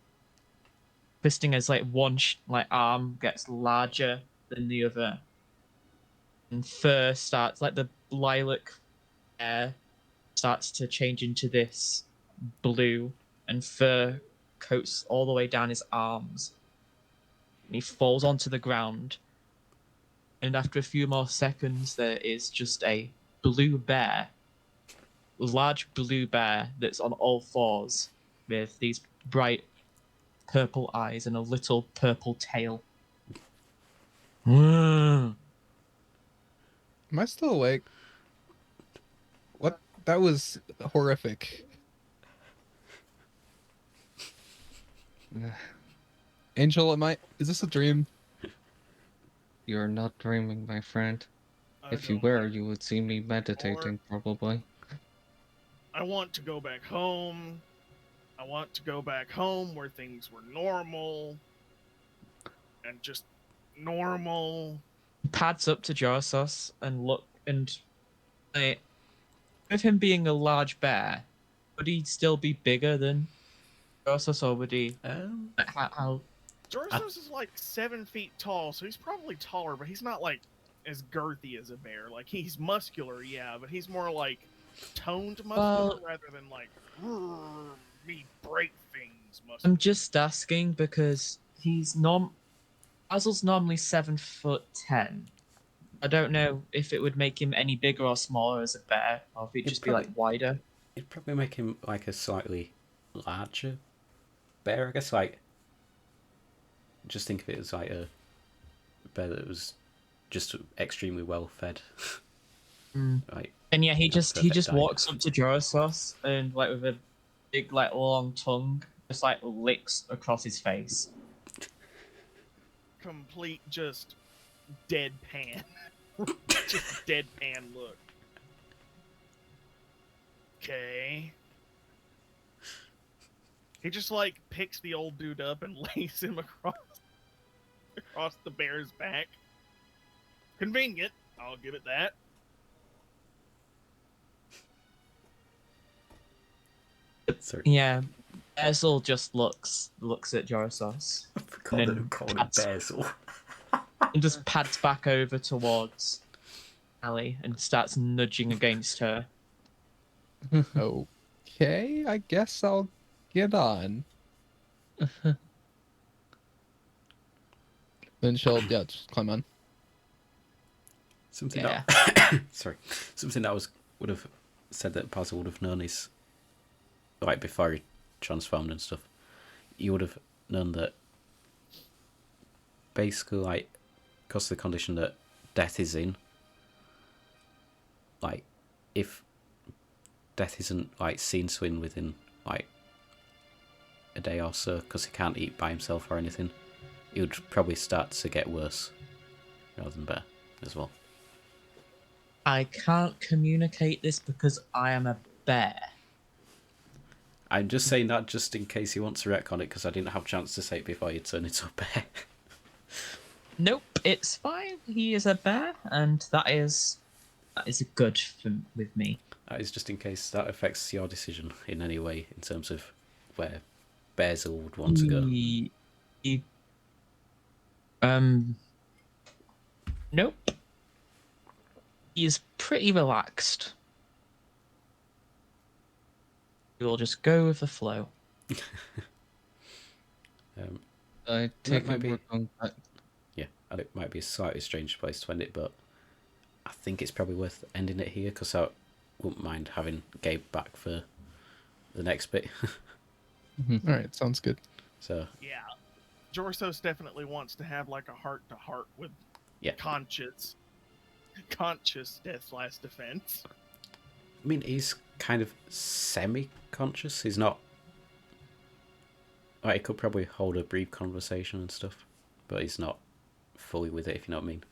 twisting as like one like arm gets larger than the other. And fur starts like the lilac hair starts to change into this blue, and fur coats all the way down his arms. And he falls onto the ground. And after a few more seconds, there is just a blue bear, large blue bear that's on all fours with these bright purple eyes and a little purple tail. Am I still awake? What That was horrific. Angel, is this a dream? You're not dreaming, my friend. I If you don't were, want you would see me meditating, probably. I want to go back home. I want to go back home where things were normal. And just normal. Pads up to Jorasos and look and with him being a large bear, would he still be bigger than Jorasos, or would he? How? Jorasos is like 7 feet tall, so he's probably taller, but he's not like as girthy as a bear. Like he's muscular, yeah, but he's more like toned muscular rather than like me break things muscular. I'm just asking because Basil's normally 7'10". I don't know if it would make him any bigger or smaller as a bear, or if he'd just be like wider. It'd probably make him like a slightly larger bear, I guess. Like, just think of it as like a bear that was just extremely well fed. Like, and yeah, he just diet. walks up to Jorasos and like with a big like long tongue, just like licks across his face. Complete just deadpan. Just deadpan look. Okay. He just like picks the old dude up and lays him across the bear's back. Convenient, I'll give it that. Sorry. Yeah, Basil just looks at Jorasos. I forgot that we called him Basil. And just pads back over towards Callie and starts nudging against her. Okay, I guess I'll get on. Then she'll, just climb on. Something Yeah. something that would have said that Basil would have known is, like, before he transformed and stuff, you would have known that basically, like, because of the condition that death is in, like, if death isn't like seen to win within like a day or so, because he can't eat by himself or anything, it would probably start to get worse rather than better as well. I can't communicate this because I am a bear. I'm just saying that just in case he wants to retcon it, because I didn't have a chance to say it before you turn into a bear. Nope, it's fine. He is a bear, and that is good with me. That is just in case that affects your decision in any way in terms of where Basil would want to go. Nope. He is pretty relaxed. We will just go with the flow. I take might be- we're going back. Yeah, and it might be a slightly strange place to end it, but I think it's probably worth ending it here, because I wouldn't mind having Gabe back for the next bit. All right, sounds good. So Yeah. Jorasos definitely wants to have like a heart-to-heart with conscious death last defense. I mean, he's kind of semi-conscious. He's not... Like, he could probably hold a brief conversation and stuff, but he's not fully with it, if you know what I mean.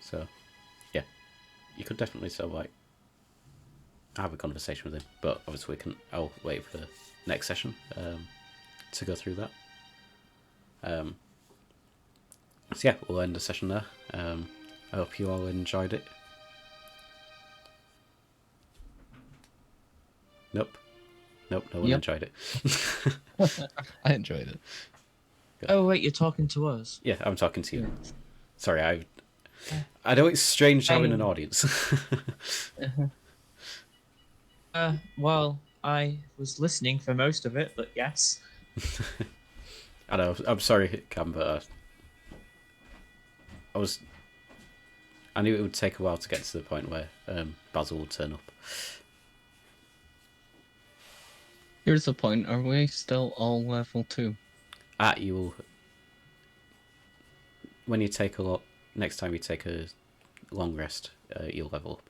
So, yeah. You could definitely sort of, like, have a conversation with him, but obviously I'll wait for the next session to go through that. So yeah, we'll end the session there. I hope you all enjoyed it. Nope, no one enjoyed it. I enjoyed it. Oh wait, you're talking to us. Yeah, I'm talking to you. Sorry, I know it's strange having an audience. Well, I was listening for most of it, but yes. I know. I'm sorry, Cam, but I knew it would take a while to get to the point where Basil would turn up. Here's the point. Are we still all level 2? You will, when you take next time you take a long rest, you'll level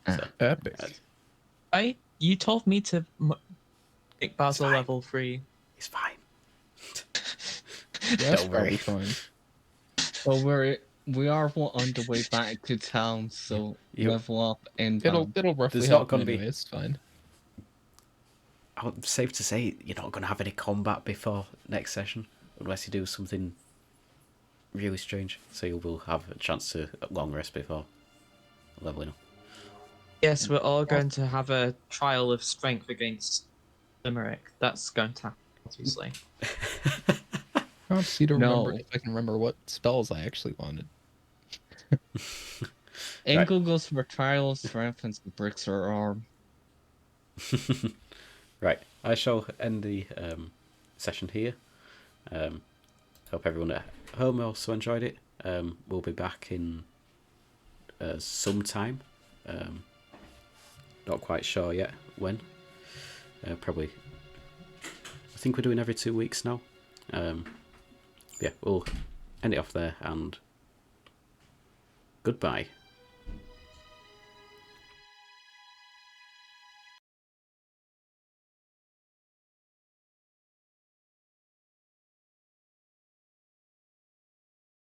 up. So, Epic. You told me to make Basil fine. level 3. it's fine. That's Don't worry. probably fine. Well, we are on the way back to town, so You- level up and It'll roughly There's not help gonna anyway. be- It's fine. Safe to say you're not going to have any combat before next session, unless you do something really strange. So you will have a chance to long rest before leveling up. Yes, we're all going to have a trial of strength against Limerick. That's going to happen, obviously. I'll see to remember No. if I can remember what spells I actually wanted. Angle goes for trial of strength and some bricks her arm. Right, I shall end the session here. Hope everyone at home also enjoyed it. We'll be back in some time. Not quite sure yet when. Probably. I think we're doing every 2 weeks now. Yeah, we'll end it off there and goodbye.